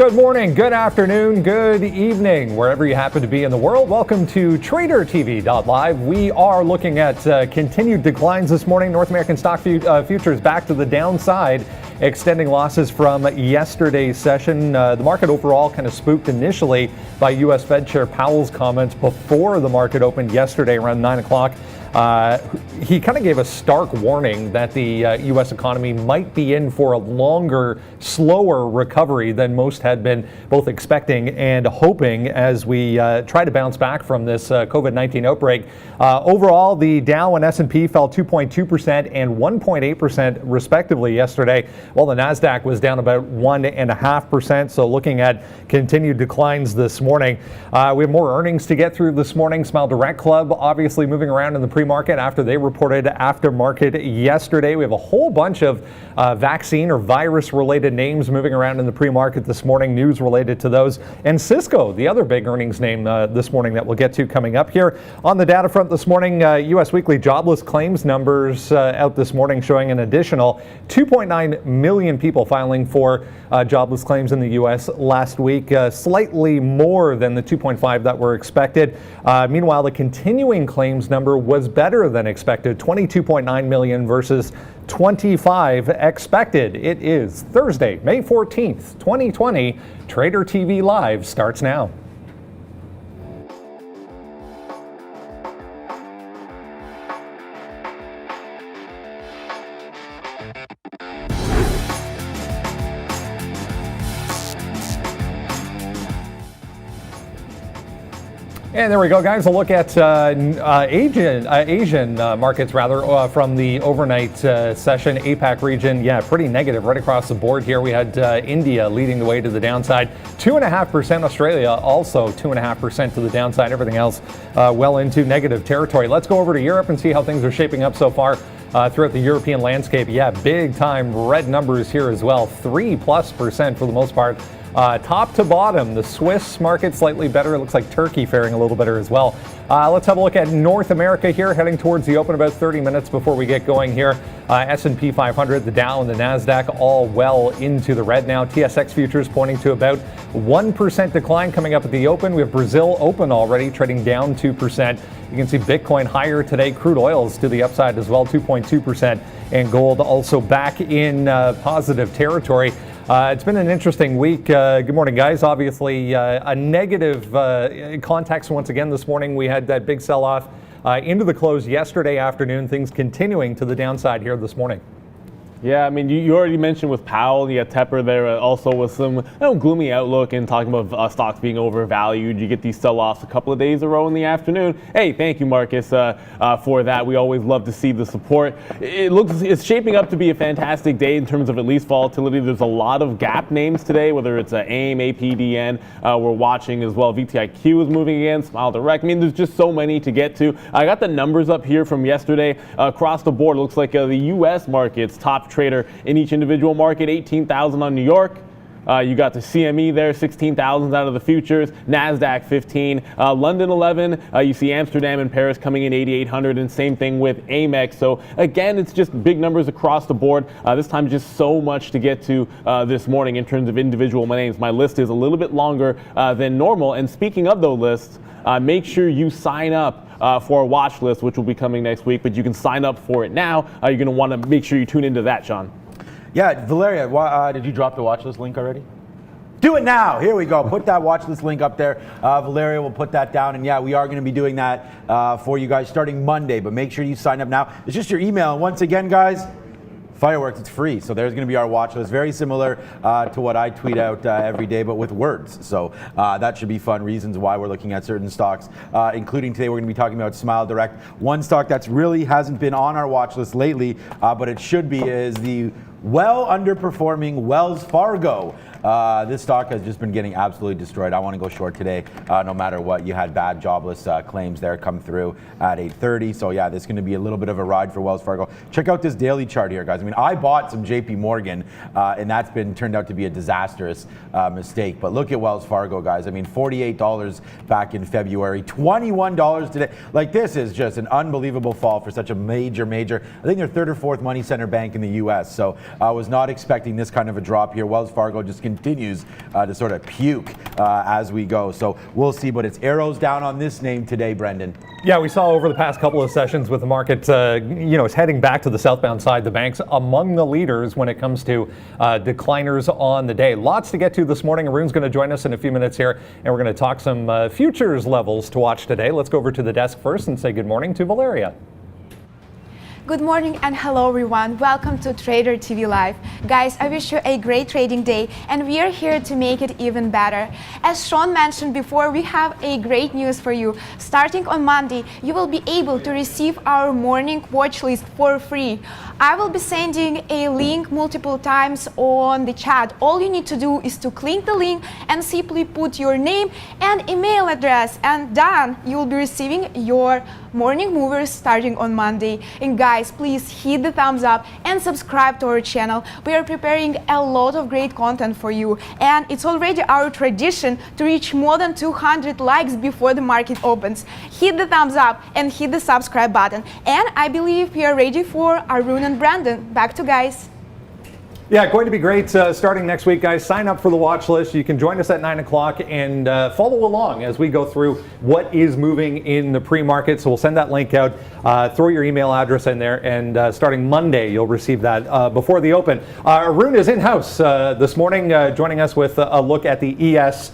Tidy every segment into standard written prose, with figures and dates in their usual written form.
Good morning, good afternoon, good evening, wherever you happen to be in the world. Welcome to tradertv.live. We are looking at continued declines this morning. North American stock futures back to the downside, extending losses from yesterday's session. The market overall kind of spooked initially by U.S. Fed Chair Powell's comments before the market opened yesterday around 9 o'clock. He kind of gave a stark warning that the U.S. economy might be in for a longer, slower recovery than most had been both expecting and hoping as we try to bounce back from this COVID-19 outbreak. Overall, the Dow and S&P fell 2.2% and 1.8% respectively yesterday, while the NASDAQ was down about 1.5%. So looking at continued declines this morning. We have more earnings to get through this morning. Smile Direct Club obviously moving around in the pre-market after they reported after market yesterday. We have a whole bunch of vaccine or virus related names moving around in the pre-market this morning, news related to those. And Cisco, the other big earnings name this morning that we'll get to coming up here. On the data front this morning, U.S. weekly jobless claims numbers out this morning showing an additional 2.9 million people filing for jobless claims in the U.S. last week, slightly more than the 2.5 that were expected. Meanwhile, the continuing claims number was better than expected, 22.9 million versus 25 expected. It is Thursday, May 14th, 2020. Trader TV Live starts now. And there we go, guys. A look at Asian markets, rather, from the overnight session. APAC region, yeah, pretty negative right across the board here. We had India leading the way to the downside. 2.5%. Australia also 2.5% to the downside. Everything else well into negative territory. Let's go over to Europe and see how things are shaping up so far throughout the European landscape. Yeah, big time red numbers here as well. 3+% for the most part. Top to bottom, the Swiss market slightly better. It looks like Turkey faring a little better as well. Let's have a look at North America here, heading towards the open about 30 minutes before we get going here. S&P 500, the Dow and the NASDAQ all well into the red now. TSX futures pointing to about 1% decline coming up at the open. We have Brazil open already, trading down 2%. You can see Bitcoin higher today. Crude oils to the upside as well, 2.2%. And gold also back in positive territory. It's been an interesting week. Good morning, guys. Obviously, a negative context once again this morning. We had that big sell-off into the close yesterday afternoon. Things continuing to the downside here this morning. Yeah, I mean, you already mentioned with Powell, you got Tepper there also with some gloomy outlook and talking about stocks being overvalued. You get these sell-offs a couple of days in a row in the afternoon. Hey, thank you, Marcus, for that. We always love to see the support. It's shaping up to be a fantastic day in terms of at least volatility. There's a lot of gap names today, whether it's AIM, APDN, we're watching as well. VTIQ is moving again, Smile Direct. I mean, there's just so many to get to. I got the numbers up here from yesterday. Across the board, it looks like the U.S. market's top trader in each individual market, 18,000 on New York. You got the CME there, 16,000 out of the futures. NASDAQ 15, London 11. You see Amsterdam and Paris coming in 8,800, and same thing with Amex. So again, it's just big numbers across the board. This time, just so much to get to this morning in terms of individual names. My list is a little bit longer than normal. And speaking of those lists, make sure you sign up for a watch list, which will be coming next week, but you can sign up for it now. You're going to want to make sure you tune into that, Sean. Yeah, Valeria, did you drop the watch list link already? Do it now. Here we go. Put that watch list link up there. Valeria will put that down. And yeah, we are going to be doing that for you guys starting Monday, but make sure you sign up now. It's just your email. And once again, guys, fireworks, it's free. So there's going to be our watch list. Very similar to what I tweet out every day, but with words. So that should be fun. Reasons why we're looking at certain stocks, including today we're going to be talking about Smile Direct. One stock that's really hasn't been on our watch list lately, but it should be, is the well underperforming Wells Fargo. This stock has just been getting absolutely destroyed. I want to go short today, no matter what. You had bad jobless claims there come through at 8:30. So yeah, this is going to be a little bit of a ride for Wells Fargo. Check out this daily chart here, guys. I mean, I bought some JP Morgan, and that's turned out to be a disastrous mistake. But look at Wells Fargo, guys. I mean, $48 back in February, $21 today. Like, this is just an unbelievable fall for such a major, I think they're third or fourth money center bank in the U.S. So Was not expecting this kind of a drop here. Wells Fargo just continues to sort of puke as we go. So we'll see, but it's arrows down on this name today, Brendan. Yeah, we saw over the past couple of sessions with the market, it's heading back to the southbound side. The banks among the leaders when it comes to decliners on the day. Lots to get to this morning. Arun's going to join us in a few minutes here, and we're going to talk some futures levels to watch today. Let's go over to the desk first and say good morning to Valeria. Good morning and hello everyone. Welcome to Trader TV Live. Guys, I wish you a great trading day and we are here to make it even better. As Sean mentioned before, we have a great news for you. Starting on Monday, you will be able to receive our morning watch list for free. I will be sending a link multiple times on the chat. All you need to do is to click the link and simply put your name and email address, and done. You will be receiving your morning movers starting on Monday. And guys, please hit the thumbs up and subscribe to our channel. We are preparing a lot of great content for you, and it's already our tradition to reach more than 200 likes before the market opens. Hit the thumbs up and hit the subscribe button. And I believe we are ready for Arun and Brandon. Back to guys. Yeah, going to be great starting next week, guys. Sign up for the watch list. You can join us at 9 o'clock and follow along as we go through what is moving in the pre-market. So we'll send that link out. Throw your email address in there, and starting Monday, you'll receive that before the open. Arun is in-house this morning, joining us with a look at the ES.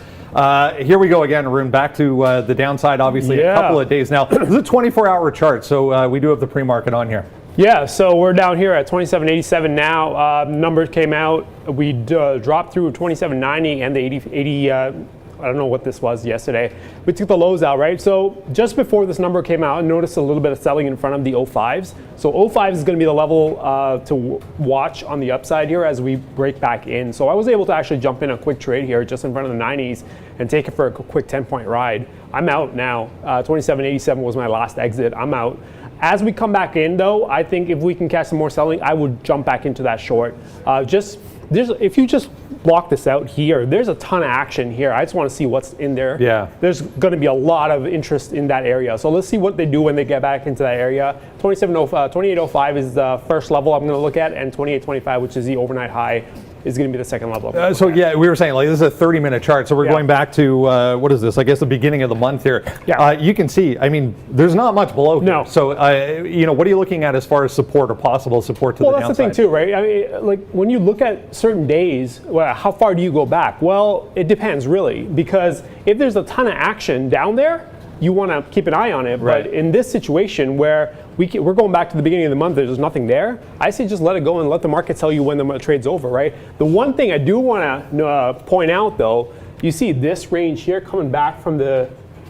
Here we go again, Arun, back to the downside, obviously, a couple of days now. This is a 24-hour chart, so we do have the pre-market on here. Yeah, so we're down here at 27.87 now. Numbers came out. We dropped through 27.90 and the 80 I don't know what this was yesterday. We took the lows out, right? So just before this number came out, I noticed a little bit of selling in front of the 05s. So 05 is going to be the level to watch on the upside here as we break back in. So I was able to actually jump in a quick trade here just in front of the 90s and take it for a quick 10-point ride. I'm out now. 27.87 was my last exit. I'm out. As we come back in, though, I think if we can catch some more selling, I would jump back into that short. If you just block this out here, there's a ton of action here. I just want to see what's in there. Yeah. There's going to be a lot of interest in that area. So let's see what they do when they get back into that area. 28.05 is the first level I'm going to look at, and 28.25, which is the overnight high, is going to be the second level. So yeah, we were saying like this is a 30-minute chart. So we're going back to what is this? I guess the beginning of the month here. Yeah. You can see. I mean, there's not much below here. No. So what are you looking at as far as support or possible support to the downside? Well, that's the thing too, right? I mean, like when you look at certain days, well, how far do you go back? Well, it depends really, because if there's a ton of action down there, you want to keep an eye on it. Right. But in this situation where we're going back to the beginning of the month, there's nothing there, I say just let it go and let the market tell you when the trade's over, right? The one thing I do want to point out, though, you see this range here coming back from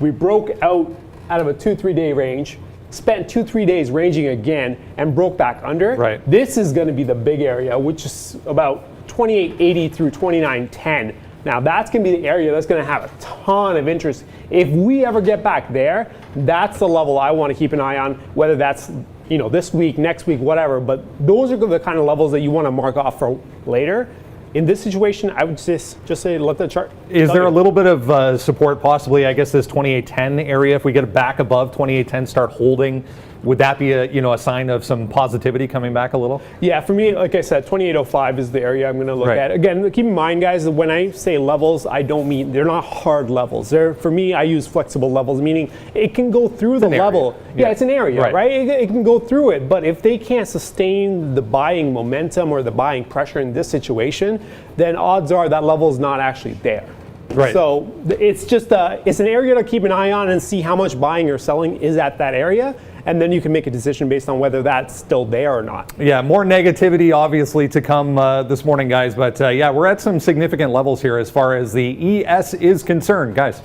we broke out of a 2-3 day range, spent 2-3 days ranging again, and broke back under. Right. This is going to be the big area, which is about 28.80 through 29.10. Now that's going to be the area that's going to have a ton of interest. If we ever get back there, that's the level I want to keep an eye on, whether that's this week, next week, whatever. But those are the kind of levels that you want to mark off for later. In this situation, I would just say let the chart. Is there a little bit of support possibly? I guess this 28.10 area, if we get it back above 28.10, start holding, would that be a sign of some positivity coming back a little? Yeah, for me, like I said, 28.05 is the area I'm going to look at. Again, keep in mind, guys, that when I say levels, I don't mean they're not hard levels. For me, I use flexible levels, meaning it can go through the level. Yeah, it's an area, right? It can go through it, but if they can't sustain the buying momentum or the buying pressure in this situation, then odds are that level is not actually there. Right. So it's just it's an area to keep an eye on and see how much buying or selling is at that area. And then you can make a decision based on whether that's still there or not. Yeah, more negativity obviously to come this morning, guys. But yeah, we're at some significant levels here as far as the ES is concerned, guys.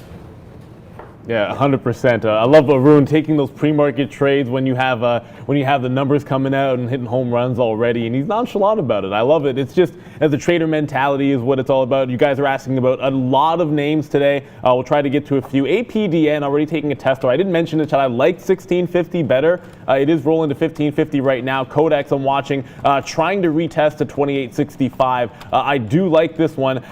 Yeah, 100%. I love Arun taking those pre-market trades when you have the numbers coming out and hitting home runs already, and he's nonchalant about it. I love it. It's just as a trader mentality is what it's all about. You guys are asking about a lot of names today. We'll try to get to a few. APDN already taking a test. I didn't mention it, I like 1650 better. It is rolling to 1550 right now. Codex I'm watching, trying to retest to 2865. I do like this one.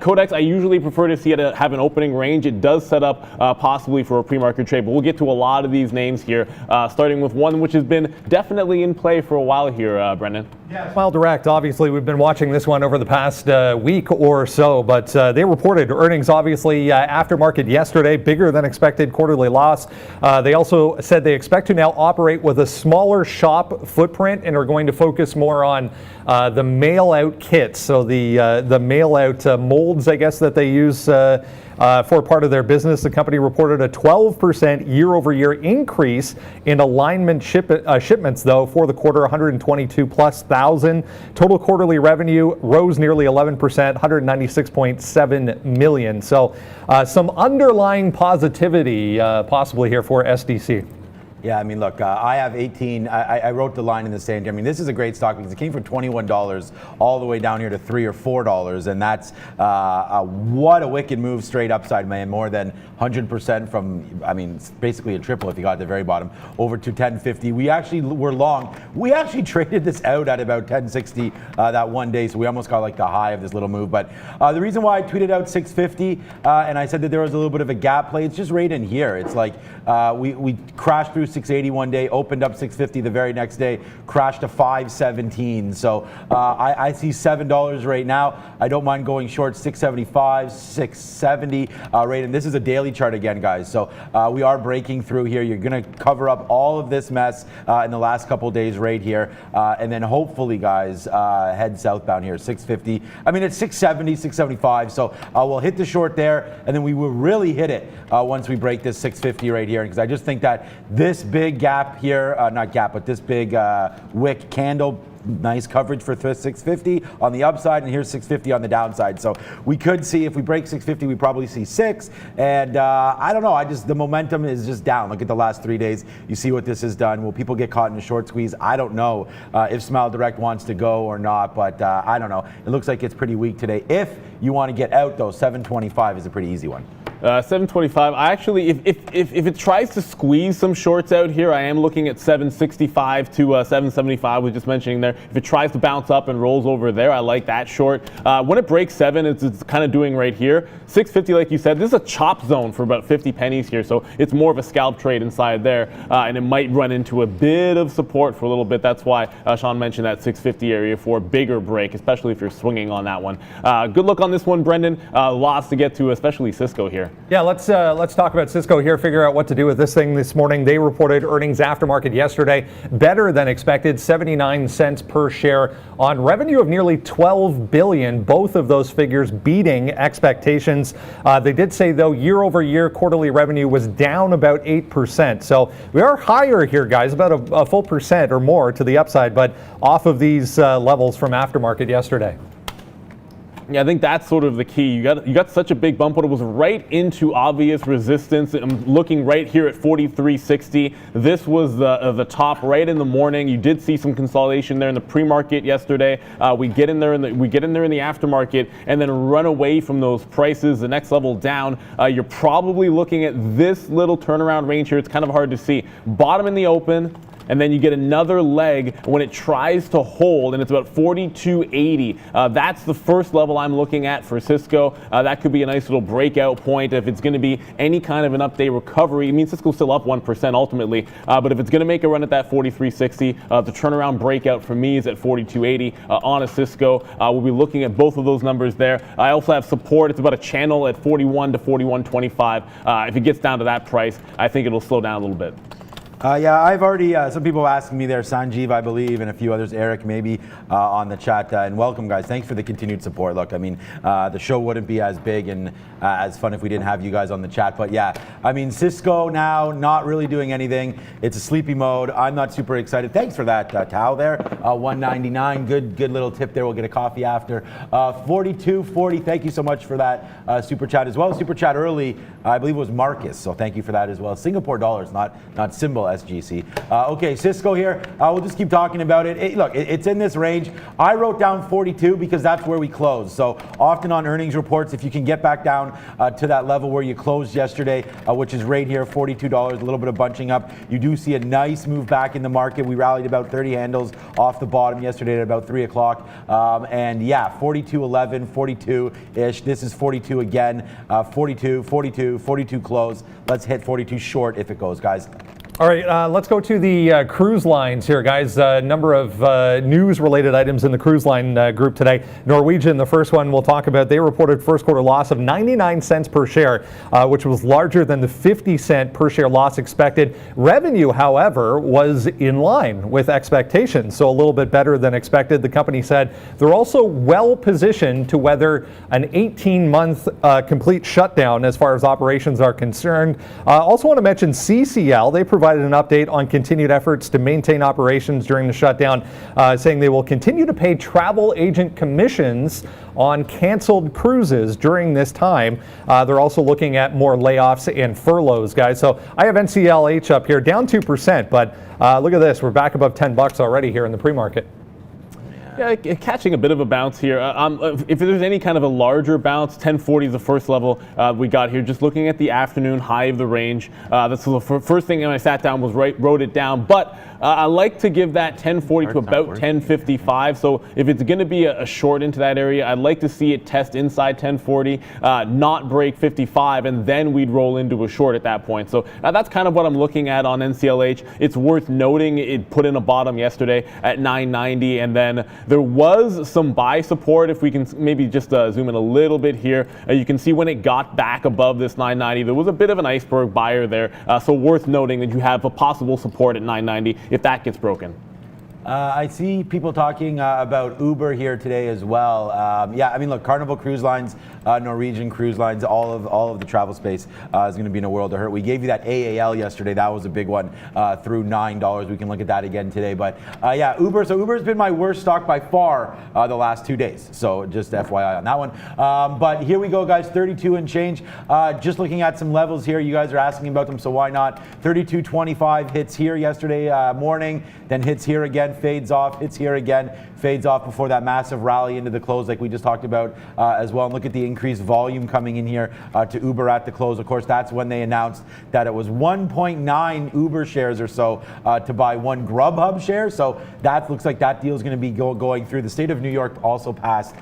Codex I usually prefer to see it have an opening range. It does set up possible possibly for a pre-market trade. But we'll get to a lot of these names here, starting with one which has been definitely in play for a while here, Brendan. Yeah, Smile Direct, obviously we've been watching this one over the past week or so, but they reported earnings obviously aftermarket yesterday, bigger than expected quarterly loss. They also said they expect to now operate with a smaller shop footprint and are going to focus more on the mail-out kits, so the mail-out molds, I guess, that they use for part of their business. The company reported a 12% year-over-year increase in alignment shipments, though, for the quarter, 122,000+. Total quarterly revenue rose nearly 11%, 196.7 million. So some underlying positivity possibly here for SDC. Yeah, I mean, look, I have 18. I wrote the line in the sand. I mean, this is a great stock because it came from $21 all the way down here to $3 or $4, and that's what a wicked move straight upside, man. More than 100% from, I mean, it's basically a triple if you got at the very bottom, over to 1050. We actually were long. We actually traded this out at about 1060 that one day, so we almost got like the high of this little move. But the reason why I tweeted out 650 and I said that there was a little bit of a gap play, it's just right in here. It's like we crashed through 680 one day, opened up 650 the very next day, crashed to 517. So I see $7 right now. I don't mind going short 675, 670 right, and this is a daily chart again, guys. So we are breaking through here. You're going to cover up all of this mess in the last couple days right here, and then hopefully, guys, head southbound here, 650. I mean, it's 670, 675. So we'll hit the short there, and then we will really hit it once we break this 650 right here, because I just think that this big gap here, not gap, but this big wick candle, nice coverage for 650 on the upside, and here's 650 on the downside. So we could see, if we break 650, we probably see 6. And I don't know, the momentum is just down. Look at the last 3 days. You see what this has done. Will people get caught in a short squeeze? I don't know if Smile Direct wants to go or not, but I don't know. It looks like it's pretty weak today. If you want to get out, though, 725 is a pretty easy one. 725. I actually, if it tries to squeeze some shorts out here, I am looking at 765 to 775. Was just mentioning there. If it tries to bounce up and rolls over there, I like that short. When it breaks 7, it's kind of doing right here. 650, like you said, this is a chop zone for about 50 pennies here, so it's more of a scalp trade inside there, and it might run into a bit of support for a little bit. That's why Sean mentioned that 650 area for a bigger break, especially if you're swinging on that one. Good luck on this one, Brendan. Lots to get to, especially Cisco here. Yeah, let's talk about Cisco here, figure out what to do with this thing this morning. They reported earnings aftermarket yesterday, better than expected, 79 cents per share on revenue of nearly $12 billion, both of those figures beating expectations. They did say, though, year over year quarterly revenue was down about 8%. So we are higher here, guys, about a full percent or more to the upside, but off of these levels from aftermarket yesterday. Yeah, I think that's sort of the key. You got such a big bump, but it was right into obvious resistance. I'm looking right here at 43.60. This was the top right in the morning. You did see some consolidation there in the pre-market yesterday. We get in there in the aftermarket and then run away from those prices. The next level down, you're probably looking at this little turnaround range here. It's kind of hard to see. Bottom in the open. And then you get another leg when it tries to hold, and it's about 42.80. That's the first level I'm looking at for Cisco. That could be a nice little breakout point if it's going to be any kind of an up-day recovery. I mean, Cisco's still up 1% ultimately, but if it's going to make a run at that 43.60, the turnaround breakout for me is at 42.80 on a Cisco. We'll be looking at both of those numbers there. I also have support. It's about a channel at 41 to 41.25. If it gets down to that price, I think it'll slow down a little bit. Yeah, I've already, some people asking me there, Sanjeev, I believe, and a few others, Eric, maybe, on the chat. And welcome, guys. Thanks for the continued support. Look, I mean, the show wouldn't be as big and as fun if we didn't have you guys on the chat. But yeah, I mean, Cisco now not really doing anything. It's a sleepy mode. I'm not super excited. Thanks for that, Tao there. 199, good little tip there. We'll get a coffee after. 42.40, thank you so much for that super chat as well. Super chat early, I believe it was Marcus, so thank you for that as well. Singapore dollars, not symbol, SGC. Okay, Cisco here. We'll just keep talking about it. Look, it's in this range. I wrote down 42 because that's where we closed. So often on earnings reports, if you can get back down to that level where you closed yesterday, which is right here, $42, a little bit of bunching up, you do see a nice move back in the market. We rallied about 30 handles off the bottom yesterday at about 3 o'clock. And yeah, 42.11, 42-ish. This is 42 again, 42, 42, 42 close. Let's hit 42 short if it goes, guys. All right, let's go to the cruise lines here, guys. A number of news-related items in the cruise line group today. Norwegian, the first one we'll talk about, they reported first quarter loss of 99 cents per share, which was larger than the 50-cent per share loss expected. Revenue, however, was in line with expectations, so a little bit better than expected. The company said they're also well-positioned to weather an 18-month complete shutdown as far as operations are concerned. Also want to mention CCL. They provided an update on continued efforts to maintain operations during the shutdown, saying they will continue to pay travel agent commissions on canceled cruises during this time. They're also looking at more layoffs and furloughs, guys. So I have NCLH up here, down 2%, but look at this. We're back above $10 already here in the pre-market. Yeah, catching a bit of a bounce here. If there's any kind of a larger bounce, 1040 is the first level we got here. Just looking at the afternoon high of the range. That's the first thing when I sat down was wrote it down. But I like to give that 1040 to about 1055. So if it's going to be a short into that area, I'd like to see it test inside 1040, not break 55, and then we'd roll into a short at that point. So that's kind of what I'm looking at on NCLH. It's worth noting it put in a bottom yesterday at 990, and then there was some buy support. If we can maybe just zoom in a little bit here, you can see when it got back above this 990, there was a bit of an iceberg buyer there. So worth noting that you have a possible support at 990 if that gets broken. I see people talking about Uber here today as well. Yeah, I mean, look, Carnival Cruise Lines, Norwegian Cruise Lines, all of the travel space is going to be in a world of hurt. We gave you that AAL yesterday. That was a big one through $9. We can look at that again today. But yeah, Uber. So Uber's been my worst stock by far the last 2 days. So just FYI on that one. But here we go, guys. 32 and change. Just looking at some levels here. You guys are asking about them, so why not? 32.25 hits here yesterday morning, then hits here again, fades off, hits here again, fades off before that massive rally into the close like we just talked about as well. And look at the increased volume coming in here to Uber at the close. Of course, that's when they announced that it was 1.9 Uber shares or so to buy one Grubhub share. So that looks like that deal is going to be going through. The state of New York also passed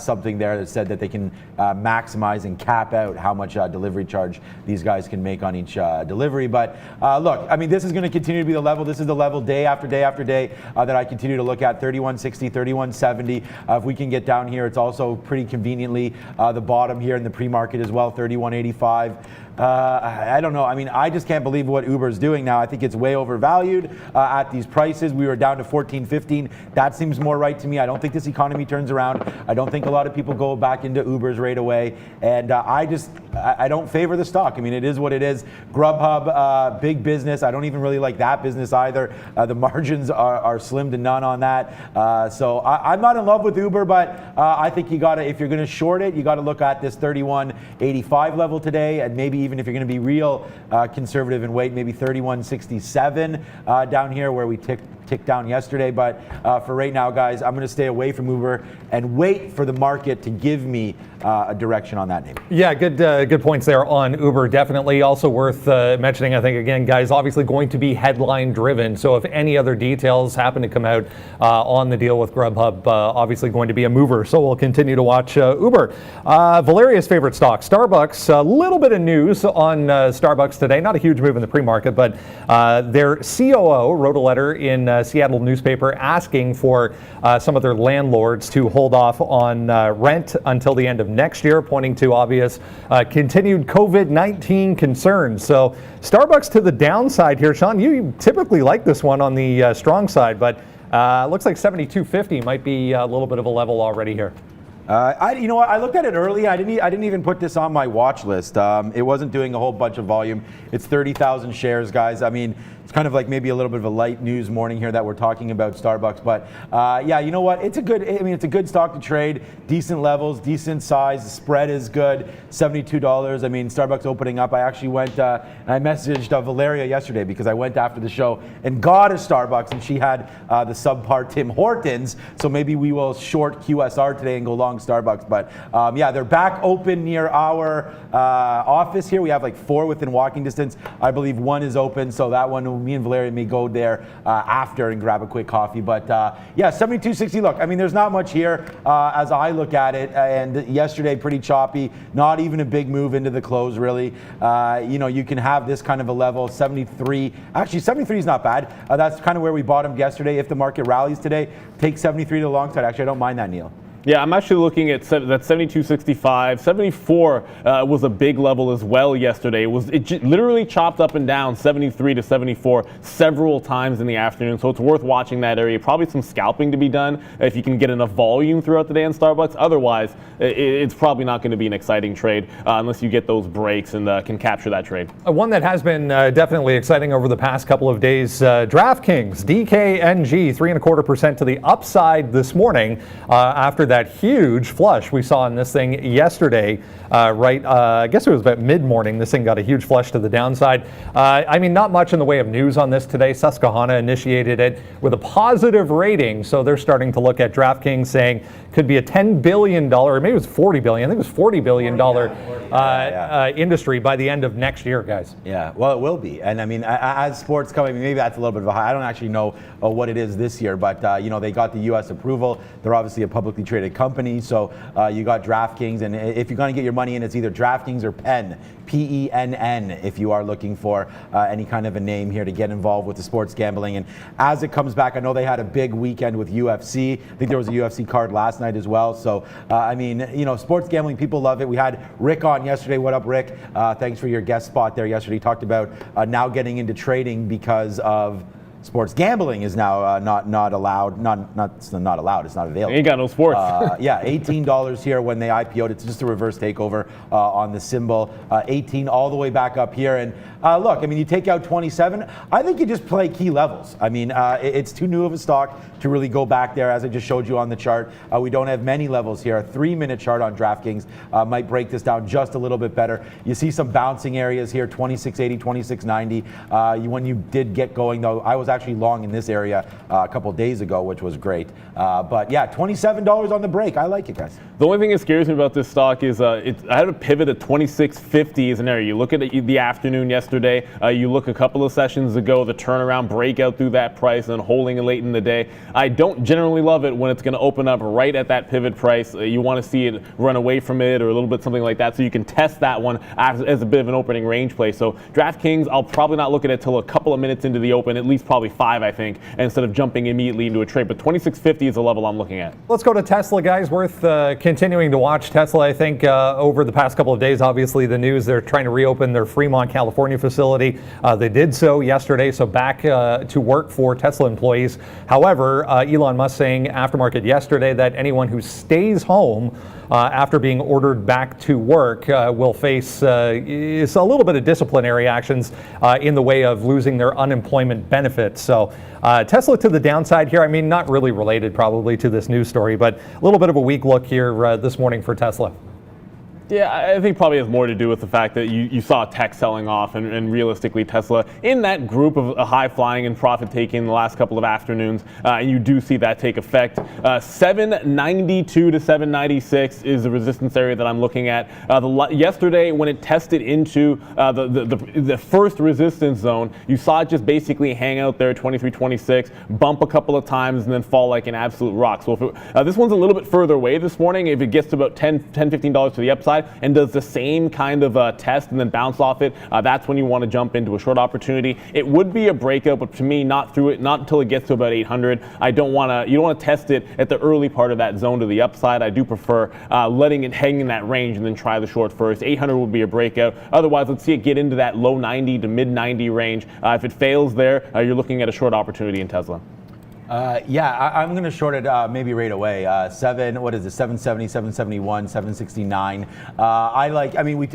something there that said that they can maximize and cap out how much delivery charge these guys can make on each delivery. But look, I mean, this is going to continue to be the level. This is the level day after day after day that I continue to look at. 31.60, 31.70. If we can get down here, it's also pretty conveniently the bottom here in the pre-market as well, 31.85. I don't know. I mean, I just can't believe what Uber is doing now. I think it's way overvalued at these prices. We were down to 14.15. That seems more right to me. I don't think this economy turns around. I don't think a lot of people go back into Ubers right away. And I don't favor the stock. I mean, it is what it is. Grubhub, big business. I don't even really like that business either. The margins are slim to none on that. So I'm not in love with Uber, but I think you got to, if you're going to short it, you got to look at this 31.85 level today, and maybe even if you're going to be real conservative and wait, maybe 31.67 down here where we ticked down yesterday. But for right now, guys, I'm going to stay away from Uber and wait for the market to give me a direction on that name. Yeah, good points there on Uber. Definitely also worth mentioning, I think, again, guys, obviously going to be headline driven. So if any other details happen to come out on the deal with Grubhub, obviously going to be a mover. So we'll continue to watch Uber. Valeria's favorite stock, Starbucks. A little bit of news on Starbucks today. Not a huge move in the pre-market, but their COO wrote a letter in Seattle newspaper asking for some of their landlords to hold off on rent until the end of next year, pointing to obvious continued COVID-19 concerns. So Starbucks to the downside here. Sean, you typically like this one on the strong side, but looks like 72.50 might be a little bit of a level already here. You know what? I looked at it early. I didn't even put this on my watch list. It wasn't doing a whole bunch of volume. It's 30,000 shares, guys. I mean, it's kind of like maybe a little bit of a light news morning here that we're talking about Starbucks. But yeah, you know what? It's a good stock to trade. Decent levels, decent size. The spread is good. $72. I mean, Starbucks opening up. I actually went and I messaged Valeria yesterday because I went after the show and got a Starbucks, and she had the subpar Tim Hortons. So maybe we will short QSR today and go long Starbucks. But yeah, they're back open near our office here. We have like 4 within walking distance. I believe 1 is open, so that one, me and Valeria may go there after and grab a quick coffee. But yeah, 72.60. Look, I mean, there's not much here as I look at it. And yesterday, pretty choppy. Not even a big move into the close, really. You know, you can have this kind of a level, 73. Actually, 73 is not bad. That's kind of where we bottomed yesterday. If the market rallies today, take 73 to the long side. Actually, I don't mind that, Neil. Yeah, I'm actually looking at that 72.65. 74 was a big level as well yesterday. It literally chopped up and down 73 to 74 several times in the afternoon, so it's worth watching that area. Probably some scalping to be done if you can get enough volume throughout the day on Starbucks. Otherwise, it's probably not going to be an exciting trade unless you get those breaks and can capture that trade. One that has been definitely exciting over the past couple of days, DraftKings, DKNG, 3.25% to the upside this morning after that huge flush we saw in this thing yesterday, I guess it was about mid-morning. This thing got a huge flush to the downside. I mean, not much in the way of news on this today. Susquehanna initiated it with a positive rating, so they're starting to look at DraftKings saying could be a $10 billion, or maybe it was $40 billion. I think it was $40 billion industry by the end of next year, guys. Yeah, well, it will be. And I mean, as sports come, I mean, maybe that's a little bit of a high. I don't actually know what it is this year, but you know, they got the U.S. approval. They're obviously a publicly traded company, so you got DraftKings, and if you're going to get your money in, it's either DraftKings or Penn, Penn, if you are looking for any kind of a name here to get involved with the sports gambling. And as it comes back, I know they had a big weekend with UFC. I think there was a UFC card last night as well. So I mean, you know, sports gambling, people love it. We had Rick on yesterday. What up, Rick? Thanks for your guest spot there yesterday. He talked about now getting into trading because of sports gambling is now not allowed. Not allowed. It's not available. Ain't got no sports. Yeah, $18 here when they IPO'd. It's just a reverse takeover on the symbol. 18 all the way back up here. And look, I mean, you take out 27. I think you just play key levels. I mean, it's too new of a stock to really go back there. As I just showed you on the chart, we don't have many levels here. A 3-minute chart on DraftKings might break this down just a little bit better. You see some bouncing areas here, 26.80, 26.90. When you did get going, though, I was actually long in this area a couple days ago, which was great. But yeah, $27 on the break. I like it, guys. The only thing that scares me about this stock is I had a pivot at 26.50 as an area. You look at the afternoon yesterday, you look a couple of sessions ago, the turnaround breakout through that price and holding it late in the day. I don't generally love it when it's going to open up right at that pivot price. You want to see it run away from it or a little bit something like that, so you can test that one as a bit of an opening range play. So DraftKings, I'll probably not look at it till a couple of minutes into the open, at least probably 5, I think, instead of jumping immediately into a trade. But 26.50 is the level I'm looking at. Let's go to Tesla, guys. Worth continuing to watch Tesla. I think over the past couple of days, obviously the news, they're trying to reopen their Fremont, California facility. They did so yesterday, so back to work for Tesla employees. However, Elon Musk saying aftermarket yesterday that anyone who stays home after being ordered back to work will face is a little bit of disciplinary actions in the way of losing their unemployment benefits. So Tesla to the downside here. I mean, not really related probably to this news story, but a little bit of a weak look here this morning for Tesla. Yeah, I think probably has more to do with the fact that you saw tech selling off and realistically Tesla in that group of high flying and profit taking in the last couple of afternoons, and you do see that take effect. 792 to 796 is the resistance area that I'm looking at. Yesterday when it tested into the first resistance zone, you saw it just basically hang out there, 23.26, bump a couple of times and then fall like an absolute rock. So if this one's a little bit further away this morning, if it gets to about $15 to the upside, and does the same kind of test and then bounce off it, that's when you want to jump into a short opportunity. It would be a breakout, but to me, not until it gets to about 800. You don't want to test it at the early part of that zone to the upside. I do prefer letting it hang in that range and then try the short first. 800 would be a breakout. Otherwise, let's see it get into that low 90 to mid 90 range. If it fails there, you're looking at a short opportunity in Tesla. I'm going to short it maybe right away. 770, 771, 769.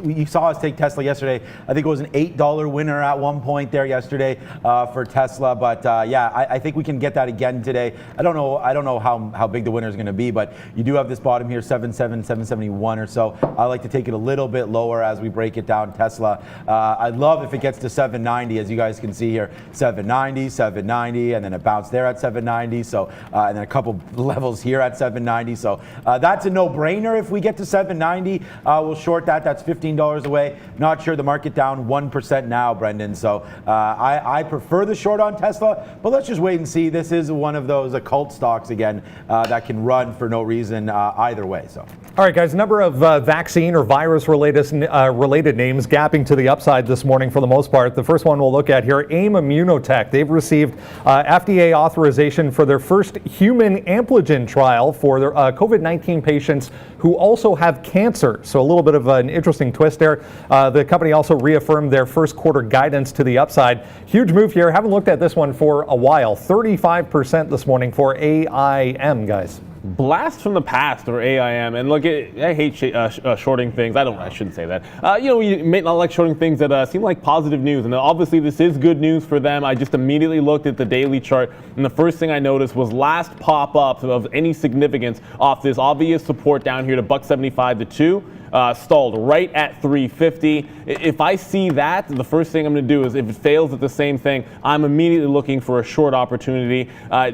We saw us take Tesla yesterday. I think it was an $8 winner at one point there yesterday for Tesla. But I think we can get that again today. I don't know how big the winner is going to be, but you do have this bottom here, 771 or so. I like to take it a little bit lower as we break it down. Tesla. I'd love if it gets to 790, as you guys can see here, 790, and then it bounced there at 790. So, and then a couple levels here at 790. So that's a no-brainer. If we get to 790, we'll short that. That's $15 away. Not sure. The market down 1% now, Brendan. So I prefer the short on Tesla, but let's just wait and see. This is one of those occult stocks again that can run for no reason either way. So. All right, guys, a number of vaccine or virus-related names gapping to the upside this morning for the most part. The first one we'll look at here, AIM Immunotech. They've received FDA authorization for their first human Ampligen trial for their COVID-19 patients who also have cancer. So a little bit of an interesting twist there. The company also reaffirmed their first quarter guidance to the upside. Huge move here. Haven't looked at this one for a while. 35% this morning for AIM, guys. Blast from the past or AIM, and look, I hate shorting things. I shouldn't say that. You may not like shorting things that seem like positive news, and obviously this is good news for them. I just immediately looked at the daily chart, and the first thing I noticed was last pop-up of any significance off this obvious support down here to $1.75 to 2. Stalled right at 350. If I see that, the first thing I'm going to do is, if it fails at the same thing, I'm immediately looking for a short opportunity.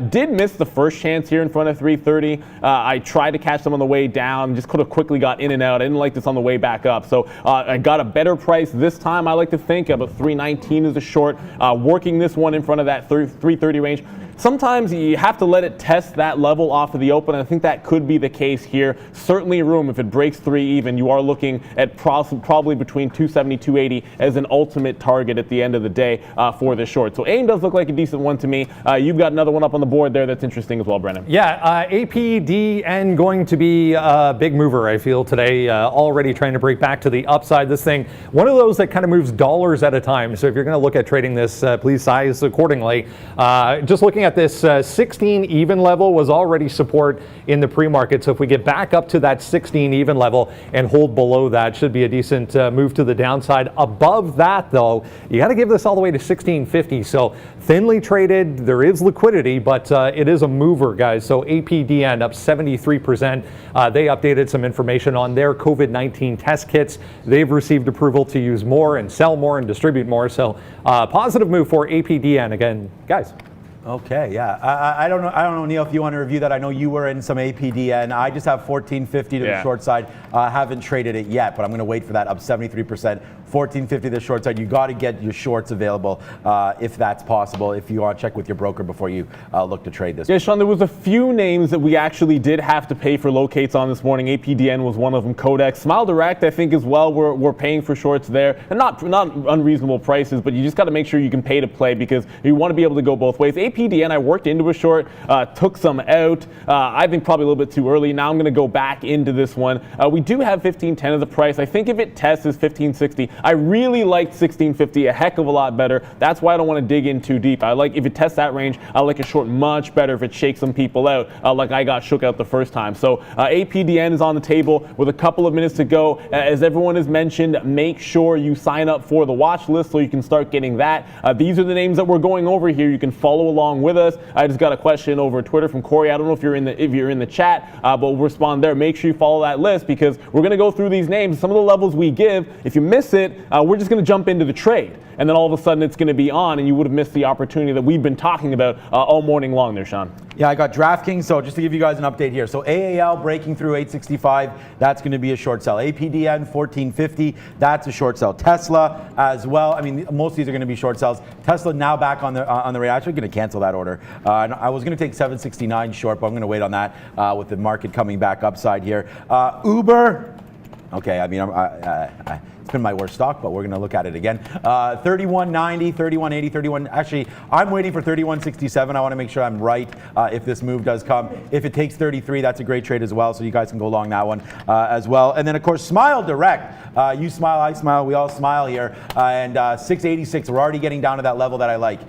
Did miss the first chance here in front of 330. I tried to catch them on the way down, just could have quickly got in and out. I didn't like this on the way back up. So I got a better price this time. I like to think about 319 as a short, working this one in front of that 330 range. Sometimes you have to let it test that level off of the open. I think that could be the case here. Certainly room, if it breaks 3 even, you are looking at probably between 270, 280 as an ultimate target at the end of the day for this short. So AIM does look like a decent one to me. You've got another one up on the board there that's interesting as well, Brennan. Yeah, APDN going to be a big mover, I feel, today. Already trying to break back to the upside. This thing, one of those that kind of moves dollars at a time. So if you're going to look at trading this, please size accordingly. Just looking at this 16 even level was already support in the pre-market. So if we get back up to that 16 even level and hold below that, should be a decent move to the downside. Above that, though, you got to give this all the way to 1650. So thinly traded, there is liquidity, but it is a mover, guys. So APDN up 73%. They updated some information on their COVID-19 test kits. They've received approval to use more and sell more and distribute more. So positive move for APDN again, guys. Okay, yeah. I don't know, Neil, if you want to review that. I know you were in some APDN. I just have 1450 to the short side. Haven't traded it yet, but I'm going to wait for that up 73%. 1450 to the short side. You got to get your shorts available if that's possible. If you want to check with your broker before you look to trade this. Yeah, Sean, there was a few names that we actually did have to pay for locates on this morning. APDN was one of them. Codex, Smile Direct, I think as well. We're paying for shorts there, and not unreasonable prices, but you just got to make sure you can pay to play because you want to be able to go both ways. APDN, I worked into a short, took some out. I think probably a little bit too early. Now I'm going to go back into this one. We do have 1510 as a price. I think if it tests is 1560. I really liked 1650 a heck of a lot better. That's why I don't want to dig in too deep. I like if it tests that range. I like a short much better if it shakes some people out, like I got shook out the first time. So APDN is on the table with a couple of minutes to go. As everyone has mentioned, make sure you sign up for the watch list so you can start getting that. These are the names that we're going over here. You can follow along with us. I just got a question over Twitter from Corey. I don't know if you're in the chat, but we'll respond there. Make sure you follow that list because we're going to go through these names. Some of the levels we give, if you miss it, we're just going to jump into the trade. And then all of a sudden it's going to be on and you would have missed the opportunity that we've been talking about all morning long there, Sean. Yeah, I got DraftKings, so just to give you guys an update here. So AAL breaking through 865, that's going to be a short sell. APDN 1450, that's a short sell. Tesla as well. I mean, most of these are going to be short sells. Tesla now back on the radar. Actually going to cancel that order. I was going to take 769 short, but I'm going to wait on that with the market coming back upside here. Uber. Okay, I mean, It's been my worst stock, but we're going to look at it again. 31.90, 31.80, 31. Actually, I'm waiting for 31.67. I want to make sure I'm right if this move does come. If it takes 33, that's a great trade as well, so you guys can go along that one as well. And then, of course, Smile Direct. You smile, I smile, we all smile here. And 686, we're already getting down to that level that I like.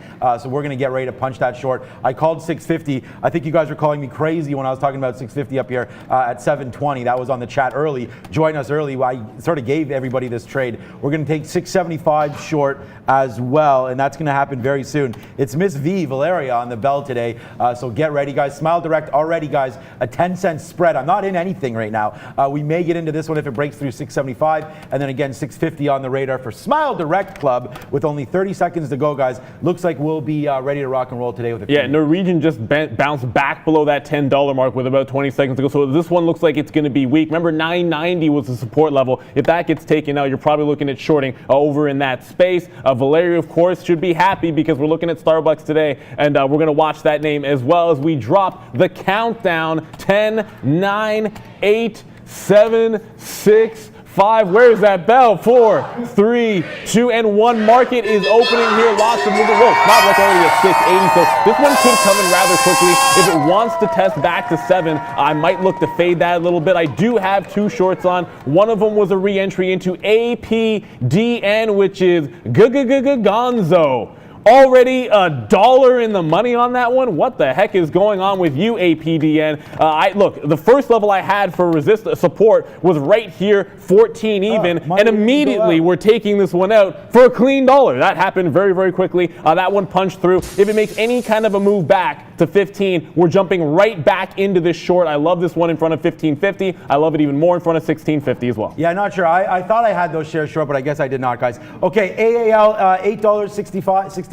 So we're going to get ready to punch that short. I called 650. I think you guys were calling me crazy when I was talking about 650 up here at 720. That was on the chat early. Join us early. I sort of gave everybody this trade. We're going to take 675 short as well, and that's going to happen very soon. It's Miss V, Valeria, on the bell today. So get ready, guys. Smile Direct already, guys, a 10-cent spread. I'm not in anything right now. We may get into this one if it breaks through 675, and then again 650 on the radar for Smile Direct Club with only 30 seconds to go, guys. Looks like we'll be ready to rock and roll today with it. Yeah, Norwegian just bounced back below that $10 mark with about 20 seconds to go. So this one looks like it's going to be weak. Remember, 990 was the support level. If that gets taken out, you're probably looking at shorting over in that space. Valeria, of course, should be happy because we're looking at Starbucks today, and we're going to watch that name as well as we drop the countdown. 10, 9, 8, 7, 6, 5. Where's that bell? 4, 3, 2, and 1. Market is opening here. Lots of movement. Whoa, not like already at 680. So this one could come in rather quickly. If it wants to test back to 7, I might look to fade that a little bit. I do have 2 shorts on. One of them was a re-entry into APDN, which is Gonzo. Already $1 in the money on that one. What the heck is going on with you, APDN? Look, the first level I had for support was right here, 14 even, and immediately we're taking this one out for a clean $1. That happened very, very quickly. That one punched through. If it makes any kind of a move back to 15, we're jumping right back into this short. I love this one in front of 15.50. I love it even more in front of 16.50 as well. Yeah, not sure. I thought I had those shares short, but I guess I did not, guys. Okay, AAL, $8.63.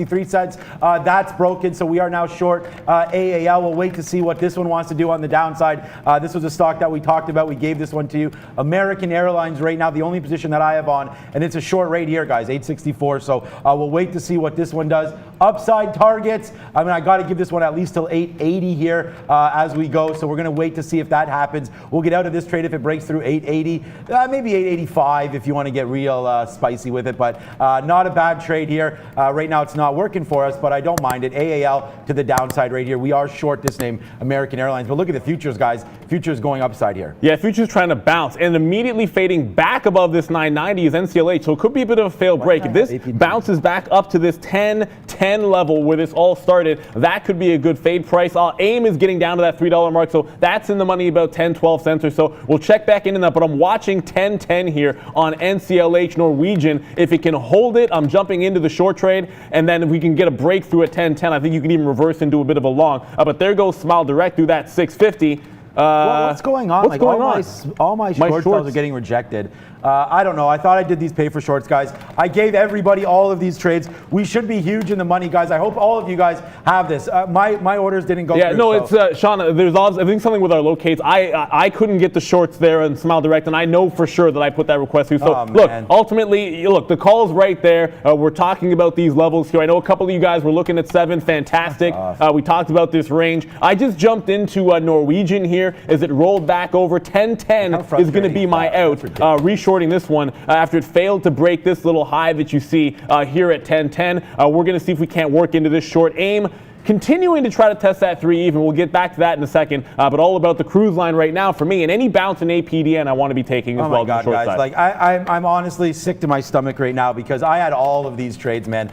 That's broken, so we are now short AAL. We'll wait to see what this one wants to do on the downside. This was a stock that we talked about. We gave this one to you. American Airlines right now, the only position that I have on, and it's a short rate here, guys, 864. So we'll wait to see what this one does. Upside targets, I mean, I got to give this one at least till 880 here as we go. So we're going to wait to see if that happens. We'll get out of this trade if it breaks through 880, maybe 885 if you want to get real spicy with it. But not a bad trade here. Right now, it's not working for us, but I don't mind it. AAL to the downside right here. We are short this name, American Airlines. But look at the futures, guys. Futures going upside here. Yeah, futures trying to bounce and immediately fading back above this 990 is NCLH. So it could be a bit of a failed break. If this bounces back up to this 10 level where this all started, that could be a good fade price. AIM is getting down to that $3 mark, so that's in the money about 10-12 cents or so. We'll check back into that, but I'm watching 10-10 here on NCLH Norwegian. If it can hold it, I'm jumping into the short trade, and then if we can get a breakthrough at 10-10, I think you can even reverse into a bit of a long. But there goes Smile Direct through that 650. What's going on? What's going on? All my short sales are getting rejected. I don't know. I thought I did these pay for shorts, guys. I gave everybody all of these trades. We should be huge in the money, guys. I hope all of you guys have this. My orders didn't go through. Yeah, no, it's Sean. There's I think something with our locates. I couldn't get the shorts there on Smile Direct, and I know for sure that I put that request through. So look, ultimately, the call's right there. We're talking about these levels here. I know a couple of you guys were looking at 7. Fantastic. We talked about this range. I just jumped into Norwegian here as it rolled back over. 10-10 is going to be my out. Shorting this one after it failed to break this little high that you see here at 10-10. We're going to see if we can't work into this short. AIM continuing to try to test that 3 even. We'll get back to that in a second. But all about the cruise line right now for me, and any bounce in APDN I want to be taking as well. Oh my God, guys! Side. Like I'm honestly sick to my stomach right now because I had all of these trades, man.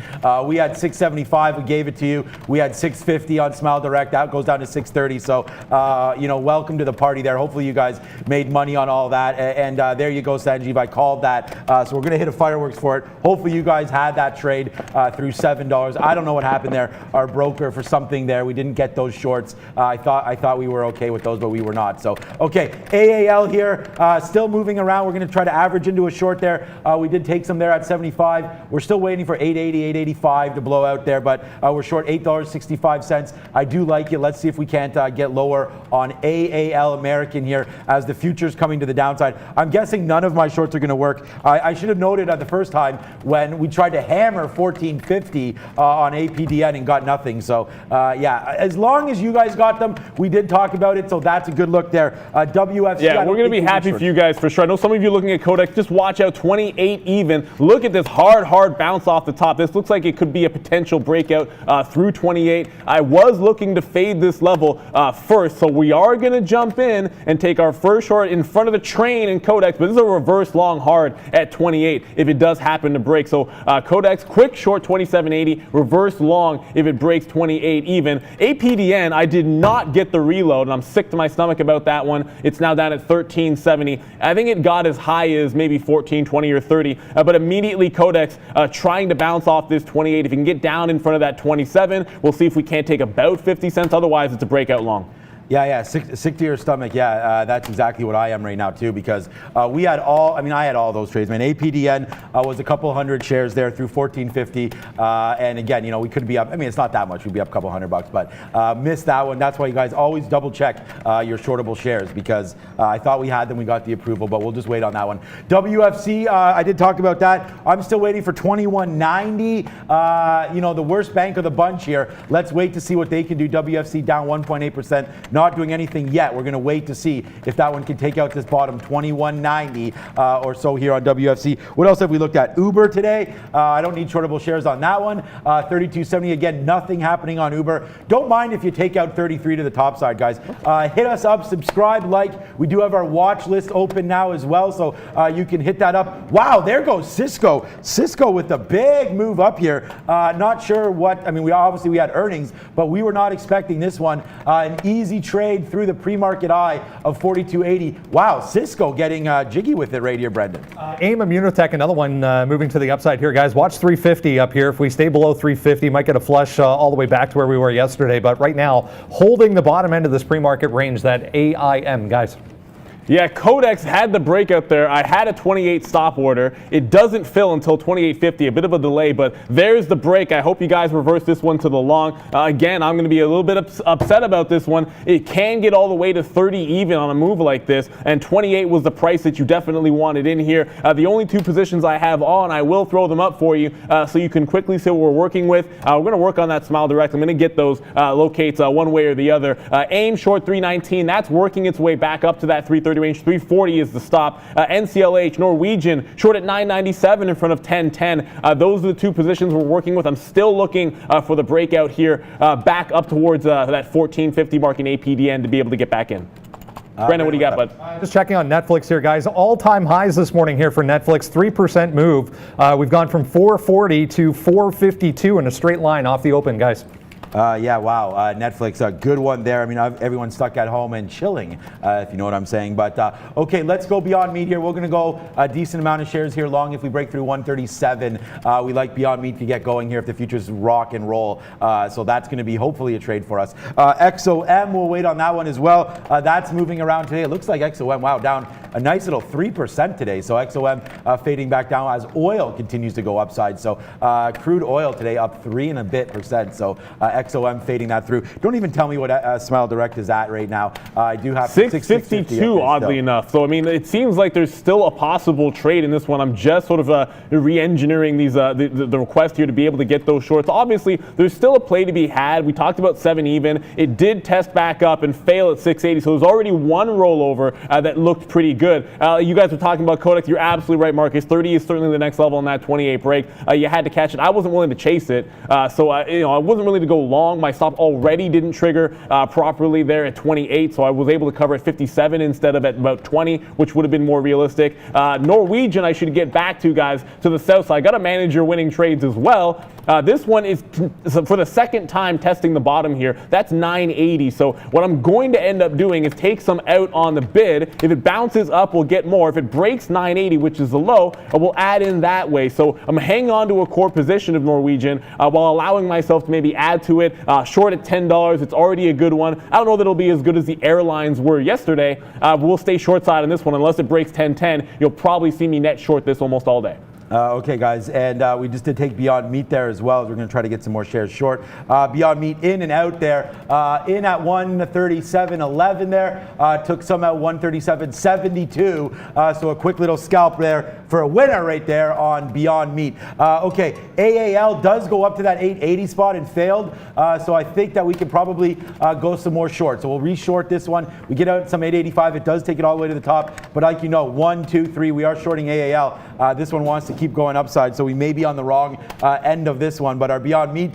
We had 675. We gave it to you. We had 650 on Smile Direct. That goes down to 630. So welcome to the party there. Hopefully you guys made money on all that. And there you go, Sanjeev. I called that. So we're gonna hit a fireworks for it. Hopefully you guys had that trade through $7. I don't know what happened there. Our broker for something there. We didn't get those shorts. I thought we were okay with those, but we were not. So, okay, AAL here, still moving around. We're going to try to average into a short there. We did take some there at 75. We're still waiting for 880, 885 to blow out there, but we're short $8.65. I do like it. Let's see if we can't get lower on AAL American here as the future's coming to the downside. I'm guessing none of my shorts are going to work. I should have noted at the first time when we tried to hammer 1450 on APDN and got nothing. So yeah, as long as you guys got them, we did talk about it, so that's a good look there. WFC. Yeah, we're going to be happy for you guys for sure. I know some of you looking at Codex, just watch out, 28 even. Look at this hard bounce off the top. This looks like it could be a potential breakout through 28. I was looking to fade this level first, so we are going to jump in and take our first short in front of the train in Codex, but this is a reverse long hard at 28 if it does happen to break. So Codex, quick short 27.80, reverse long if it breaks 28 even. APDN, I did not get the reload, and I'm sick to my stomach about that one. It's now down at 13.70. I think it got as high as maybe 14, 20, or 30, but immediately Codex trying to bounce off this 28. If you can get down in front of that 27, we'll see if we can't take about 50 cents. Otherwise, it's a breakout long. Yeah, sick to your stomach. Yeah, that's exactly what I am right now too, because I had all those trades, man. APDN was a couple hundred shares there through 14.50, and again, we could be up. I mean, it's not that much. We'd be up a couple $100, but missed that one. That's why you guys always double check your shortable shares, because I thought we had them, we got the approval, but we'll just wait on that one. WFC, I did talk about that. I'm still waiting for 21.90. The worst bank of the bunch here. Let's wait to see what they can do. WFC down 1.8%. Not doing anything yet. We're going to wait to see if that one can take out this bottom 21.90 or so here on WFC. What else have we looked at? Uber today. I don't need shortable shares on that one. 32.70. Again, nothing happening on Uber. Don't mind if you take out 33 to the top side, guys. Hit us up, subscribe, like. We do have our watch list open now as well, so you can hit that up. Wow, there goes Cisco. Cisco with the big move up here. Not sure what. I mean, we had earnings, but we were not expecting this one. An easy trade through the pre-market eye of 42.80. Wow, Cisco getting jiggy with it right here, Brendan. AIM Immunotech, another one moving to the upside here, guys. Watch 350 up here. If we stay below 350, might get a flush all the way back to where we were yesterday. But right now, holding the bottom end of this pre-market range, that AIM, guys. Yeah, Codex had the breakout there. I had a 28 stop order. It doesn't fill until 28.50, a bit of a delay, but there's the break. I hope you guys reverse this one to the long. Again, I'm going to be a little bit upset about this one. It can get all the way to 30 even on a move like this, and 28 was the price that you definitely wanted in here. The only two positions I have on, I will throw them up for you so you can quickly see what we're working with. We're going to work on that Smile Direct. I'm going to get those locates one way or the other. AIM short 319, that's working its way back up to that 330 range. 340 is the stop. NCLH, Norwegian, short at 997 in front of 1010. Those are the two positions we're working with. I'm still looking for the breakout here back up towards that 1450 mark in APDN to be able to get back in. Brendan, what do you got, bud? Just checking on Netflix here, guys. All-time highs this morning here for Netflix. 3% move. We've gone from 440 to 452 in a straight line off the open, guys. Yeah, wow. Netflix, a good one there. I mean, everyone's stuck at home and chilling, if you know what I'm saying. But, okay, let's go Beyond Meat here. We're going to go a decent amount of shares here long if we break through 137. We like Beyond Meat to get going here if the futures rock and roll. So that's going to be hopefully a trade for us. XOM, we'll wait on that one as well. That's moving around today. It looks like XOM, wow, down a nice little 3% today. So XOM fading back down as oil continues to go upside. So crude oil today up 3 and a bit percent. So XOM fading that through. Don't even tell me what Smile Direct is at right now. I do have 652 oddly enough. So I mean, it seems like there's still a possible trade in this one. I'm just sort of re-engineering these the request here to be able to get those shorts. Obviously, there's still a play to be had. We talked about 7 even. It did test back up and fail at 680. So there's already one rollover that looked pretty good. You guys were talking about Kodak. You're absolutely right, Marcus. 30 is certainly the next level on that 28 break. You had to catch it. I wasn't willing to chase it, so I wasn't willing to go long. My stop already didn't trigger properly there at 28, so I was able to cover at 57 instead of at about 20, which would have been more realistic. Norwegian, I should get back to, guys, to the south side. Got to manage your winning trades as well. This one is for the second time testing the bottom here. That's 980. So what I'm going to end up doing is take some out on the bid. If it bounces up, we'll get more. If it breaks 980, which is the low, we'll add in that way. So I'm hanging on to a core position of Norwegian while allowing myself to maybe add to it. Short at $10. It's already a good one. I don't know that it'll be as good as the airlines were yesterday. We'll stay short side on this one. Unless it breaks 1010, you'll probably see me net short this almost all day. Okay, guys, and we just did take Beyond Meat there as well. We're going to try to get some more shares short. Beyond Meat in and out there. In at 137.11 there. Took some at 137.72. So a quick little scalp there for a winner right there on Beyond Meat. Okay, AAL does go up to that 880 spot and failed. So I think that we can probably go some more short. So we'll re-short this one. We get out some 885. It does take it all the way to the top. But like you know, 1, 2, 3, we are shorting AAL. This one wants to keep going upside, so we may be on the wrong end of this one. But our Beyond Meat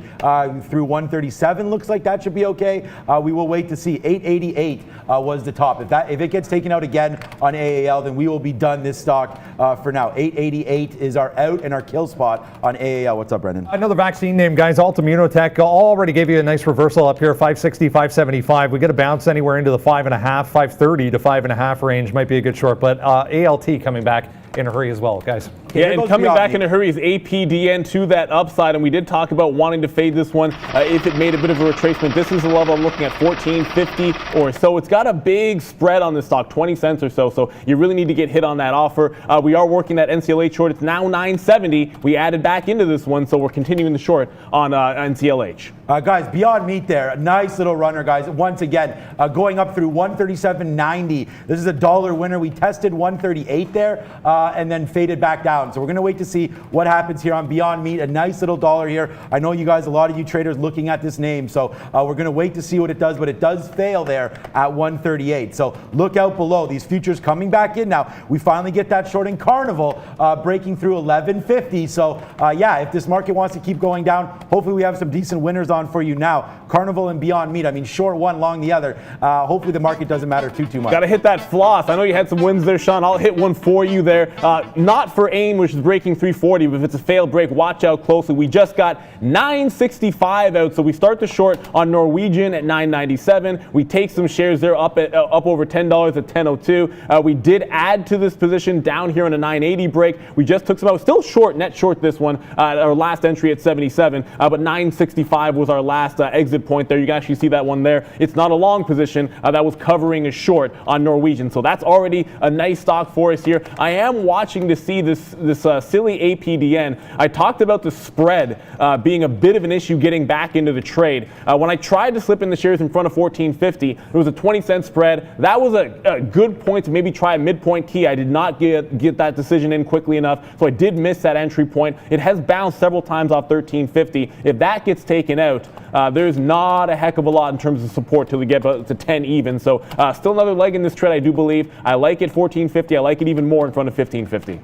through 137 looks like that should be okay. We will wait to see. 888 was the top. If it gets taken out again on AAL, then we will be done this stock for now. 888 is our out and our kill spot on AAL. What's up, Brendan? Another vaccine name, guys. Altimmunotech already gave you a nice reversal up here, 560, 575. We get a bounce anywhere into the 5.5, 530 to 5.5 range. Might be a good short, but ALT coming back in a hurry as well, guys. Yeah, and coming back in a hurry is APDN to that upside, and we did talk about wanting to fade this one if it made a bit of a retracement. This is the level I'm looking at, 14.50 or so. It's got a big spread on this stock, 20 cents or so you really need to get hit on that offer. We are working that NCLH short. It's now 970. We added back into this one, so we're continuing the short on NCLH. Guys, Beyond Meat there, a nice little runner, guys. Once again, going up through 137.90. This is a dollar winner. We tested 138 there and then faded back down. So we're going to wait to see what happens here on Beyond Meat. A nice little dollar here. I know you guys, a lot of you traders looking at this name. So we're going to wait to see what it does, but it does fail there at 138. So look out below. These futures coming back in now. We finally get that short in Carnival breaking through 1150. So yeah, if this market wants to keep going down, hopefully we have some decent winners on for you now. Carnival and Beyond Meat. I mean, short one, long the other. Hopefully the market doesn't matter too much. Got to hit that floss. I know you had some wins there, Sean. I'll hit one for you there. Not for AIM, which is breaking 340, but if it's a failed break, watch out closely. We just got 965 out, so we start the short on Norwegian at 997. We take some shares there up over $10 at 10.02. We did add to this position down here on a 980 break. We just took some out. Still short, net short this one. Our last entry at 77, but 965 was our last exit point there. You can actually see that one there. It's not a long position. That was covering a short on Norwegian, so that's already a nice stock for us here. I am watching to see this silly APDN. I talked about the spread being a bit of an issue getting back into the trade. When I tried to slip in the shares in front of 1450, it was a 20-cent spread. That was a good point to maybe try a midpoint key. I did not get that decision in quickly enough, so I did miss that entry point. It has bounced several times off 1350. If that gets taken out, there's not a heck of a lot in terms of support till we get to 10 even. So still another leg in this trade, I do believe. I like it 1450. I like it even more in front of 1550.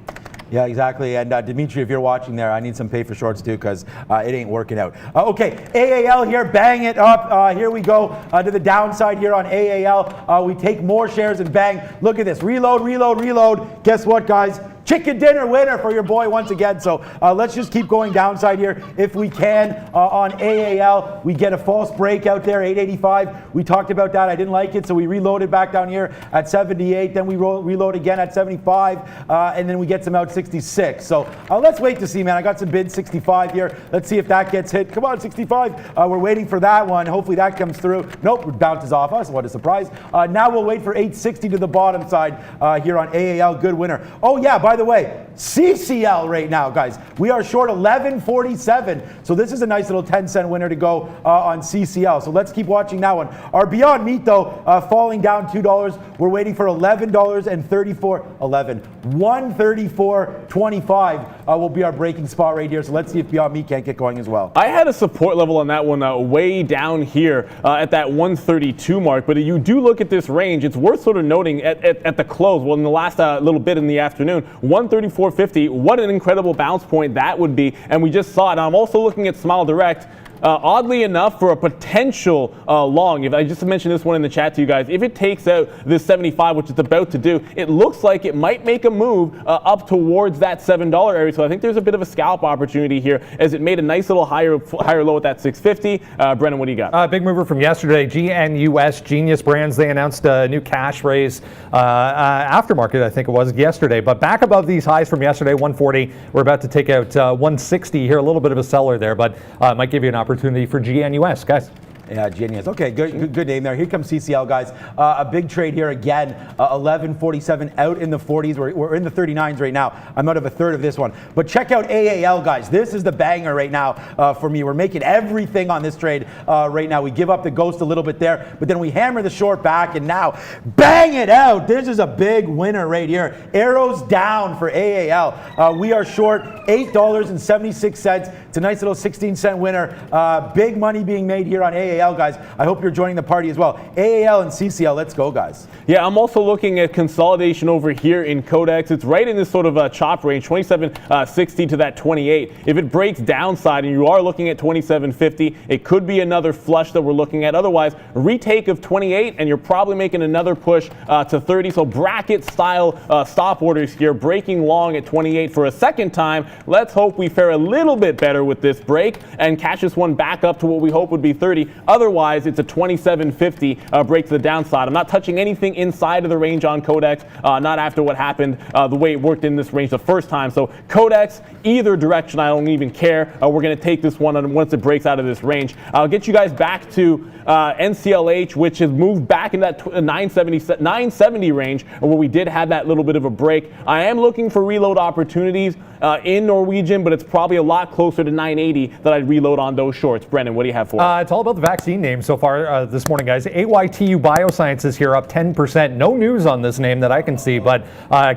Yeah, exactly. And Dimitri, if you're watching there, I need some pay for shorts too, because it ain't working out. Okay, AAL here, bang it up. Here we go to the downside here on AAL. We take more shares and bang. Look at this, reload. Guess what, guys? Chicken dinner winner for your boy once again. So let's just keep going downside here if we can. On AAL, we get a false break out there, 885. We talked about that. I didn't like it, so we reloaded back down here at 78. Then we reload again at 75, and then we get some out 66. So let's wait to see, man. I got some bids 65 here. Let's see if that gets hit. Come on, 65. We're waiting for that one. Hopefully that comes through. Nope, it bounces off us. What a surprise. Now we'll wait for 860 to the bottom side here on AAL. Good winner. Oh yeah, by the way, CCL right now, guys. We are short 1147. So this is a nice little 10-cent winner to go on CCL. So let's keep watching that one. Our Beyond Meat, though, falling down $2. We're waiting for $134.25 will be our breaking spot right here. So let's see if Beyond Meat can't get going as well. I had a support level on that one way down here at that 132 mark. But you do look at this range, it's worth sort of noting at the close, well, in the last little bit in the afternoon, 134.50. What an incredible bounce point that would be. And we just saw it. I'm also looking at Smile Direct. Oddly enough, for a potential long, if I just mentioned this one in the chat to you guys, if it takes out this 75, which it's about to do, it looks like it might make a move up towards that $7 area. So I think there's a bit of a scalp opportunity here as it made a nice little higher low at that 650. Brennan, what do you got? Big mover from yesterday, GNUS, Genius Brands. They announced a new cash raise aftermarket, I think it was yesterday. But back above these highs from yesterday, 140. We're about to take out 160 here. A little bit of a seller there, but might give you an opportunity for GNUS, guys. Yeah, genius. Okay, good name there. Here comes CCL, guys. A big trade here again. 11.47 out in the 40s. We're in the 39s right now. I'm out of a third of this one. But check out AAL, guys. This is the banger right now for me. We're making everything on this trade right now. We give up the ghost a little bit there, but then we hammer the short back, and now bang it out. This is a big winner right here. Arrows down for AAL. We are short $8.76. It's a nice little 16-cent winner. Big money being made here on AAL, guys. I hope you're joining the party as well. AAL and CCL, let's go, guys. Yeah, I'm also looking at consolidation over here in Codex. It's right in this sort of chop range, 27.60 to that 28. If it breaks downside and you are looking at 27.50, it could be another flush that we're looking at. Otherwise, a retake of 28, and you're probably making another push to 30. So bracket style stop orders here, breaking long at 28 for a second time. Let's hope we fare a little bit better with this break and catch this one back up to what we hope would be 30. Otherwise, it's a 27.50 break to the downside. I'm not touching anything inside of the range on Codex, not after what happened, the way it worked in this range the first time. So Codex, either direction, I don't even care. We're going to take this one once it breaks out of this range. I'll get you guys back to NCLH, which has moved back in that 970 range, where we did have that little bit of a break. I am looking for reload opportunities in Norwegian, but it's probably a lot closer to 980 that I'd reload on those shorts. Brendan, what do you have for us? It's all about the vaccine names so far this morning, guys. AYTU Biosciences here up 10%. No news on this name that I can see, but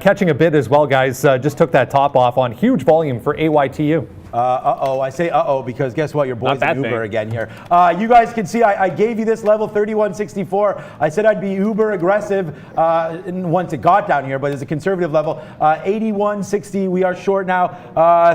catching a bid as well, guys. Just took that top off on huge volume for AYTU. I say because guess what? Your boy's in Uber again here. You guys can see I gave you this level 31.64. I said I'd be uber aggressive once it got down here, but it's a conservative level. 81.60. We are short now.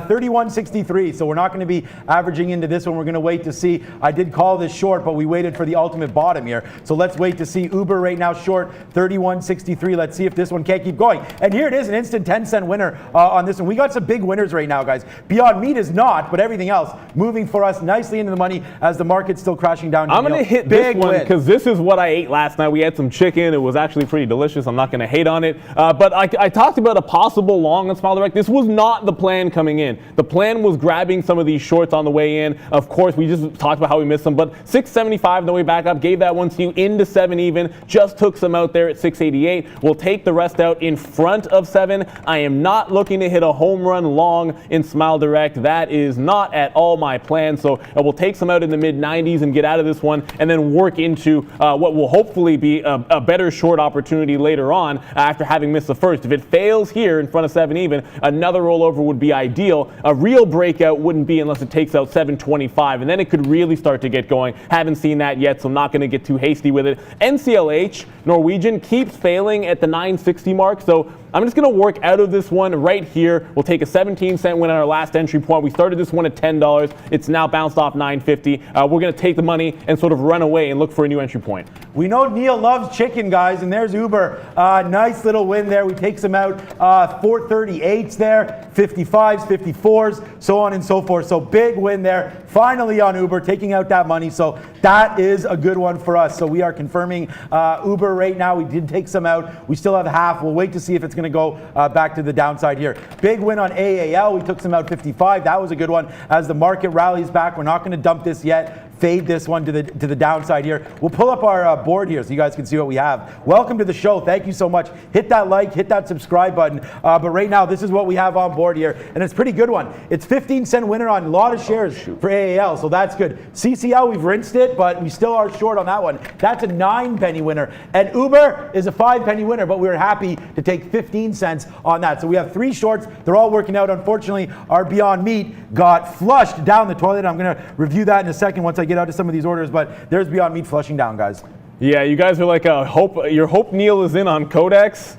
31.63. So we're not going to be averaging into this one. We're going to wait to see. I did call this short, but we waited for the ultimate bottom here. So let's wait to see. Uber right now short 31.63. Let's see if this one can't keep going. And here it is, an instant 10-cent winner on this one. We got some big winners right now, guys. Beyond Meat is not, but everything else moving for us nicely into the money as the market's still crashing down. I'm going to hit this one because this is what I ate last night. We had some chicken. It was actually pretty delicious. I'm not going to hate on it. But I talked about a possible long on Smile Direct. This was not the plan coming in. The plan was grabbing some of these shorts on the way in. Of course, we just talked about how we missed them, but 675 on the way back up, gave that one to you into 7 even, just took some out there at 688. We'll take the rest out in front of 7. I am not looking to hit a home run long in Smile Direct. That is not at all my plan. So we'll take some out in the mid 90s and get out of this one and then work into what will hopefully be a better short opportunity later on after having missed the first. If it fails here in front of 7 even, another rollover would be ideal. A real breakout wouldn't be unless it takes out 725, and then it could really start to get going. Haven't seen that yet, so I'm not going to get too hasty with it. NCLH, Norwegian, keeps failing at the 960 mark, so I'm just going to work out of this one right here. We'll take a 17-cent win on our last entry point. We started this one at $10. It's now bounced off $9.50. We're going to take the money and sort of run away and look for a new entry point. We know Neil loves chicken, guys, and there's Uber. Nice little win there. We take some out. 438s there, 55s, 54s, so on and so forth. So big win there. Finally on Uber, taking out that money. So that is a good one for us. So we are confirming Uber right now. We did take some out. We still have half. We'll wait to see if it's going to go back to the downside here. Big win on AAL. We took some out 55. That was a good one. As the market rallies back, we're not going to dump this yet. Fade this one to the downside here. We'll pull up our board here so you guys can see what we have. Welcome to the show. Thank you so much. Hit that like, hit that subscribe button. But right now, this is what we have on board here, and it's a pretty good one. It's 15-cent winner on a lot of shares for AAL, so that's good. CCL, we've rinsed it, but we still are short on that one. That's a 9-penny winner. And Uber is a 5-penny winner, but we were happy to take 15 cents on that. So we have 3 shorts. They're all working out. Unfortunately, our Beyond Meat got flushed down the toilet. I'm going to review that in a second once I get out to some of these orders, but there's Beyond Meat flushing down, guys. Yeah, you guys are like your hope Neil is in on Codex.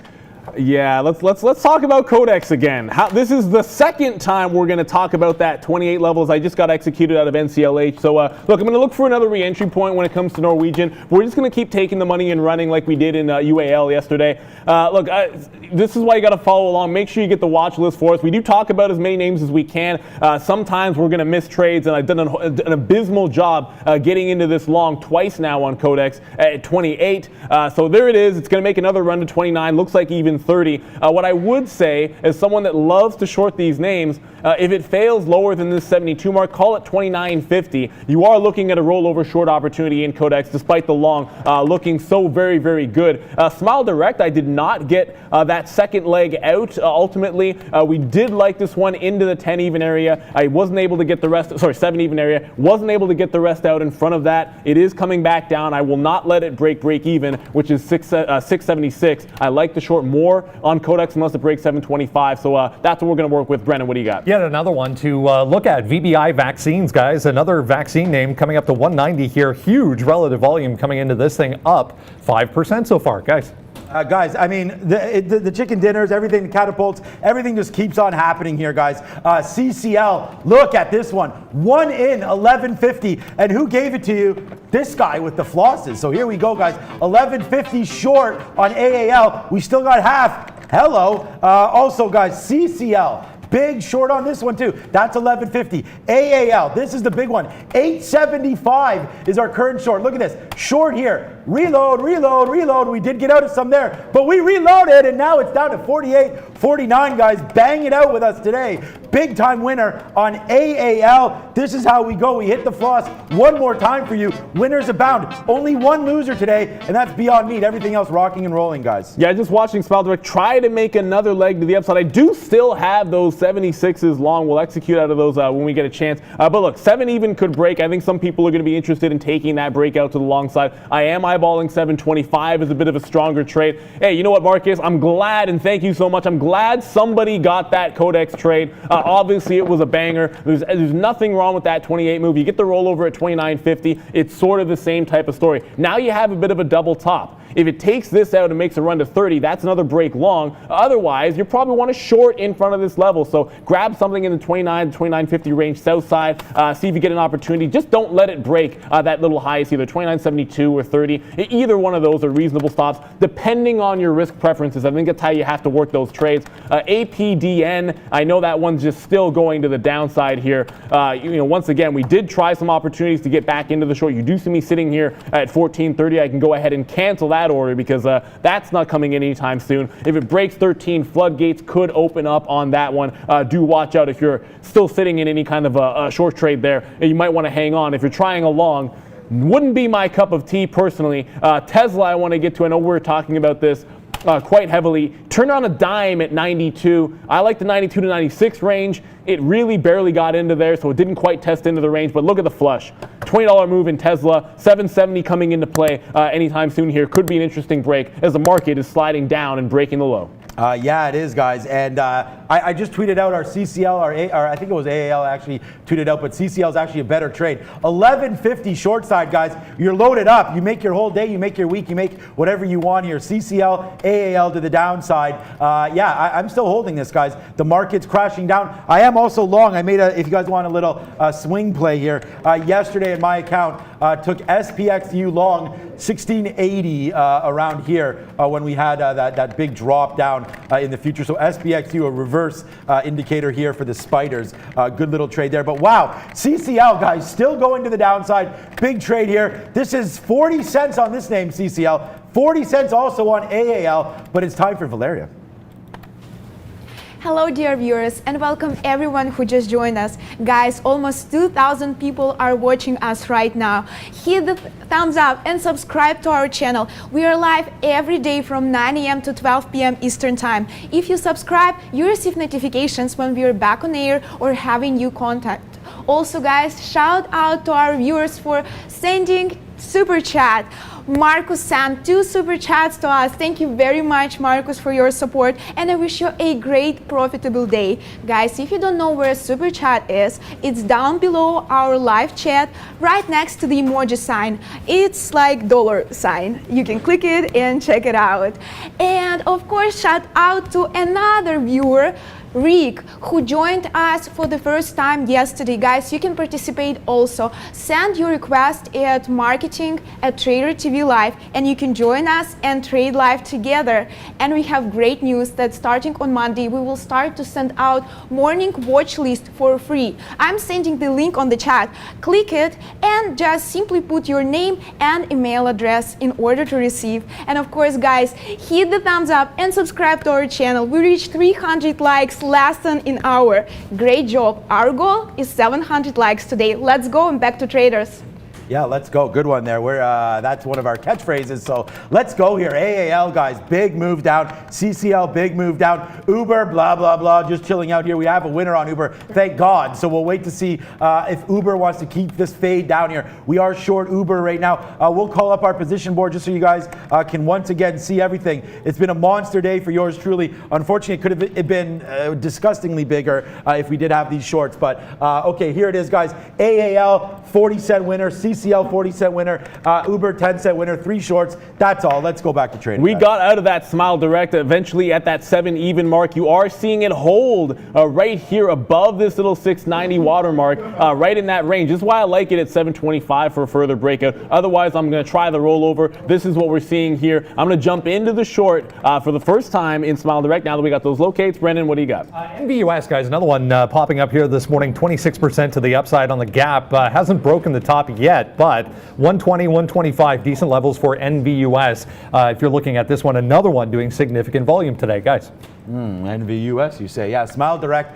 Yeah, let's talk about Codex again. This is the second time we're going to talk about that 28 levels. I just got executed out of NCLH. So look, I'm going to look for another re-entry point when it comes to Norwegian. We're just going to keep taking the money and running like we did in UAL yesterday. Look, this is why you got to follow along. Make sure you get the watch list for us. We do talk about as many names as we can. Sometimes we're going to miss trades, and I've done an abysmal job getting into this long twice now on Codex at 28. So there it is. It's going to make another run to 29. Looks like even in 30. What I would say, as someone that loves to short these names, if it fails lower than this 72 mark, call it 29.50. You are looking at a rollover short opportunity in Codex, despite the long looking so very, very good. Smile Direct, I did not get that second leg out. Ultimately, we did like this one into the 10 even area. I wasn't able to get the rest, 7 even area. Wasn't able to get the rest out in front of that. It is coming back down. I will not let it break even, which is 676. I like to short more on Codex unless it breaks 725. So that's what we're going to work with. Brennan, what do you got? Yet another one to look at. VBI Vaccines, guys. Another vaccine name coming up to 190 here. Huge relative volume coming into this thing, up 5% so far, guys. Guys, I mean, the chicken dinners, everything, the catapults, everything just keeps on happening here, guys. CCL, look at this one. 1 in 1150. And who gave it to you? This guy with the flosses. So here we go, guys. 1150 short on AAL. We still got half. Hello. Also, guys, CCL. Big short on this one too. That's 1150. AAL, this is the big one. 875 is our current short. Look at this. Short here. Reload, reload, reload. We did get out of some there, but we reloaded and now it's down to 48.49, guys. Bang it out with us today. Big time winner on AAL. This is how we go. We hit the floss one more time for you. Winners abound. Only one loser today, and that's Beyond Meat. Everything else rocking and rolling, guys. Yeah, just watching Smile Direct try to make another leg to the upside. I do still have those 76s long. We'll execute out of those when we get a chance. But look, 7 even could break. I think some people are going to be interested in taking that breakout to the long side. I am eyeballing 725 as a bit of a stronger trade. Hey, you know what, Marcus? I'm glad, and thank you so much. I'm glad somebody got that Codex trade. Obviously, it was a banger. There's nothing wrong with that 28 move. You get the rollover at 29.50. It's sort of the same type of story. Now you have a bit of a double top. If it takes this out and makes a run to 30, that's another break long. Otherwise, you probably want to short in front of this level. So grab something in the 29 to 29.50 range south side. See if you get an opportunity. Just don't let it break that little high. It's either 29.72 or 30. Either one of those are reasonable stops, depending on your risk preferences. I think that's how you have to work those trades. APDN, I know that one's just still going to the downside here. Once again, we did try some opportunities to get back into the short. You do see me sitting here at 14.30. I can go ahead and cancel that order because that's not coming in anytime soon. If it breaks 13, floodgates could open up on that one. Do watch out if you're still sitting in any kind of a short trade there. You might want to hang on. If you're trying a long, wouldn't be my cup of tea personally. Tesla, I want to get to. I know we're talking about this quite heavily. Turned on a dime at 92. I like the 92 to 96 range. It really barely got into there, so it didn't quite test into the range, but look at the flush. $20 move in Tesla, 770 coming into play anytime soon here. Could be an interesting break as the market is sliding down and breaking the low. Yeah, it is, guys. And I just tweeted out our CCL, or I think it was AAL actually tweeted out, but CCL is actually a better trade. 1150 short side, guys. You're loaded up. You make your whole day, you make your week, you make whatever you want here. CCL, AAL to the downside. I'm still holding this, guys. The market's crashing down. I am also long. I made if you guys want a little swing play here. Yesterday in my account, took SPXU long 1680 around here when we had that big drop down in the future. So SPXU, a reverse indicator here for the spiders. Good little trade there. But wow, CCL, guys, still going to the downside. Big trade here. This is 40 cents on this name, CCL. 40 cents also on AAL. But it's time for Valeria. Hello dear viewers, and welcome everyone who just joined us. Guys, almost 2,000 people are watching us right now. Hit the thumbs up and subscribe to our channel. We are live every day from 9 a.m. to 12 p.m. Eastern Time. If you subscribe, you receive notifications when we are back on air or having new content. Also guys, shout out to our viewers for sending super chat. Marcus sent 2 super chats to us. Thank you very much, Marcus, for your support, and I wish you a great profitable day. Guys, if you don't know where super chat is, it's down below our live chat, right next to the emoji sign. It's like $sign. You can click it and check it out. And of course, shout out to another viewer, Rick, who joined us for the first time yesterday. Guys, you can participate also. Send your request at marketing@tradertv.live and you can join us and trade live together. And we have great news that starting on Monday, we will start to send out morning watch list for free. I'm sending the link on the chat. Click it and just simply put your name and email address in order to receive. And of course, guys, hit the thumbs up and subscribe to our channel. We reached 300 likes less than an hour. Great job. Our goal is 700 likes today. Let's go and back to traders. Yeah, let's go. Good one there. That's one of our catchphrases. So let's go here. AAL, guys, big move down. CCL, big move down. Uber, blah, blah, blah. Just chilling out here. We have a winner on Uber. Thank God. So we'll wait to see if Uber wants to keep this fade down here. We are short Uber right now. We'll call up our position board just so you guys can once again see everything. It's been a monster day for yours truly. Unfortunately, it could have been disgustingly bigger if we did have these shorts. But okay, here it is, guys. AAL, 40-cent winner. CCL 40-cent winner, Uber 10-cent winner, 3 shorts. That's all. Let's go back to trading. We got out of that Smile Direct eventually at that 7 even mark. You are seeing it hold right here above this little 690 watermark, right in that range. This is why I like it at 725 for a further breakout. Otherwise, I'm going to try the rollover. This is what we're seeing here. I'm going to jump into the short for the first time in Smile Direct. Now that we got those locates, Brendan, what do you got? NVUS, guys, another one popping up here this morning, 26% to the upside on the gap. Hasn't broken the top yet, but 120, 125, decent levels for NVUS. If you're looking at this one, another one doing significant volume today, guys. NVUS, you say. Yeah, Smile Direct.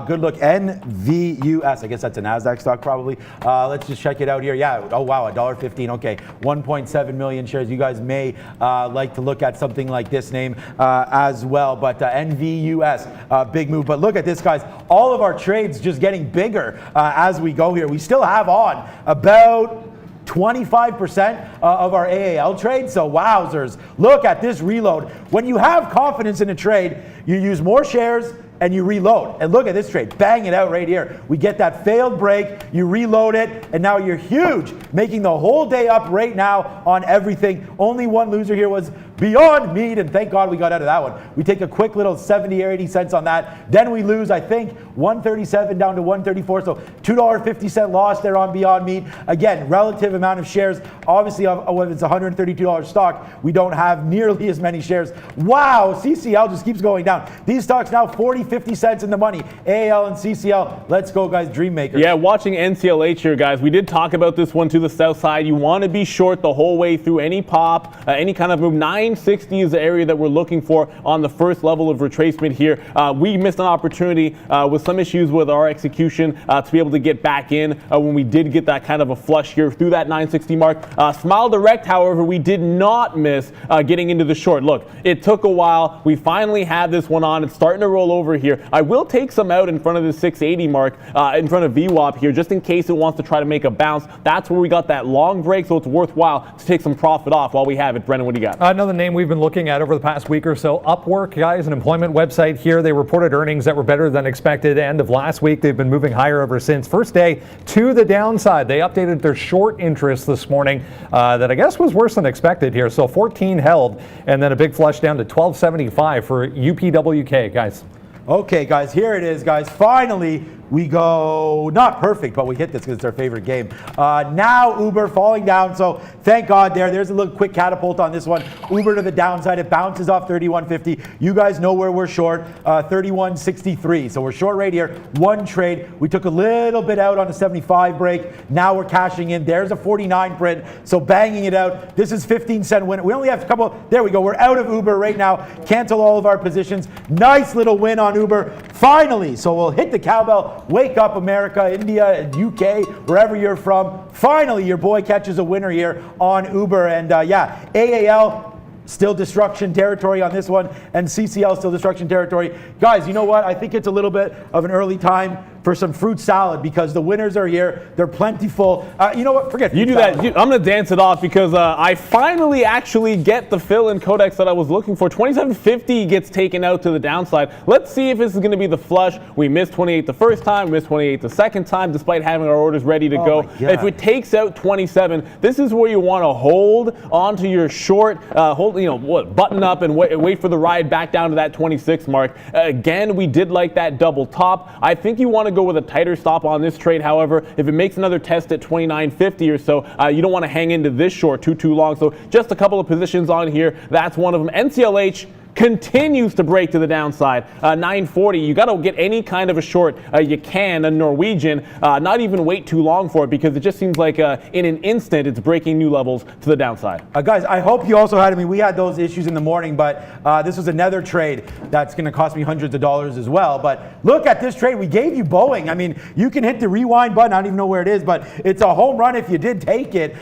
Good look. NVUS. I guess that's a NASDAQ stock probably. Let's just check it out here. Yeah. Oh, wow. $1.15. Okay. 1.7 million shares. You guys may like to look at something like this name as well. But NVUS, big move. But look at this, guys. All of our trades just getting bigger as we go here. We still have on about 25% of our AAL trade. So wowzers, look at this reload. When you have confidence in a trade, you use more shares and you reload. And look at this trade, bang it out right here. We get that failed break, you reload it, and now you're huge, making the whole day up right now on everything. Only one loser here was Beyond Meat, and thank God we got out of that one. We take a quick little 70 or 80 cents on that. Then we lose, I think, 137 down to 134, so $2.50 loss there on Beyond Meat. Again, relative amount of shares. Obviously, when it's a $132 stock, we don't have nearly as many shares. Wow, CCL just keeps going down. These stocks now 40, 50 cents in the money. AAL and CCL, let's go, guys, dream makers. Yeah, watching NCLH here, guys. We did talk about this one to the south side. You want to be short the whole way through any pop, any kind of move. 960 is the area that we're looking for on the first level of retracement here. We missed an opportunity with some issues with our execution to be able to get back in when we did get that kind of a flush here through that 960 mark. Smile Direct, however, we did not miss getting into the short. Look, it took a while. We finally had this one on. It's starting to roll over here. I will take some out in front of the 680 mark, in front of VWAP here, just in case it wants to try to make a bounce. That's where we got that long break, so it's worthwhile to take some profit off while we have it. Brendan, what do you got? Another name we've been looking at over the past week or so, Upwork, guys, an employment website here. They reported earnings that were better than expected end of last week. They've been moving higher ever since. First day to the downside. They updated their short interest this morning that I guess was worse than expected here. So 14 held, and then a big flush down to 1275 for UPWK, guys. Okay, guys, here it is, guys. Finally, we go, not perfect, but we hit this because it's our favorite game. Now Uber falling down, so thank God there's a little quick catapult on this one. Uber to the downside, it bounces off 31.50. You guys know where we're short, 31.63. So we're short right here, one trade. We took a little bit out on the 75 break. Now we're cashing in. There's a 49 print, so banging it out. This is 15-cent win. We only have a couple, there we go. We're out of Uber right now. Cancel all of our positions. Nice little win on Uber, finally. So we'll hit the cowbell. Wake up, America, India, UK, wherever you're from. Finally, your boy catches a winner here on Uber. And yeah, AAL, still destruction territory on this one, and CCL still destruction territory. Guys, you know what? I think it's a little bit of an early time for some fruit salad because the winners are here. They're plentiful. You know what? Forget you do salad. that. I'm going to dance it off because I finally actually get the fill-in codex that I was looking for. 2750 gets taken out to the downside. Let's see if this is going to be the flush. We missed 28 the first time, missed 28 the second time, despite having our orders ready to go. If it takes out 27, this is where you want to hold onto your short, button up and wait for the ride back down to that 26 mark. Again, we did like that double top. I think you want to go with a tighter stop on this trade. However, if it makes another test at 29.50 or so, you don't want to hang into this short too long. So just a couple of positions on here. That's one of them. NCLH continues to break to the downside. 940, you got to get any kind of a short you can, a Norwegian, not even wait too long for it because it just seems like in an instant it's breaking new levels to the downside. Guys, I hope you also had, we had those issues in the morning, but this was another trade that's going to cost me hundreds of dollars as well. But look at this trade. We gave you Boeing. You can hit the rewind button. I don't even know where it is, but it's a home run if you did take it.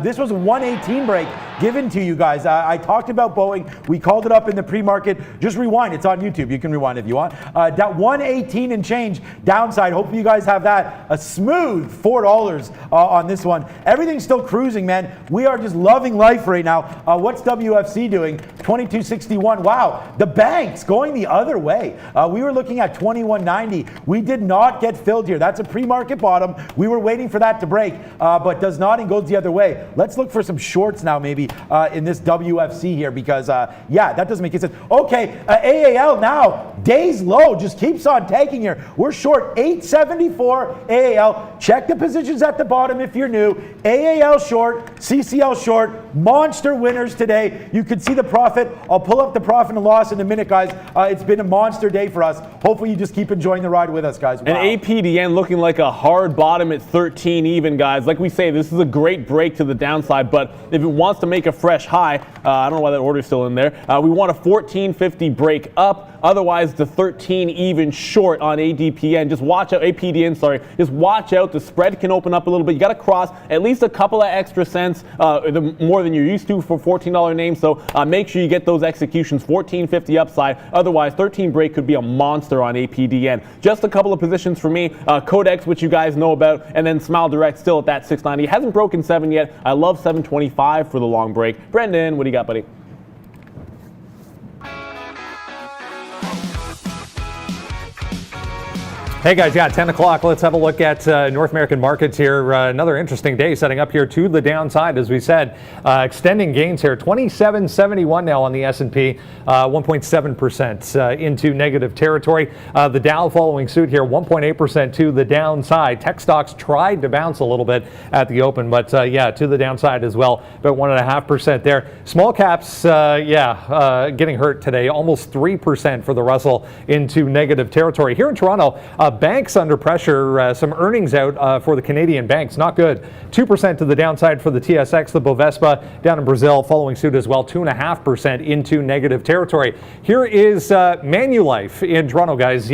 This was a 118 break given to you guys. I talked about Boeing. We called it up in the pre-market. Just rewind. It's on YouTube. You can rewind if you want. That 118 and change downside. Hopefully you guys have that. A smooth $4 on this one. Everything's still cruising, man. We are just loving life right now. What's WFC doing? 2261. Wow. The banks going the other way. We were looking at 2190. We did not get filled here. That's a pre-market bottom. We were waiting for that to break, but does not and goes the other way. Let's look for some shorts now maybe in this WFC here because, that doesn't make any sense. Okay, AAL now, days low, just keeps on taking here. We're short 874 AAL. Check the positions at the bottom if you're new. AAL short, CCL short, monster winners today. You can see the profit. I'll pull up the profit and loss in a minute, guys. It's been a monster day for us. Hopefully you just keep enjoying the ride with us, guys. Wow. And APDN looking like a hard bottom at 13 even, guys. Like we say, this is a great break to the downside, but if it wants to make a fresh high, I don't know why that order's still in there. We want a 1450 break up. Otherwise, the 13 even short on ADPN. Just watch out, APDN, sorry. Just watch out. The spread can open up a little bit. You got to cross at least a couple of extra cents, more than you're used to for $14 names. So make sure you get those executions. 1450 upside. Otherwise, 13 break could be a monster on APDN. Just a couple of positions for me. Codex, which you guys know about, and then Smile Direct still at that 690. Hasn't broken 7 yet. I love 725 for the long break. Brendan, what do you got, buddy? Hey guys, 10 o'clock. Let's have a look at North American markets here. Another interesting day setting up here to the downside, as we said. Extending gains here, 2771 now on the S&P, 1.7% into negative territory. The Dow following suit here, 1.8% to the downside. Tech stocks tried to bounce a little bit at the open, but to the downside as well, about 1.5% there. Small caps, getting hurt today, almost 3% for the Russell into negative territory. Here in Toronto, banks under pressure, some earnings out for the Canadian banks, not good. 2% to the downside for the TSX, the BOVESPA down in Brazil following suit as well, 2.5% into negative territory. Here is Manulife in Toronto, guys.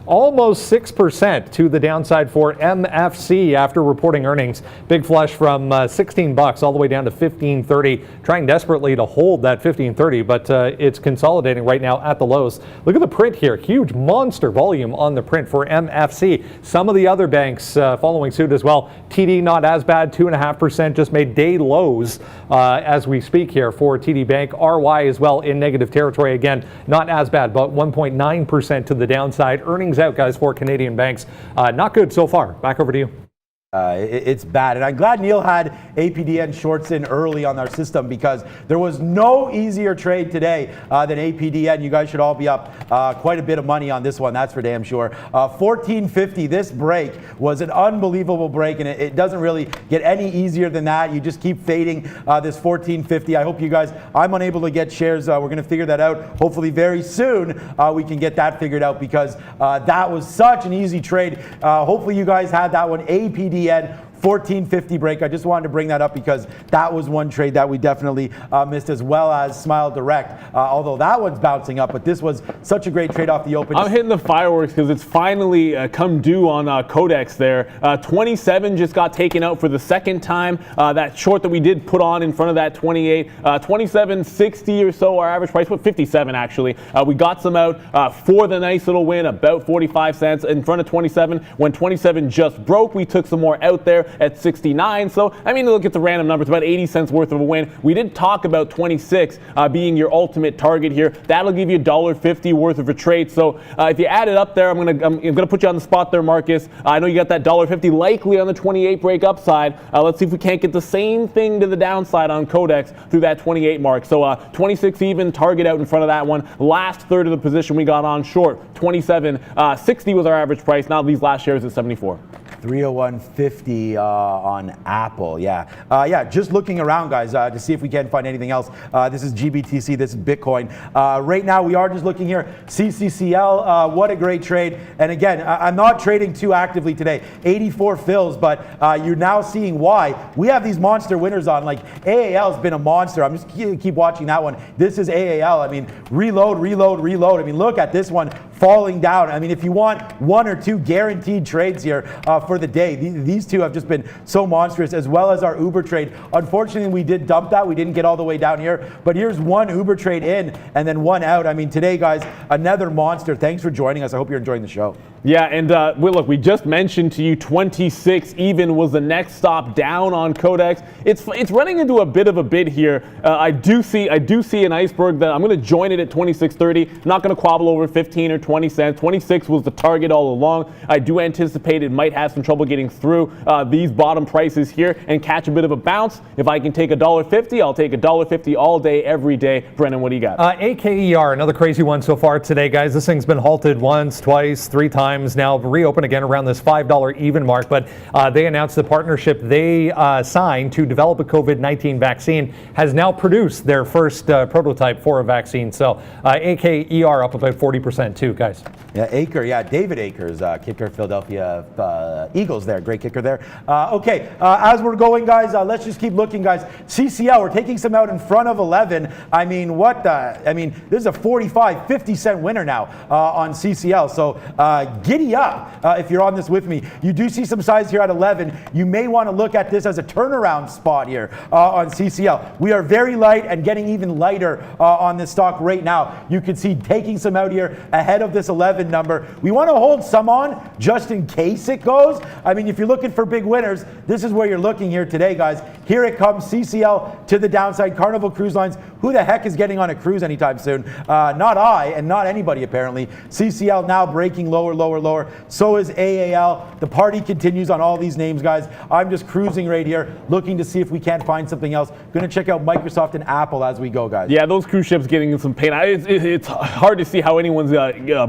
Almost 6% to the downside for MFC after reporting earnings. Big flush from $16 all the way down to $15.30. Trying desperately to hold that $15.30, but it's consolidating right now at the lows. Look at the print here. Huge monster volume on the print for MFC. Some of the other banks following suit as well. TD not as bad, 2.5%, just made day lows as we speak here for TD Bank. RY as well in negative territory. Again, not as bad, but 1.9% to the downside. Earnings out, guys, for Canadian banks. Not good so far. Back over to you. It's bad. And I'm glad Neil had APDN shorts in early on our system because there was no easier trade today than APDN. You guys should all be up quite a bit of money on this one, that's for damn sure. 1450, this break was an unbelievable break, and it doesn't really get any easier than that. You just keep fading this 1450. I hope you guys, I'm unable to get shares. We're going to figure that out. Hopefully very soon we can get that figured out because that was such an easy trade. Hopefully you guys had that one. APDN 1450 break. I just wanted to bring that up because that was one trade that we definitely missed, as well as Smile Direct, although that one's bouncing up, but this was such a great trade off the open. I'm hitting the fireworks because it's finally come due on Codex there. 27 just got taken out for the second time. That short that we did put on in front of that 28, 27.60 or so, our average price, but 57 actually. We got some out for the nice little win, about 45 cents in front of 27. When 27 just broke, we took some more out there at 69. So, I mean, look at the random numbers, about 80 cents worth of a win. We did talk about 26 being your ultimate target here. That'll give you $1.50 worth of a trade. So if you add it up there, I'm gonna put you on the spot there, Marcus. I know you got that $1.50 likely on the 28 break upside. Let's see if we can't get the same thing to the downside on Codex through that 28 mark. So 26 even, target out in front of that one. Last third of the position we got on short, 27.60 was our average price. Now these last shares at 74. 301.50 on Apple. Yeah, just looking around, guys, to see if we can find anything else. This is GBTC, this is Bitcoin. Right now, we are just looking here. CCCL, what a great trade. And again, I'm not trading too actively today. 84 fills, but you're now seeing why. We have these monster winners on. Like, AAL has been a monster. I'm just keep watching that one. This is AAL. I mean, reload. I mean, look at this one falling down. I mean, if you want one or two guaranteed trades here for the day, these two have just been so monstrous, as well as our Uber trade. Unfortunately, we did dump that. We didn't get all the way down here, but here's one Uber trade in and then one out. I mean, today, guys, another monster. Thanks for joining us. I hope you're enjoying the show. Yeah, and look, we just mentioned to you 26 even was the next stop down on Codex. It's running into a bit of a bid here. I do see an iceberg that I'm going to join it at 26.30. I'm not going to quabble over 15 or 20 cents. 26 was the target all along. I do anticipate it might have some trouble getting through these bottom prices here and catch a bit of a bounce. If I can take $1.50, I'll take $1.50 all day, every day. Brennan, what do you got? AKER, another crazy one so far today, guys. This thing's been halted once, twice, three times. Now reopen again around this $5 even mark, but they announced the partnership they signed to develop a COVID-19 vaccine has now produced their first prototype for a vaccine. So AKER up about 40% too, guys. Yeah, David Akers, kicker, Philadelphia Eagles there. Great kicker there. Okay, as we're going, guys, let's just keep looking, guys. CCL, we're taking some out in front of 11. I mean, this is a 45, 50 cent winner now on CCL. So giddy up if you're on this with me. You do see some size here at 11. You may want to look at this as a turnaround spot here on CCL. We are very light and getting even lighter on this stock right now. You can see taking some out here ahead of this 11 number. We want to hold some on just in case it goes. I mean, if you're looking for big winners, this is where you're looking here today, guys. Here it comes, CCL to the downside. Carnival Cruise Lines. Who the heck is getting on a cruise anytime soon? Not I, and not anybody apparently. CCL now breaking lower. So is AAL. The party continues on all these names, guys. I'm just cruising right here, looking to see if we can't find something else. Going to check out Microsoft and Apple as we go, guys. Yeah, those cruise ships getting in some pain. It's hard to see how anyone's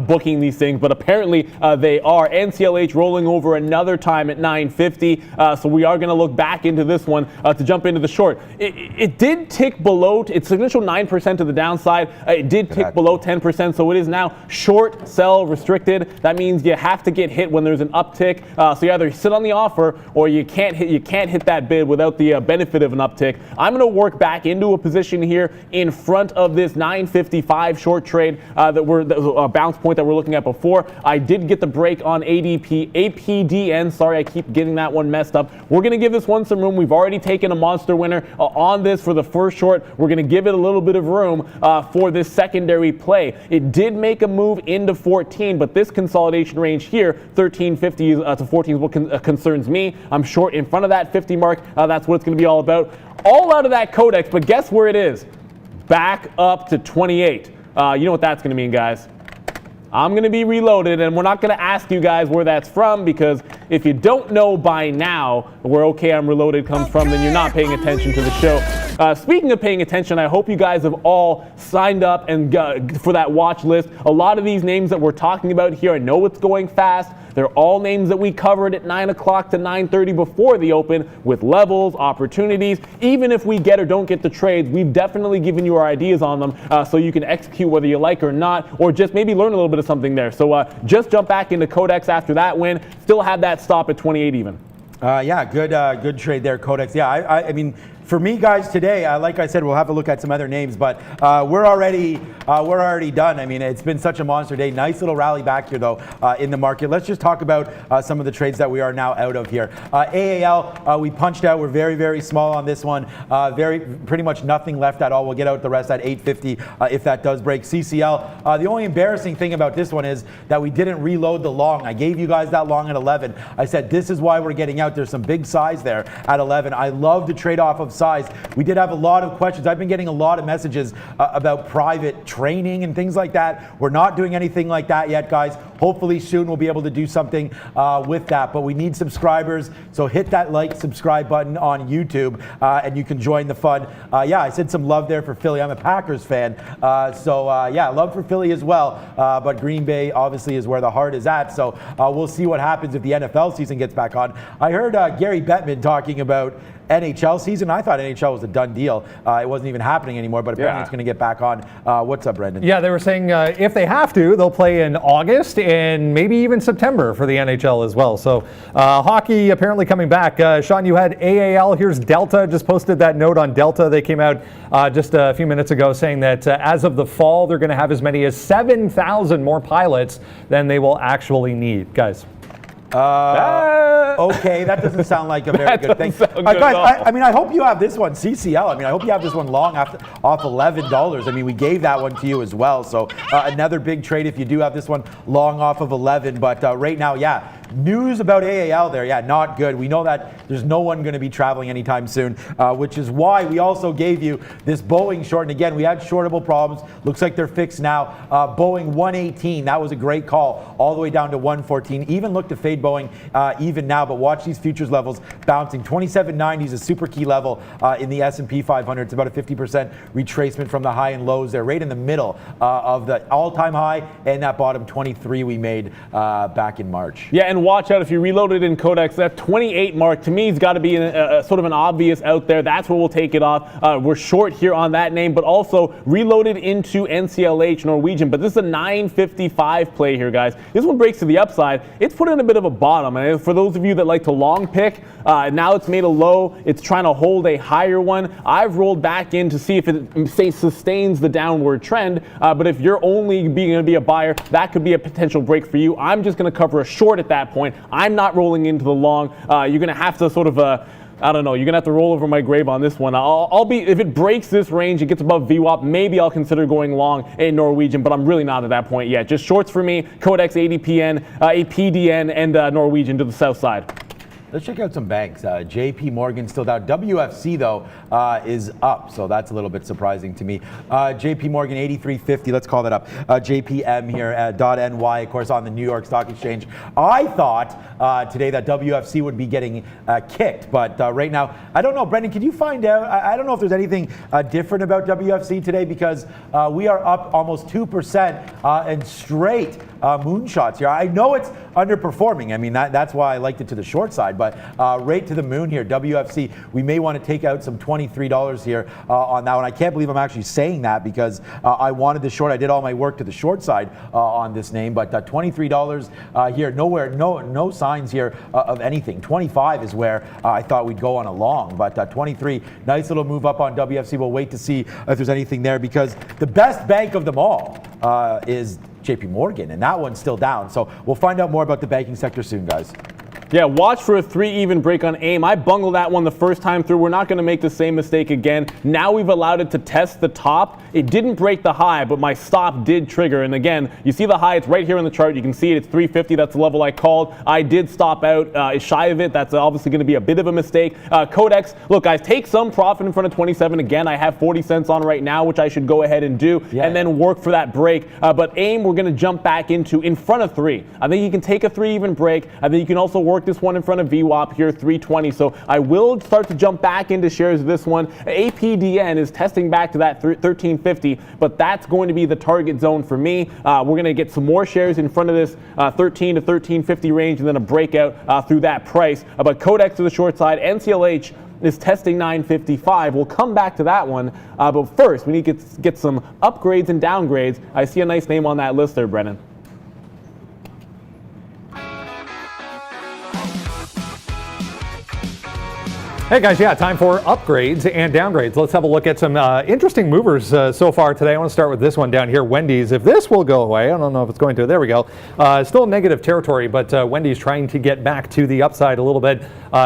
booking these things, but apparently they are. NCLH rolling over another time at 9.50. So we are going to look back into this one to jump into the short. It did tick below its initial 9% to the downside. It did tick below 10%, so it is now short sell restricted. That means you have to get hit when there's an uptick. So you either sit on the offer or you can't hit that bid without the benefit of an uptick. I'm going to work back into a position here in front of this 9.55 short trade that was a bounce point that we're looking at before. I did get the break on APDN. Sorry, I keep getting that one messed up. We're going to give this one some room. We've already taken a monster winner on this for the first short. We're going to give it a little bit of room for this secondary play. It did make a move into 14, but this consolidation range here, 13.50 to 14 is what concerns me. I'm short in front of that 50 mark. That's what it's going to be all about. All out of that Codex, but guess where it is? Back up to 28. You know what that's going to mean, guys. I'm going to be reloaded, and we're not going to ask you guys where that's from, because if you don't know by now where OK I'm Reloaded comes from, then you're not paying attention to the show. Speaking of paying attention, I hope you guys have all signed up and for that watch list. A lot of these names that we're talking about here, I know it's going fast. They're all names that we covered at 9 o'clock to 9:30 before the open, with levels, opportunities. Even if we get or don't get the trades, we've definitely given you our ideas on them so you can execute whether you like or not, or just maybe learn a little bit of something there. So just jump back into Codex after that win. Still have that stop at 28 even. Yeah, good trade there, Codex. Yeah, I mean, for me, guys, today, like I said, we'll have to look at some other names, but we're already done. I mean, it's been such a monster day. Nice little rally back here, though, in the market. Let's just talk about some of the trades that we are now out of here. AAL, we punched out. We're very, very small on this one. Pretty much nothing left at all. We'll get out the rest at 850 if that does break. CCL, the only embarrassing thing about this one is that we didn't reload the long. I gave you guys that long at 11. I said, this is why we're getting out. There's some big size there at 11. I love to trade off of size. We did have a lot of questions. I've been getting a lot of messages about private training and things like that. We're not doing anything like that yet, guys. Hopefully soon we'll be able to do something with that, but we need subscribers, so hit that like, subscribe button on YouTube and you can join the fun. Yeah, I said some love there for Philly. I'm a Packers fan, so yeah, love for Philly as well, but Green Bay obviously is where the heart is at, so we'll see what happens if the NFL season gets back on. I heard Gary Bettman talking about NHL season. I thought NHL was a done deal. It wasn't even happening anymore, but apparently it's going to get back on. What's up, Brendan? Yeah, they were saying if they have to, they'll play in August and maybe even September for the NHL as well. So hockey apparently coming back. Sean, you had AAL. Here's Delta. Just posted that note on Delta. They came out just a few minutes ago saying that as of the fall, they're going to have as many as 7,000 more pilots than they will actually need. Guys. Okay, that doesn't sound like a very good thing. Guys, I mean, I hope you have this one, CCL. I mean, I hope you have this one long off $11. I mean, we gave that one to you as well. So another big trade if you do have this one long off of 11. But right now, yeah, news about AAL there. Yeah, not good. We know that there's no one going to be traveling anytime soon, which is why we also gave you this Boeing short. And again, we had shortable problems. Looks like they're fixed now. Boeing 118, that was a great call, all the way down to 114. Even looked to fade Boeing even now, but watch these futures levels bouncing. 2790 is a super key level in the S&P 500. It's about a 50% retracement from the high and lows. They're right in the middle of the all-time high and that bottom 23 we made back in March. Yeah, and watch out if you reloaded in Codex. That 28 mark to me has got to be sort of an obvious out there. That's where we'll take it off. We're short here on that name, but also reloaded into NCLH Norwegian. But this is a 955 play here, guys. This one breaks to the upside. It's put in a bit of a bottom. And for those of you that like to long pick, now it's made a low. It's trying to hold a higher one. I've rolled back in to see if it sustains the downward trend. But if you're only going to be a buyer, that could be a potential break for you. I'm just going to cover a short at that point. I'm not rolling into the long. You're going to have to sort of I don't know. You're gonna have to roll over my grave on this one. I'll be, if it breaks this range, it gets above VWAP, maybe I'll consider going long in Norwegian, but I'm really not at that point yet. Just shorts for me. Codex, ADPN, APDN, and Norwegian to the south side. Let's check out some banks. JP Morgan still down. WFC, though, is up, so that's a little bit surprising to me. JP Morgan 83.50, let's call that up. JPM here at .NY, of course, on the New York Stock Exchange. I thought today that WFC would be getting kicked, but right now, I don't know. Brendan, can you find out? I don't know if there's anything different about WFC today, because we are up almost 2% and straight moonshots here. I know it's underperforming. I mean, that's why I liked it to the short side, but right to the moon here, WFC, we may want to take out some $23 here on that one. I can't believe I'm actually saying that, because I wanted the short. I did all my work to the short side on this name, but $23 here, no signs here of anything. 25 is where I thought we'd go on a long, but 23, nice little move up on WFC. We'll wait to see if there's anything there, because the best bank of them all is JP Morgan, and that one's still down. So we'll find out more about the banking sector soon, guys. Yeah, watch for a 3-even break on AIM. I bungled that one the first time through. We're not going to make the same mistake again. Now we've allowed it to test the top. It didn't break the high, but my stop did trigger. And again, you see the high. It's right here on the chart. You can see it. It's 350. That's the level I called. I did stop out shy of it. That's obviously going to be a bit of a mistake. Codex, look, guys, take some profit in front of 27. Again, I have 40 cents on right now, which I should go ahead and do, and then work for that break. But AIM, we're going to jump back into in front of 3. I think you can take a 3-even break. I think you can also work this one in front of VWAP here, 320. So I will start to jump back into shares of this one. APDN is testing back to that 1350, but that's going to be the target zone for me. We're going to get some more shares in front of this 13 to 1350 range, and then a breakout through that price. But Codex to the short side, NCLH is testing 955. We'll come back to that one. But first, we need to get some upgrades and downgrades. I see a nice name on that list there, Brennan. Hey guys, yeah, time for upgrades and downgrades. Let's have a look at some interesting movers so far today. I want to start with this one down here, Wendy's. If this will go away, I don't know if it's going to. There we go. Still negative territory, but Wendy's trying to get back to the upside a little bit,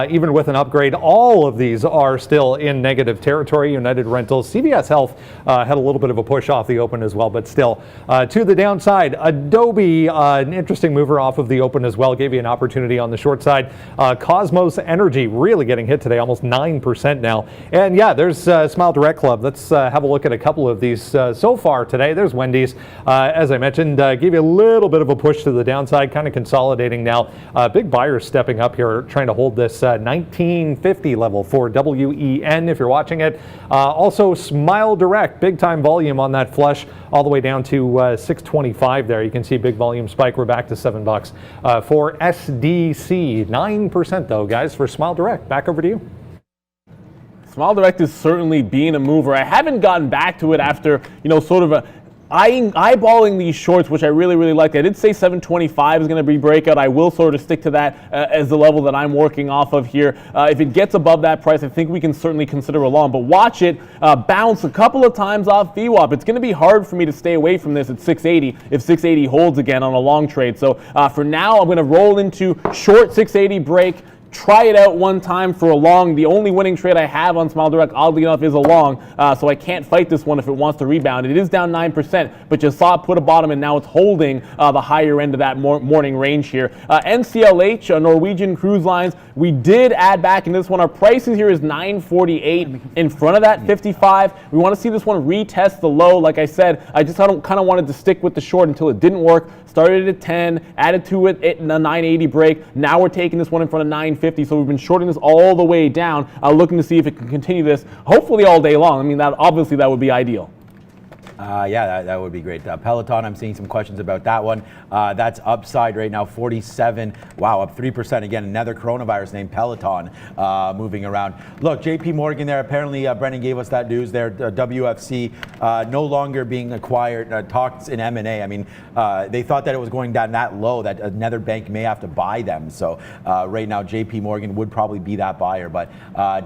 even with an upgrade. All of these are still in negative territory. United Rentals, CVS Health had a little bit of a push off the open as well, but still to the downside. Adobe, an interesting mover off of the open as well, gave you an opportunity on the short side. Cosmos Energy really getting hit today, almost 9% now. And yeah, there's Smile Direct Club. Let's have a look at a couple of these so far today. There's Wendy's. As I mentioned, gave you a little bit of a push to the downside, kind of consolidating now. Big buyers stepping up here, trying to hold this 1950 level for WEN if you're watching it. Also, Smile Direct, big time volume on that flush, all the way down to 625 there. You can see big volume spike. We're back to $7 for SDC. 9% though, guys, for Smile Direct. Back over to you. Smile Direct is certainly being a mover. I haven't gotten back to it after, sort of eyeballing these shorts, which I really liked. I did say 725 is going to be breakout. I will sort of stick to that as the level that I'm working off of here. If it gets above that price, I think we can certainly consider a long. But watch it bounce a couple of times off VWAP. It's going to be hard for me to stay away from this at 680 if 680 holds again on a long trade. So for now, I'm going to roll into short 680 break. Try it out one time for a long. The only winning trade I have on Smile Direct, oddly enough, is a long, so I can't fight this one if it wants to rebound. It is down 9%, but you saw it put a bottom, and now it's holding the higher end of that morning range here. NCLH, Norwegian Cruise Lines, we did add back in this one. Our prices here is 948 in front of that 55. We want to see this one retest the low. Like I said, I just kind of wanted to stick with the short until it didn't work. Started at 10, added to it at a 980 break. Now we're taking this one in front of 950. So we've been shorting this all the way down, looking to see if it can continue this, hopefully all day long. I mean, that would be ideal. Yeah, that would be great. Peloton, I'm seeing some questions about that one. That's upside right now, 47. Wow, up 3%. Again, another coronavirus named Peloton moving around. Look, JP Morgan there, apparently Brennan gave us that news there. WFC no longer being acquired, talks in M&A. I mean, they thought that it was going down that low that another bank may have to buy them. So right now, JP Morgan would probably be that buyer. But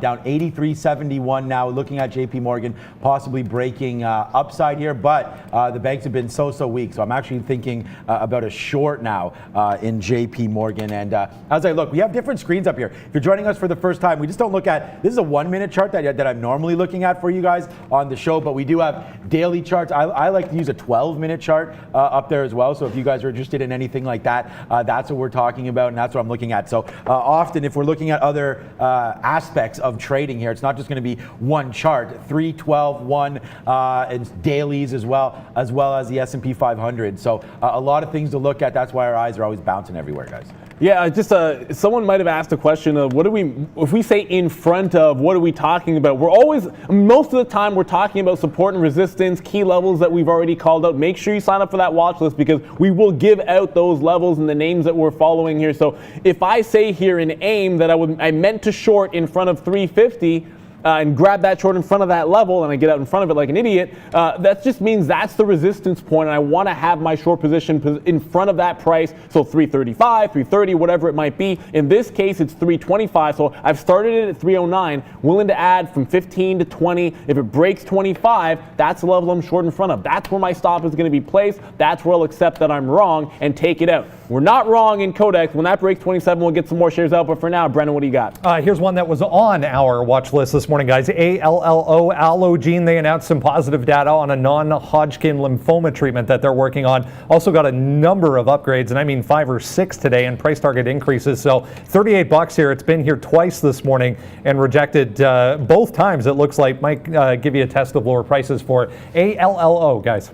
down 83.71 now, looking at JP Morgan possibly breaking upside here, but the banks have been so weak. So I'm actually thinking about a short now in JP Morgan. And as I look, we have different screens up here. If you're joining us for the first time, we just don't look at, this is a 1 minute chart that I'm normally looking at for you guys on the show, but we do have daily charts. I like to use a 12-minute chart up there as well. So if you guys are interested in anything like that, that's what we're talking about, and that's what I'm looking at. So often if we're looking at other aspects of trading here, it's not just going to be one chart, 3, 12, 1, and dailies as well as the S&P 500. So a lot of things to look at. That's why our eyes are always bouncing everywhere, guys. Yeah, just someone might have asked a question of if we say in front of, what are we talking about? Most of the time we're talking about support and resistance, key levels that we've already called out. Make sure you sign up for that watch list because we will give out those levels and the names that we're following here. So if I say here in AIM that I meant to short in front of 350, and grab that short in front of that level and I get out in front of it like an idiot, that just means that's the resistance point, and I want to have my short position in front of that price. So 335, 330, whatever it might be. In this case, it's 325. So I've started it at 309, willing to add from 15 to 20. If it breaks 25, that's the level I'm short in front of. That's where my stop is going to be placed. That's where I'll accept that I'm wrong and take it out. We're not wrong in Codex. When that breaks 27, we'll get some more shares out. But for now, Brennan, what do you got? Here's one that was on our watch list this morning, guys. ALLO, Allogene. They announced some positive data on a non-Hodgkin lymphoma treatment that they're working on. Also got a number of upgrades, and I mean 5 or 6 today, and price target increases. So $38 here. It's been here twice this morning and rejected both times. It looks like might give you a test of lower prices for ALLO, guys.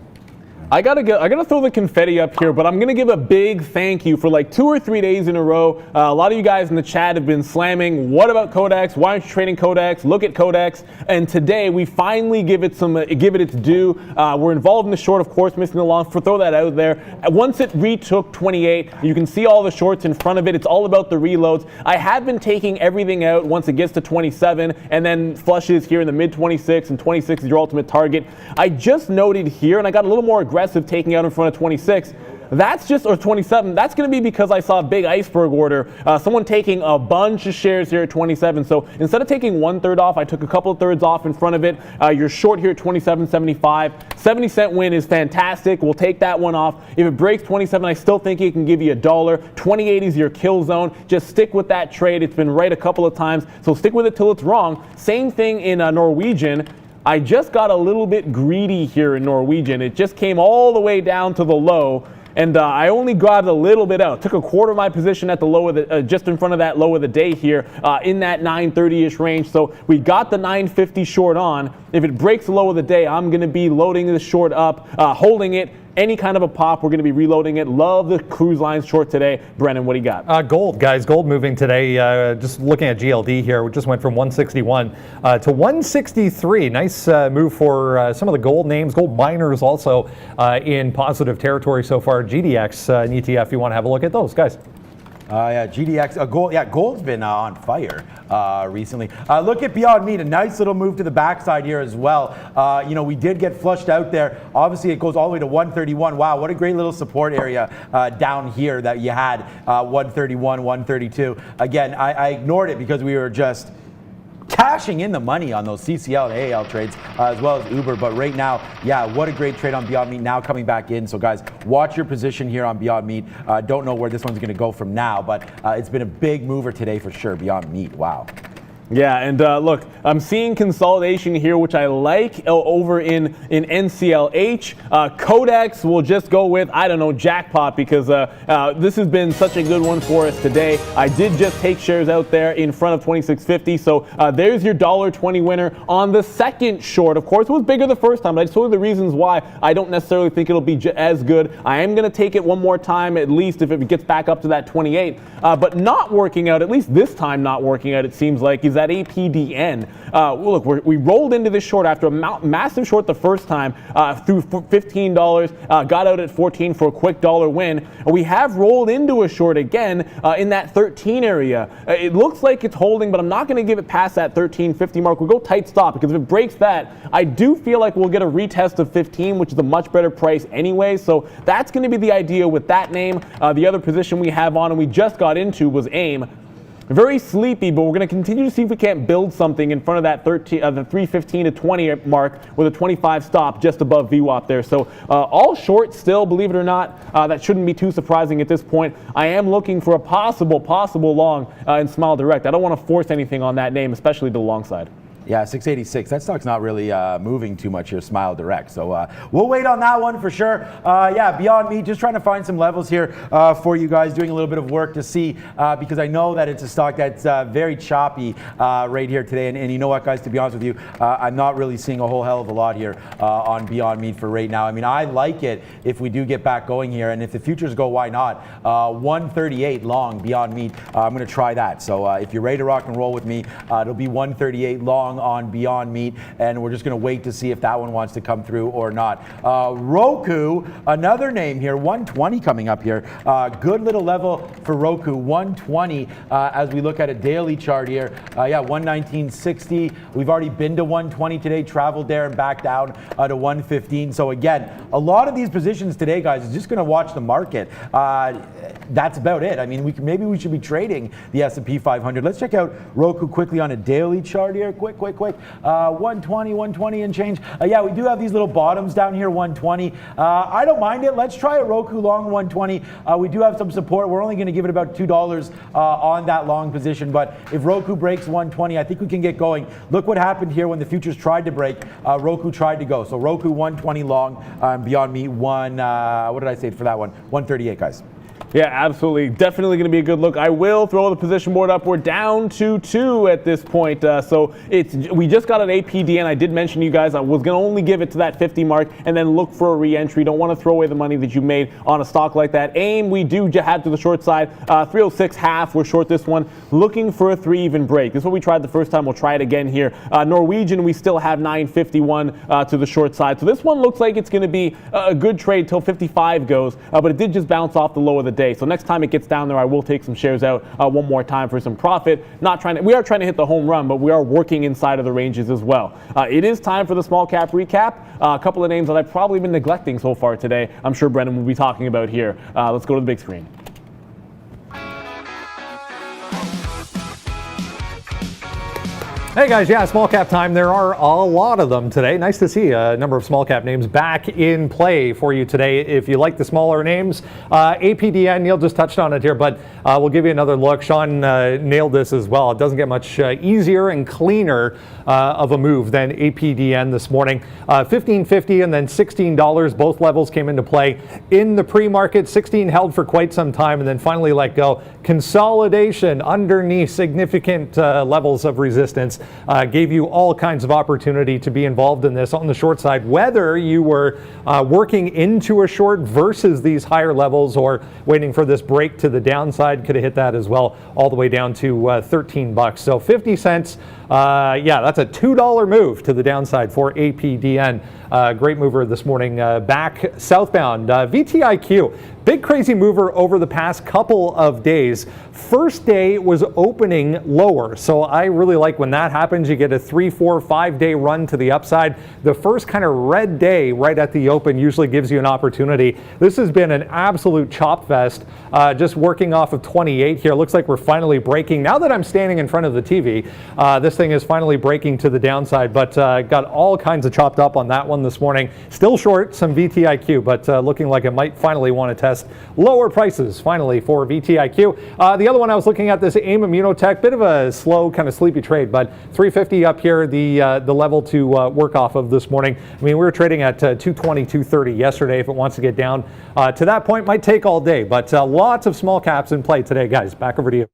I gotta throw the confetti up here, but I'm gonna give a big thank you for like 2 or 3 days in a row. A lot of you guys in the chat have been slamming, what about Codex? Why aren't you trading Codex? Look at Codex. And today we finally give it its due. We're involved in the short, of course, missing the long. Throw that out there. Once it retook 28, you can see all the shorts in front of it. It's all about the reloads. I have been taking everything out once it gets to 27 and then flushes here in the mid 26, and 26 is your ultimate target. I just noted here, and I got a little more aggressive taking out in front of 26. that's just, or 27, that's going to be because I saw a big iceberg order, someone taking a bunch of shares here at 27. So instead of taking 1/3 off, I took a couple of thirds off in front of it. You're short here at 27.75. 70-cent win is fantastic. We'll take that one off. If it breaks 27, I still think it can give you $1. 28 is your kill zone. Just stick with that trade. It's been right a couple of times, so stick with it till it's wrong. Same thing in Norwegian. I just got a little bit greedy here in Norwegian. It just came all the way down to the low, and I only grabbed a little bit out. Took a quarter of my position at the low of the, just in front of that low of the day here, in that 930-ish range. So we got the 950 short on. If it breaks the low of the day, I'm going to be loading this short up, holding it. Any kind of a pop, we're going to be reloading it. Love the cruise lines short today. Brennan, what do you got? Gold, guys. Gold moving today. Just looking at GLD here, we just went from 161 to 163. Nice move for some of the gold names. Gold miners also in positive territory so far. GDX, an ETF, you want to have a look at those, guys. Yeah, GDX, gold. Yeah, gold's been on fire recently. Look at Beyond Meat, a nice little move to the backside here as well. You know, we did get flushed out there. Obviously, it goes all the way to 131. Wow, what a great little support area down here that you had, 131, 132. Again, I ignored it because we were just cashing in the money on those CCL and AL trades, as well as Uber. But right now, yeah, what a great trade on Beyond Meat, now coming back in. So guys, watch your position here on Beyond Meat. Don't know where this one's going to go from now, but it's been a big mover today for sure. Beyond Meat, wow. Yeah, and look, I'm seeing consolidation here, which I like, over in NCLH. Codex will just go with, I don't know, jackpot, because this has been such a good one for us today. I did just take shares out there in front of 2650, so there's your $1.20 winner on the second short. Of course, it was bigger the first time, but I just told you the reasons why I don't necessarily think it'll be as good. I am going to take it one more time, at least if it gets back up to that 28. But not working out, at least this time not working out, it seems like, is that APDN. Look, we rolled into this short after a massive short the first time through $15, got out at 14 for a quick $1 win. We have rolled into a short again in that 13 area. It looks like it's holding, but I'm not going to give it past that 13.50 mark. We'll go tight stop, because if it breaks that, I do feel like we'll get a retest of 15, which is a much better price anyway. So that's going to be the idea with that name. The other position we have on and we just got into was AIM. Very sleepy, but we're going to continue to see if we can't build something in front of that the 315 to 20 mark with a 25 stop just above VWAP there. So all short still, believe it or not. That shouldn't be too surprising at this point. I am looking for a possible long in Smile Direct. I don't want to force anything on that name, especially to the long side. Yeah, 686. That stock's not really moving too much here, Smile Direct. So we'll wait on that one for sure. Yeah, Beyond Meat, just trying to find some levels here for you guys, doing a little bit of work to see, because I know that it's a stock that's very choppy right here today. And you know what, guys, to be honest with you, I'm not really seeing a whole hell of a lot here on Beyond Meat for right now. I mean, I like it if we do get back going here. And if the futures go, why not? 138 long Beyond Meat. I'm going to try that. So if you're ready to rock and roll with me, it'll be 138 long on Beyond Meat, and we're just going to wait to see if that one wants to come through or not. Roku, another name here, 120 coming up here. Good little level for Roku, 120 as we look at a daily chart here. Yeah, 119.60. We've already been to 120 today, traveled there and back down to 115. So again, a lot of these positions today, guys, is just going to watch the market. That's about it. I mean, maybe we should be trading the S&P 500. Let's check out Roku quickly on a daily chart here. Quick. 120 and change. Yeah, we do have these little bottoms down here, 120. I don't mind it. Let's try a Roku long 120. We do have some support. We're only going to give it about $2 on that long position. But if Roku breaks 120, I think we can get going. Look what happened here when the futures tried to break. Roku tried to go. So Roku 120 long, Beyond Meat what did I say for that one? 138, guys. Yeah, absolutely. Definitely going to be a good look. I will throw the position board up. We're down to 2 at this point. So we just got an APD, and I did mention to you guys I was going to only give it to that 50 mark and then look for a re-entry. Don't want to throw away the money that you made on a stock like that. AIM, we do have to the short side. 306 half. We're short this one. Looking for a 3 even break. This is what we tried the first time. We'll try it again here. Norwegian, we still have 951 to the short side. So this one looks like it's going to be a good trade till 55 goes, but it did just bounce off the low of the day. So next time it gets down there, I will take some shares out one more time for some profit. We are trying to hit the home run, but we are working inside of the ranges as well. It is time for the small cap recap. A couple of names that I've probably been neglecting so far today, I'm sure Brendan will be talking about here. Let's go to the big screen. Hey guys, yeah, small cap time. There are a lot of them today. Nice to see a number of small cap names back in play for you today. If you like the smaller names, APDN, Neil just touched on it here, but we'll give you another look. Sean nailed this as well. It doesn't get much easier and cleaner of a move than APDN this morning. $15.50 and then $16. Both levels came into play in the pre-market. 16 held for quite some time and then finally let go. Consolidation underneath significant levels of resistance. Gave you all kinds of opportunity to be involved in this on the short side, whether you were working into a short versus these higher levels or waiting for this break to the downside. Could have hit that as well, all the way down to $13. So 50 cents. Yeah, that's a $2 move to the downside for APDN. Great mover this morning, back southbound. VTIQ, big crazy mover over the past couple of days. First day was opening lower, so I really like when that happens. You get a 3, 4, 5 day run to the upside. The first kind of red day right at the open usually gives you an opportunity. This has been an absolute chop fest, just working off of 28 here. Looks like we're finally breaking. Now that I'm standing in front of the TV, this thing is finally breaking to the downside, but got all kinds of chopped up on that one this morning. Still short some VTIQ, but looking like it might finally want to test lower prices finally for VTIQ. The other one I was looking at, this AIM Immunotech, bit of a slow kind of sleepy trade, but 350 up here, the level to work off of this morning. I mean, we were trading at 220, 230 yesterday. If it wants to get down to that point, might take all day, but lots of small caps in play today, guys. Back over to you.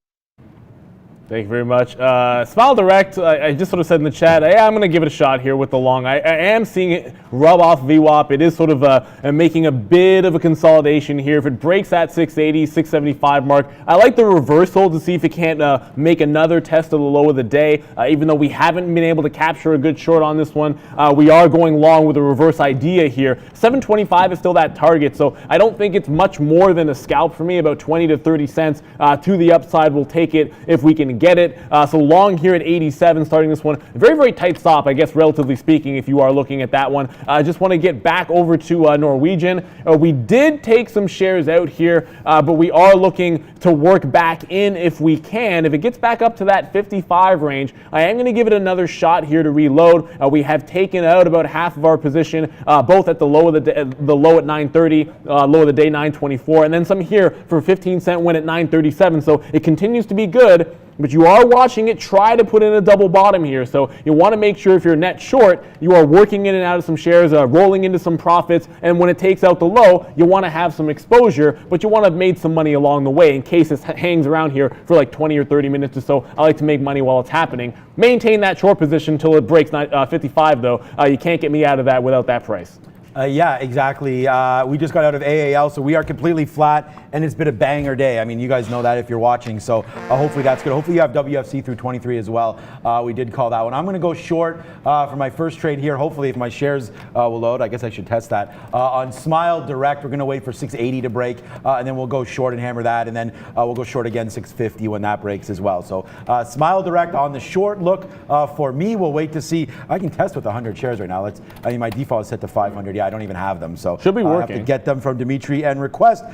Thank you very much. Smile Direct, I just sort of said in the chat, I'm going to give it a shot here with the long. I am seeing it rub off VWAP. It is sort of making a bit of a consolidation here. If it breaks that 680, 675 mark, I like the reversal to see if it can't make another test of the low of the day. Even though we haven't been able to capture a good short on this one, we are going long with a reverse idea here. 725 is still that target, so I don't think it's much more than a scalp for me. About 20 to 30 cents to the upside. We'll take it if we can get it. So long here at 87, starting this one. Very, very tight stop, I guess, relatively speaking, if you are looking at that one. I just want to get back over to Norwegian. We did take some shares out here, but we are looking to work back in if we can. If it gets back up to that 55 range, I am going to give it another shot here to reload. We have taken out about half of our position, both at the low of the low at 930, low of the day 924, and then some here for 15-cent win at 937. So it continues to be good, but you are watching it try to put in a double bottom here. So you want to make sure if you're net short, you are working in and out of some shares, rolling into some profits, and when it takes out the low, you want to have some exposure, but you want to have made some money along the way in case it hangs around here for like 20 or 30 minutes or so. I like to make money while it's happening. Maintain that short position until it breaks 55 though. You can't get me out of that without that price. Yeah, exactly. We just got out of AAL, so we are completely flat, and it's been a banger day. I mean, you guys know that if you're watching, so hopefully that's good. Hopefully you have WFC through 23 as well. We did call that one. I'm going to go short for my first trade here. Hopefully, if my shares will load, I guess I should test that. On Smile Direct, we're going to wait for 680 to break, and then we'll go short and hammer that, and then we'll go short again 650 when that breaks as well. So Smile Direct on the short look for me. We'll wait to see. I can test with 100 shares right now. I mean, my default is set to 500. Yeah, I don't even have them, so should be working. I have to get them from Dimitri and request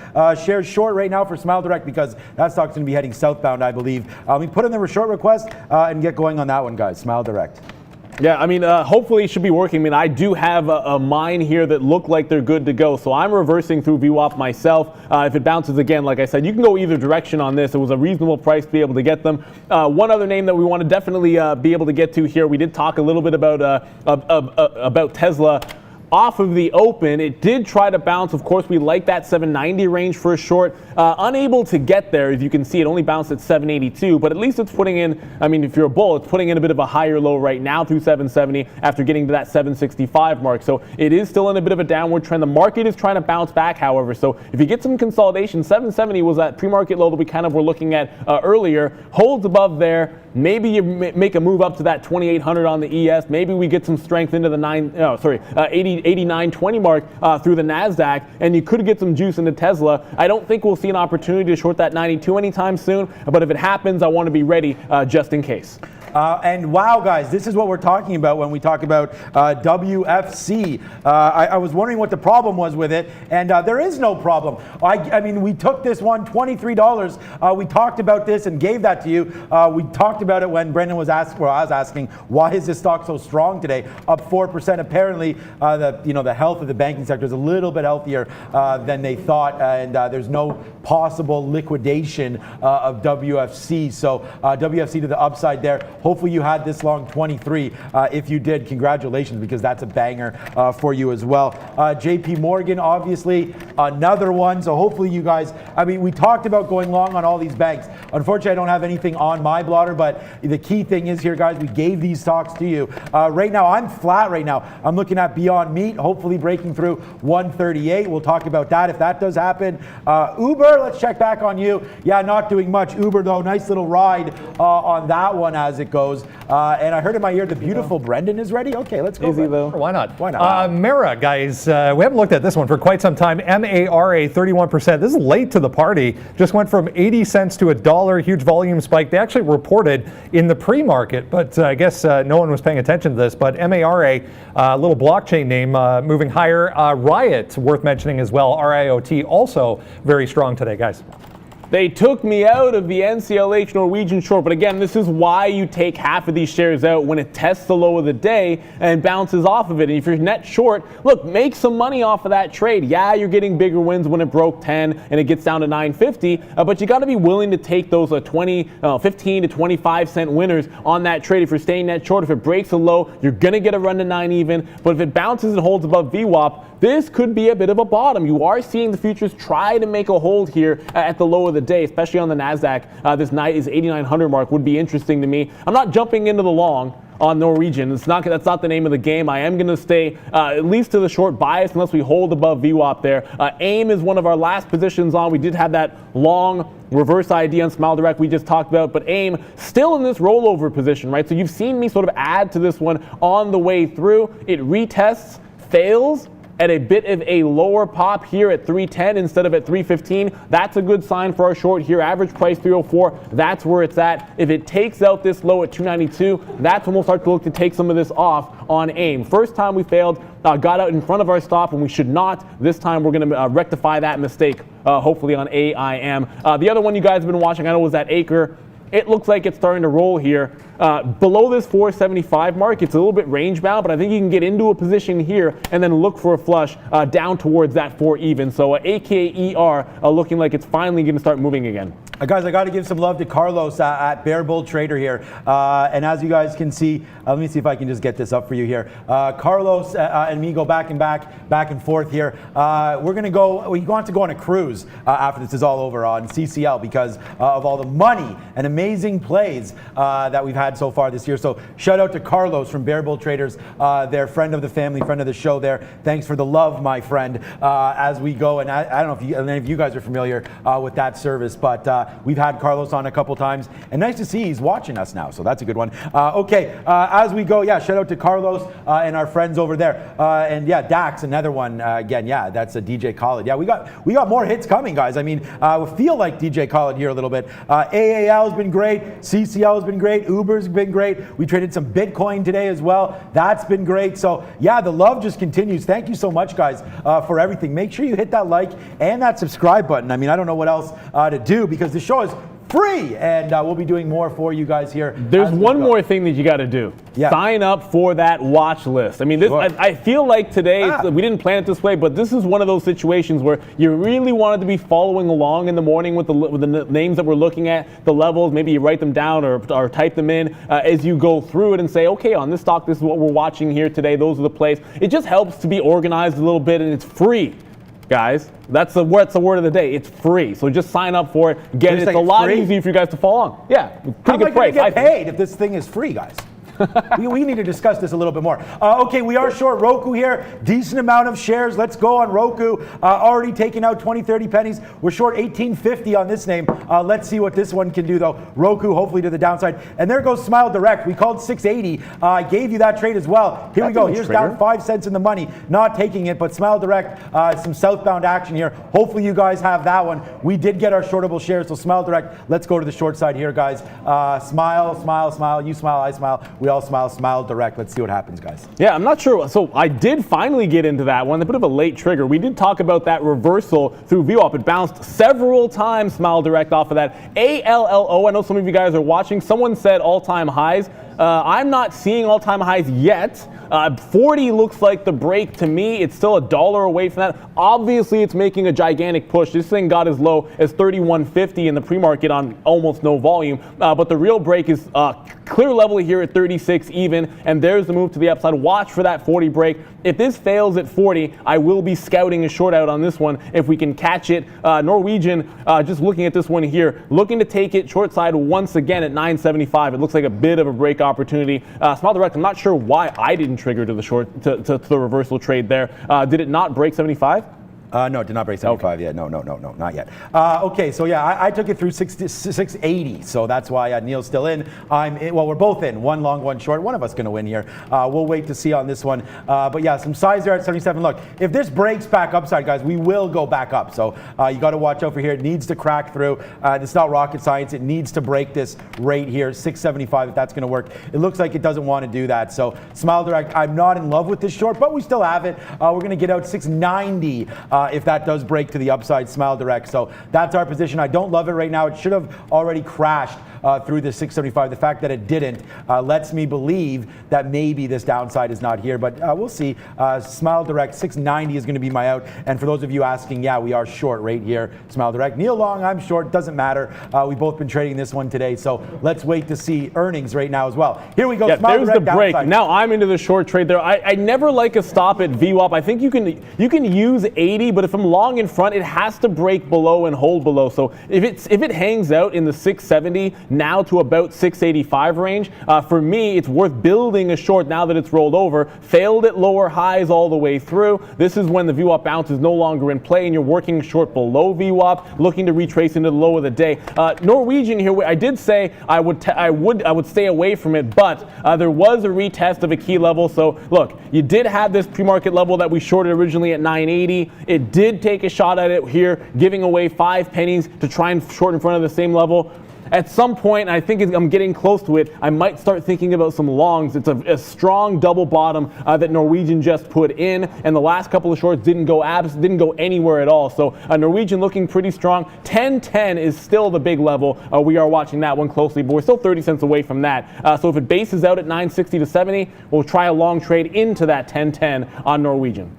shares short right now for Smile Direct because that stock's going to be heading southbound, I believe. We put in the short request and get going on that one, guys. Smile Direct. Yeah, I mean, hopefully it should be working. I mean, I do have a mine here that look like they're good to go, so I'm reversing through VWAP myself. If it bounces again, like I said, you can go either direction on this. It was a reasonable price to be able to get them. One other name that we want to definitely be able to get to here, we did talk a little bit about Tesla. Off of the open, it did try to bounce. Of course, we like that 790 range for a short. Unable to get there. As you can see, it only bounced at 782, but at least it's putting in, I mean, if you're a bull, it's putting in a bit of a higher low right now through 770 after getting to that 765 mark. So it is still in a bit of a downward trend. The market is trying to bounce back, however. So if you get some consolidation, 770 was that pre-market low that we kind of were looking at earlier. Holds above there. Maybe you make a move up to that 2800 on the ES. Maybe we get some strength into the 80 89.20 mark through the NASDAQ, and you could get some juice into Tesla. I don't think we'll see an opportunity to short that 92 anytime soon, but if it happens, I want to be ready just in case. And wow, guys, this is what we're talking about when we talk about WFC. I was wondering what the problem was with it, and there is no problem. I mean, we took this one, $23. We talked about this and gave that to you. We talked about it when Brendan was asking, well, I was asking, why is this stock so strong today? Up 4%. Apparently, the health of the banking sector is a little bit healthier than they thought, and there's no possible liquidation of WFC. So WFC to the upside there. Hopefully you had this long 23. If you did, congratulations, because that's a banger for you as well. JP Morgan, obviously, another one. So hopefully you guys, I mean, we talked about going long on all these banks. Unfortunately, I don't have anything on my blotter, but the key thing is here, guys, we gave these stocks to you. Right now, I'm flat right now. I'm looking at Beyond Meat, hopefully breaking through 138. We'll talk about that if that does happen. Uber, let's check back on you. Yeah, not doing much. Uber, though, nice little ride on that one as it goes. And I heard in my ear the beautiful Brendan is ready. Okay, let's go. Easy though. Why not? Why not? Mara, guys, we haven't looked at this one for quite some time. MARA, 31%. This is late to the party. Just went from 80 cents to $1. Huge volume spike. They actually reported in the pre-market, but I guess no one was paying attention to this. But MARA, little blockchain name, moving higher. Riot, worth mentioning as well. RIOT, also very strong today, guys. They took me out of the NCLH Norwegian short, but again, this is why you take half of these shares out when it tests the low of the day and bounces off of it. And if you're net short, look, make some money off of that trade. Yeah, you're getting bigger wins when it broke 10 and it gets down to 9.50, but you got to be willing to take those 15 to 25 cent winners on that trade if you're staying net short. If it breaks a low, you're going to get a run to 9 even, but if it bounces and holds above VWAP, this could be a bit of a bottom. You are seeing the futures try to make a hold here at the low of the day, especially on the NASDAQ. This night is 8,900 mark would be interesting to me. I'm not jumping into the long on Norwegian. That's not the name of the game. I am going to stay at least to the short bias unless we hold above VWAP there. AIM is one of our last positions on. We did have that long reverse ID on Smile Direct we just talked about, but AIM still in this rollover position, right? So you've seen me sort of add to this one on the way through. It retests, fails, at a bit of a lower pop here at 310 instead of at 315. That's a good sign for our short here. Average price 304. That's where it's at. If it takes out this low at 292, that's when we'll start to look to take some of this off on AIM. First time we failed, got out in front of our stop when we should not. This time we're going to rectify that mistake, hopefully on AIM. The other one you guys have been watching, I know, was that Acre. It looks like it's starting to roll here. Below this 475 mark, it's a little bit range bound, but I think you can get into a position here and then look for a flush down towards that 4 even. So AKER looking like it's finally going to start moving again. Guys, I got to give some love to Carlos at Bear Bull Trader here. And as you guys can see, let me see if I can just get this up for you here. Carlos and me go back and forth here. We're going to go, we want to go on a cruise after this is all over on CCL because of all the money and amazing plays that we've had so far this year. So shout out to Carlos from Bear Bull Traders, their friend of the family, friend of the show there. Thanks for the love, my friend, as we go. And I don't know if any of you guys are familiar with that service, but we've had Carlos on a couple times, and nice to see he's watching us now, so that's a good one. Okay, as we go, yeah, shout out to Carlos and our friends over there. And yeah, Dax, another one. Again, yeah, that's a DJ Khaled. Yeah, we got more hits coming, guys. I mean, we feel like DJ Khaled here a little bit. AAL has been great. CCL has been great. Uber's been great. We traded some Bitcoin today as well. That's been great. So yeah, the love just continues. Thank you so much, guys, for everything. Make sure you hit that like and that subscribe button. I mean, I don't know what else to do because the show is free, and we'll be doing more for you guys here. There's one more thing that you got to do. Yeah. Sign up for that watch list. I mean, this. Sure. I feel like today, we didn't plan it this way, but this is one of those situations where you really wanted to be following along in the morning with the names that we're looking at, the levels. Maybe you write them down or type them in as you go through it and say, okay, on this stock, this is what we're watching here today. Those are the plays. It just helps to be organized a little bit, and it's free. Guys, that's the word of the day. It's free, so just sign up for it. Get it. It's a lot easier for you guys to follow on. Yeah, pretty good price. How am I going to get paid if this thing is free, guys? we need to discuss this a little bit more. Okay, we are short Roku here. Decent amount of shares. Let's go on Roku. Already taking out 20, 30 pennies. We're short 1850 on this name. Let's see what this one can do though. Roku hopefully to the downside. And there goes Smile Direct. We called 680. I gave you that trade as well. Here we go. Here's down 5 cents in the money. Not taking it, but Smile Direct, some southbound action here. Hopefully you guys have that one. We did get our shortable shares, so Smile Direct. Let's go to the short side here, guys. Smile, smile, smile. You smile, I smile. We all smile. Smile Direct. Let's see what happens, guys. Yeah, I'm not sure. So I did finally get into that one. A bit of a late trigger. We did talk about that reversal through VWAP. It bounced several times, Smile Direct, off of that. ALLO. I know some of you guys are watching. Someone said all-time highs. I'm not seeing all-time highs yet. 40 looks like the break to me. It's still $1 away from that. Obviously, it's making a gigantic push. This thing got as low as 31.50 in the pre-market on almost no volume. But the real break is clear level here at 36 even. And there's the move to the upside. Watch for that 40 break. If this fails at 40, I will be scouting a short out on this one if we can catch it. Norwegian, just looking at this one here, looking to take it short side once again at 975. It looks like a bit of a break opportunity. Smile Direct, I'm not sure why I didn't trigger to the short to the reversal trade there. Did it not break 75? No, it did not break 75 Okay. yet. No, not yet. Okay, so yeah, I took it through 680, so that's why Neil's still in. I'm in. Well, we're both in. One long, one short. One of us going to win here. We'll wait to see on this one. But yeah, some size there at 77. Look, if this breaks back upside, guys, we will go back up. So you got to watch out for here. It needs to crack through. It's not rocket science. It needs to break this rate here, 675, if that's going to work. It looks like it doesn't want to do that. So Smile Direct, I'm not in love with this short, but we still have it. We're going to get out 690. If that does break to the upside, Smile Direct. So that's our position. I don't love it right now. It should have already crashed through the 675. The fact that it didn't lets me believe that maybe this downside is not here, but we'll see. Smile Direct, 690 is going to be my out. And for those of you asking, yeah, we are short right here. Smile Direct. Neil Long, I'm short. Doesn't matter. We've both been trading this one today, so let's wait to see earnings right now as well. Here we go. Yeah, Smile there's Direct the break. downside. Now I'm into the short trade there. I never like a stop at VWAP. I think you can use 80, but if I'm long in front, it has to break below and hold below. So if it hangs out in the 670 now to about 685 range, for me, it's worth building a short now that it's rolled over. Failed at lower highs all the way through. This is when the VWAP bounce is no longer in play and you're working short below VWAP, looking to retrace into the low of the day. Norwegian here, I did say I would stay away from it, but there was a retest of a key level. So look, you did have this pre-market level that we shorted originally at 980. It did take a shot at it here, giving away 5 pennies to try and short in front of the same level. At some point, I think I'm getting close to it, I might start thinking about some longs. It's a strong double bottom that Norwegian just put in, and the last couple of shorts didn't go anywhere at all. So Norwegian looking pretty strong. 1010 is still the big level. We are watching that one closely, but we're still 30 cents away from that. So if it bases out at 960 to 70, we'll try a long trade into that 1010 on Norwegian.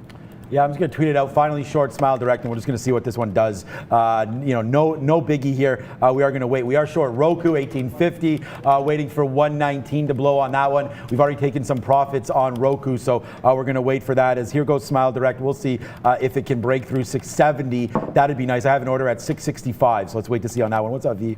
Yeah, I'm just going to tweet it out. Finally short Smile Direct, and we're just going to see what this one does. No biggie here. We are going to wait. We are short Roku, 1850, waiting for 119 to blow on that one. We've already taken some profits on Roku, so we're going to wait for that. As here goes Smile Direct. We'll see if it can break through 670. That'd be nice. I have an order at 665, so let's wait to see on that one. What's up, V?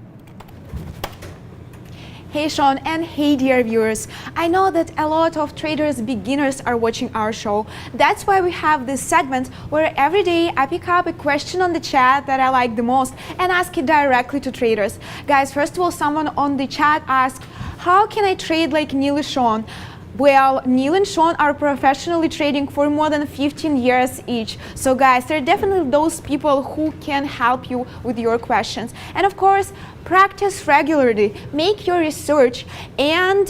Hey Sean, and hey dear viewers. I know that a lot of traders, beginners are watching our show. That's why we have this segment where every day I pick up a question on the chat that I like the most and ask it directly to traders. Guys, first of all, someone on the chat asked, how can I trade like Neil and Sean? Well, Neil and Sean are professionally trading for more than 15 years each. So guys, there are definitely those people who can help you with your questions. And of course, practice regularly, make your research, and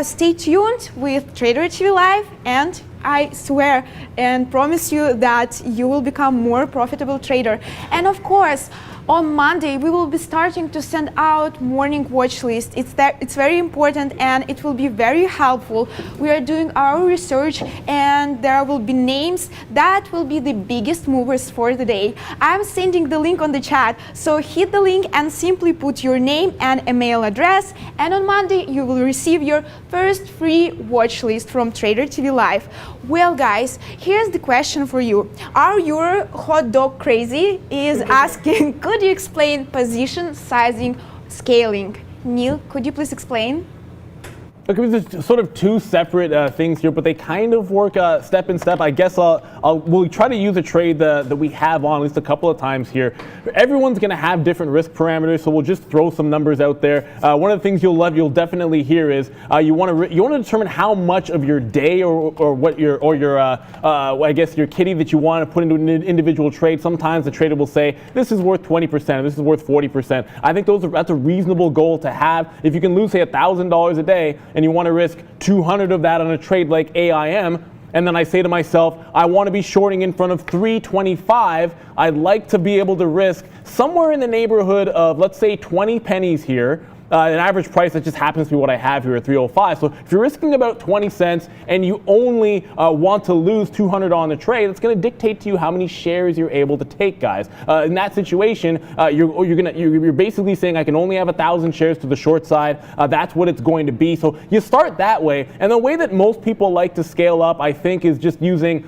stay tuned with Trader TV Live, and I swear and promise you that you will become more profitable trader. And of course, on Monday, we will be starting to send out morning watch list. It's very important and it will be very helpful. We are doing our research and there will be names that will be the biggest movers for the day. I'm sending the link on the chat, so hit the link and simply put your name and email address, and on Monday you will receive your first free watch list from Trader TV Live. Well guys, here's the question for you. Are you hot dog crazy? Is asking, could you explain position, sizing, scaling? Neil, could you please explain? Okay, there's sort of two separate things here, but they kind of work step in step. I guess we'll try to use a trade that we have on at least a couple of times here. Everyone's going to have different risk parameters, so we'll just throw some numbers out there. One of the things you'll definitely hear is you want to determine how much of your day or what your I guess your kitty that you want to put into an individual trade. Sometimes the trader will say this is worth 20%, this is worth 40%. I think that's a reasonable goal to have. If you can lose say $1,000 a day, and you want to risk 200 of that on a trade like AIM, and then I say to myself, I want to be shorting in front of 325, I'd like to be able to risk somewhere in the neighborhood of, let's say, 20 pennies here. An average price that just happens to be what I have here at 305. So if you're risking about 20 cents and you only want to lose 200 on the trade, it's going to dictate to you how many shares you're able to take, guys. In that situation, you're basically saying I can only have 1,000 shares to the short side. That's what it's going to be. So you start that way, and the way that most people like to scale up, I think, is just using,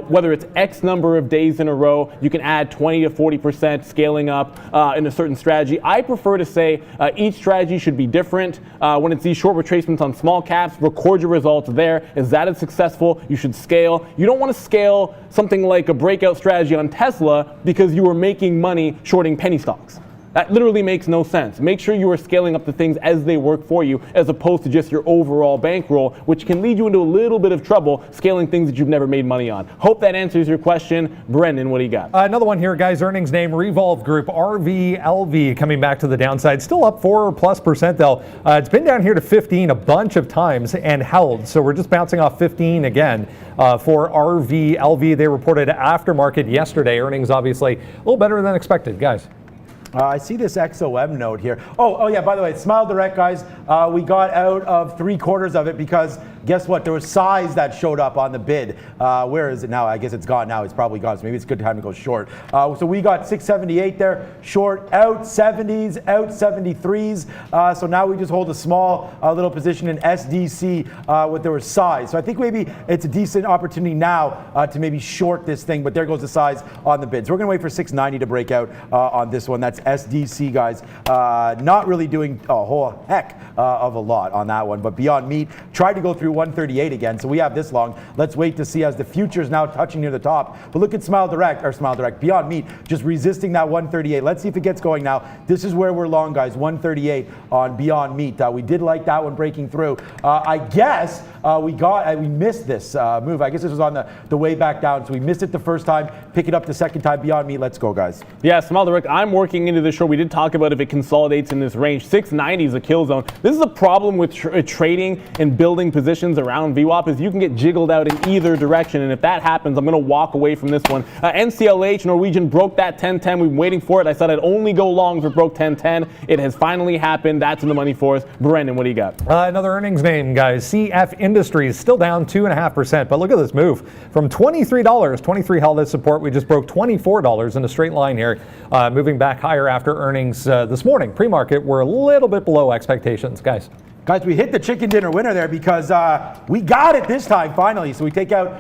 whether it's X number of days in a row, you can add 20 to 40% scaling up in a certain strategy. I prefer to say each strategy should be different. When it's these short retracements on small caps, record your results there. Is that successful? You should scale. You don't want to scale something like a breakout strategy on Tesla because you were making money shorting penny stocks. That literally makes no sense. Make sure you are scaling up the things as they work for you, as opposed to just your overall bankroll, which can lead you into a little bit of trouble scaling things that you've never made money on. Hope that answers your question. Brendan, what do you got? Another one here, guys. Earnings name Revolve Group, RVLV, coming back to the downside. Still up 4+% though. It's been down here to 15 a bunch of times and held. So we're just bouncing off 15 again for RVLV. They reported aftermarket yesterday. Earnings obviously a little better than expected, guys. I see this XOM note here. Oh yeah, by the way, Smile Direct, guys, we got out of 3/4 of it because guess what? There was size that showed up on the bid. Where is it now? I guess it's gone now. It's probably gone, so maybe it's a good time to go short. So we got 678 there, short, out 70s, out 73s. So now we just hold a small little position in SDC with there was size. So I think maybe it's a decent opportunity now to maybe short this thing, but there goes the size on the bid. So we're going to wait for 690 to break out on this one. That's SDC, guys. Not really doing a whole heck of a lot on that one, but Beyond Meat tried to go through 138 again, so we have this long. Let's wait to see as the future's now touching near the top. But look at Beyond Meat just resisting that 138. Let's see if it gets going now. This is where we're long, guys. 138 on Beyond Meat. We did like that one breaking through. I guess we missed this move. I guess this was on the way back down, so we missed it the first time. Pick it up the second time. Beyond Meat. Let's go, guys. Yeah, Smile Direct. I'm working into the short. We did talk about if it consolidates in this range. 690 is a kill zone. This is a problem with trading and building positions around VWAP is you can get jiggled out in either direction, and if that happens, I'm going to walk away from this one. NCLH, Norwegian, broke that 1010. We've been waiting for it. I said I'd only go long if it broke 1010. It has finally happened. That's in the money for us. Brendan, what do you got? Another earnings name, guys. CF Industries, still down 2.5%, but look at this move. From $23, 23 held as support. We just broke $24 in a straight line here, moving back higher after earnings this morning. Pre-market, we're a little bit below expectations, guys. Guys, we hit the chicken dinner winner there because we got it this time, finally. So we take out,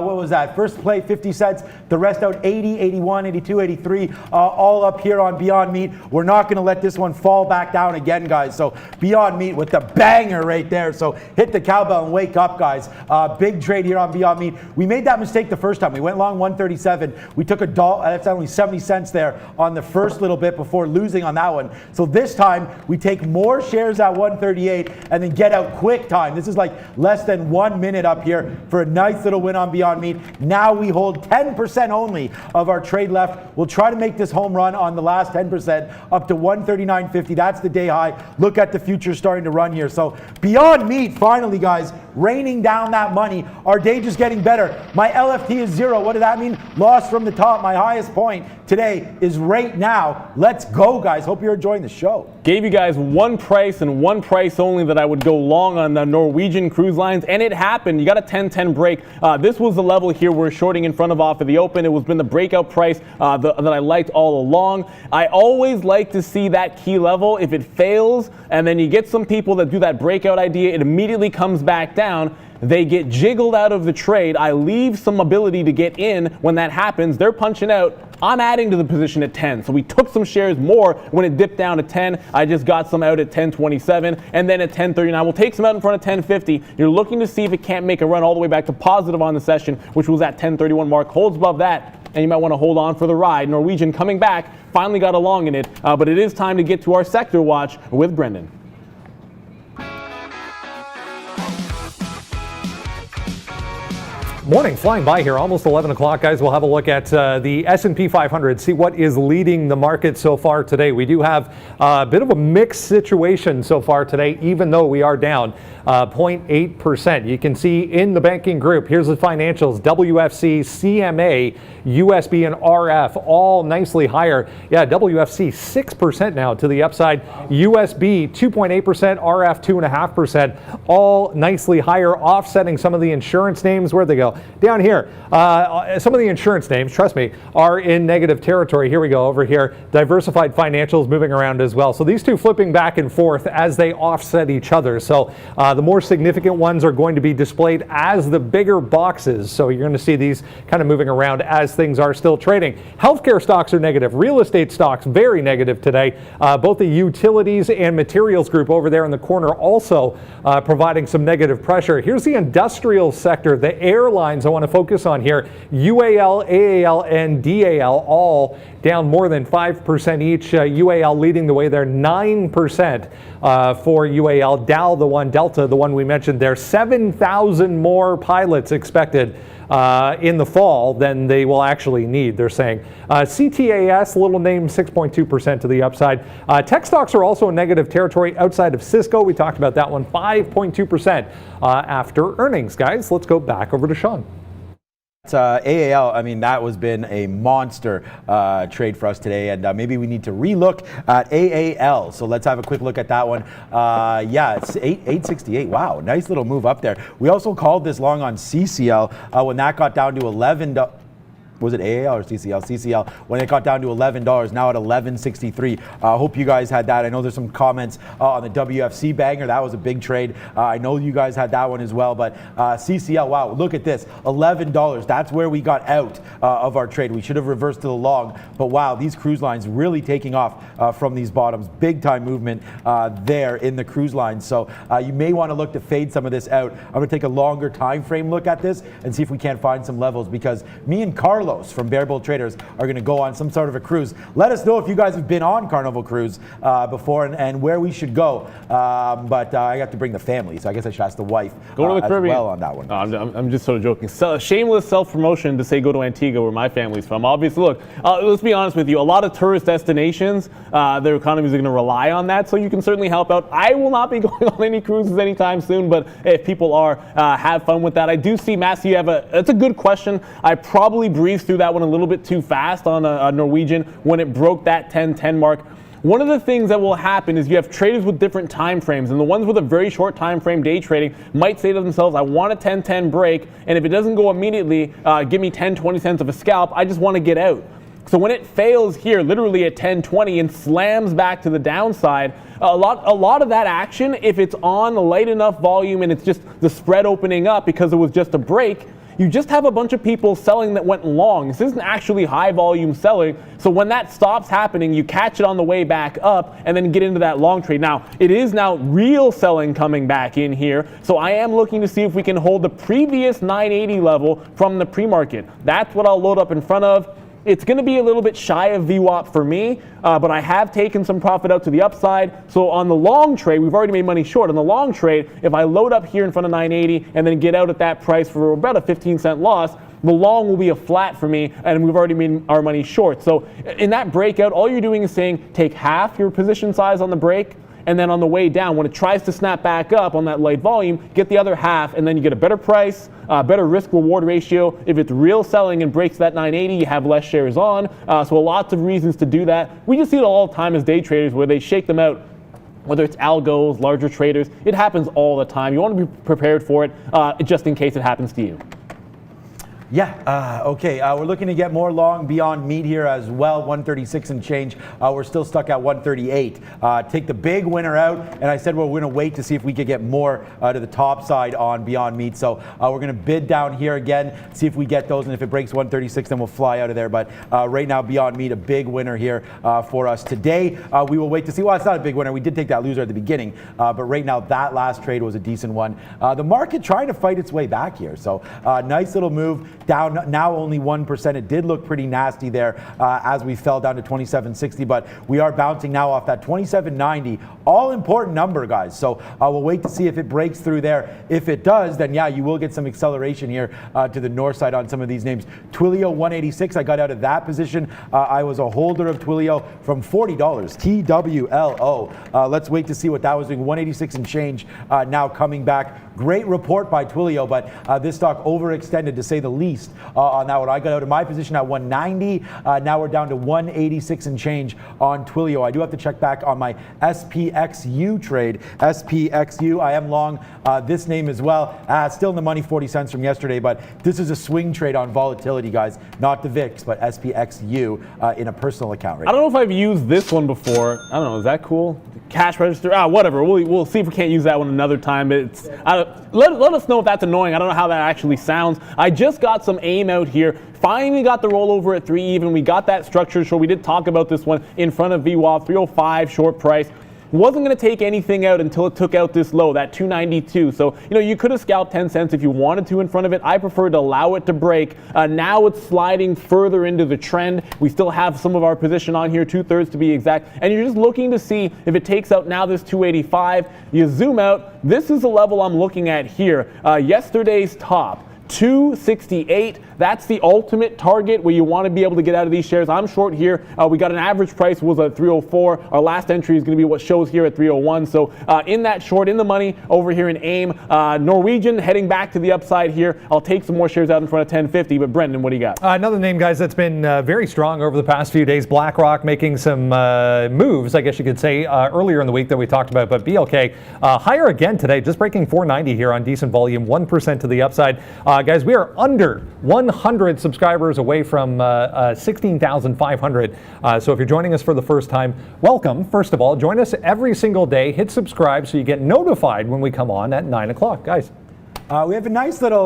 what was that? First play, 50 cents. The rest out 80, 81, 82, 83, all up here on Beyond Meat. We're not going to let this one fall back down again, guys. So Beyond Meat with the banger right there. So hit the cowbell and wake up, guys. Big trade here on Beyond Meat. We made that mistake the first time. We went long 137. We took that's only 70 cents there on the first little bit before losing on that one. So this time, we take more shares at 138 and then get out quick time. This is like less than 1 minute up here for a nice little win on Beyond Meat. Now we hold 10% only of our trade left. We'll try to make this home run on the last 10% up to 139.50. That's the day high. Look at the future starting to run here. So Beyond Meat, finally, guys, raining down that money. Our day just getting better. My LFT is 0. What does that mean? Loss from the top. My highest point today is right now. Let's go, guys. Hope you're enjoying the show. Gave you guys one price and one price only that I would go long on the Norwegian cruise lines, and it happened. You got a 10-10 break. This was the level here we're shorting in front of off of the open. It was been the breakout price that I liked all along. I always like to see that key level. If it fails and then you get some people that do that breakout idea, it immediately comes back down. They get jiggled out of the trade. I leave some ability to get in when that happens. They're punching out. I'm adding to the position at 10. So we took some shares more when it dipped down to 10. I just got some out at 10.27 and then at 10.39. We'll take some out in front of 10.50. You're looking to see if it can't make a run all the way back to positive on the session, which was at 10.31 mark. Holds above that, and you might want to hold on for the ride. Norwegian coming back, finally got along in it, but it is time to get to our sector watch with Brendan. Morning, flying by here, almost 11 o'clock, guys. We'll have a look at the S&P 500, see what is leading the market so far today. We do have a bit of a mixed situation so far today, even though we are down 0.8%. You can see in the banking group, here's the financials, WFC, CMA, USB, and RF, all nicely higher. Yeah, WFC 6% now to the upside. USB 2.8%, RF 2.5%, all nicely higher, offsetting some of the insurance names. Where'd they go? Down here, some of the insurance names, trust me, are in negative territory. Here we go, over here. Diversified financials moving around as well. So these two flipping back and forth as they offset each other. So the more significant ones are going to be displayed as the bigger boxes. So you're going to see these kind of moving around as things are still trading. Healthcare stocks are negative. Real estate stocks very negative today. Both the utilities and materials group over there in the corner also providing some negative pressure. Here's the industrial sector, the airlines I want to focus on here. UAL, AAL, and DAL all down more than 5% each. UAL leading the way there, 9% for UAL. Dow, Delta, the one we mentioned there, 7,000 more pilots expected in the fall than they will actually need, they're saying. CTAS, little name, 6.2% to the upside. Tech stocks are also in negative territory outside of Cisco. We talked about that one, 5.2% after earnings. Guys, let's go back over to Sean. AAL, I mean, that has been a monster trade for us today, and maybe we need to relook at AAL. So let's have a quick look at that one. Yeah, it's 868. Wow, nice little move up there. We also called this long on CCL when that got down to $11. Was it AAL or CCL? CCL, when it got down to $11, now at $11.63. Hope you guys had that. I know there's some comments on the WFC banger. That was a big trade. I know you guys had that one as well. But CCL, wow, look at this, $11. That's where we got out of our trade. We should have reversed to the long. But wow, these cruise lines really taking off from these bottoms. Big time movement there in the cruise lines. So you may want to look to fade some of this out. I'm going to take a longer time frame look at this and see if we can't find some levels, because me and Carlos from Bear Bull Traders are going to go on some sort of a cruise. Let us know if you guys have been on Carnival Cruise before and where we should go. But I have to bring the family, so I guess I should ask the wife go to the Caribbean as well on that one. I'm just sort of joking. Shameless self-promotion to say go to Antigua, where my family's from. Obviously, look, let's be honest with you. A lot of tourist destinations, their economies are going to rely on that, so you can certainly help out. I will not be going on any cruises anytime soon, but if people are, have fun with that. I do see, Mass, it's a good question. I probably breezed through that one a little bit too fast on a Norwegian when it broke that 10-10 mark. One of the things that will happen is you have traders with different time frames, and the ones with a very short time frame day trading might say to themselves, I want a 10-10 break, and if it doesn't go immediately, give me 10-20 cents of a scalp, I just want to get out. So when it fails here, literally at 10-20 and slams back to the downside, a lot of that action, if it's on light enough volume and it's just the spread opening up because it was just a break, you just have a bunch of people selling that went long. This isn't actually high volume selling. So when that stops happening, you catch it on the way back up and then get into that long trade. Now, it is now real selling coming back in here. So I am looking to see if we can hold the previous 980 level from the pre-market. That's what I'll load up in front of. It's going to be a little bit shy of VWAP for me, but I have taken some profit out to the upside. So on the long trade, we've already made money short. On the long trade, if I load up here in front of 980 and then get out at that price for about a 15-cent loss, the long will be a flat for me, and we've already made our money short. So in that breakout, all you're doing is saying take half your position size on the break, and then on the way down, when it tries to snap back up on that light volume, get the other half, and then you get a better price, better risk-reward ratio. If it's real selling and breaks that 980, you have less shares on. So lots of reasons to do that. We just see it all the time as day traders where they shake them out. Whether it's algos, larger traders, it happens all the time. You want to be prepared for it just in case it happens to you. Okay. We're looking to get more long Beyond Meat here as well, 136 and change. We're still stuck at 138. Take the big winner out, and I said we're going to wait to see if we could get more to the top side on Beyond Meat. So we're going to bid down here again, see if we get those, and if it breaks 136, then we'll fly out of there. But right now, Beyond Meat, a big winner here for us today. We will wait to see. Well, it's not a big winner. We did take that loser at the beginning, but right now, that last trade was a decent one. The market trying to fight its way back here. So nice little move. Down now only 1%. It did look pretty nasty there as we fell down to 27.60, but we are bouncing now off that 27.90. All important number, guys. So we'll wait to see if it breaks through there. If it does, then yeah, you will get some acceleration here to the north side on some of these names. Twilio 186. I got out of that position. I was a holder of Twilio from $40. TWLO. Let's wait to see what that was doing. 186 and change now coming back. Great report by Twilio, but this stock overextended to say the least on that one. I got out of my position at 190. Now we're down to 186 and change on Twilio. I do have to check back on my SPXU trade. SPXU, I am long this name as well. Still in the money, 40 cents from yesterday, but this is a swing trade on volatility, guys. Not the VIX, but SPXU in a personal account. Right I don't know if I've used this one before. I don't know. Is that cool? Cash register? Whatever. We'll see if we can't use that one another time. Let us know if that's annoying. I don't know how that actually sounds. I just got some AIM out here. Finally got the rollover at 3 even. We got that structure. So we did talk about this one in front of VWAP, 305 short price. Wasn't going to take anything out until it took out this low, that 292. So, you could have scalped 10 cents if you wanted to in front of it. I preferred to allow it to break. Now it's sliding further into the trend. We still have some of our position on here, 2/3 to be exact. And you're just looking to see if it takes out now this 285. You zoom out. This is the level I'm looking at here. Yesterday's top. 268. That's the ultimate target where you want to be able to get out of these shares. I'm short here. We got an average price was at 304. Our last entry is going to be what shows here at 301. So in that short, in the money over here in AIM. Norwegian heading back to the upside here. I'll take some more shares out in front of 1050. But Brendan, what do you got? Another name, guys, that's been very strong over the past few days. BlackRock making some moves, I guess you could say, earlier in the week that we talked about. But BLK higher again today, just breaking 490 here on decent volume, 1% to the upside. Guys, we are under 100 subscribers away from 16,500. So if you're joining us for the first time, welcome. First of all, join us every single day. Hit subscribe so you get notified when we come on at 9 o'clock. Guys. We have a nice little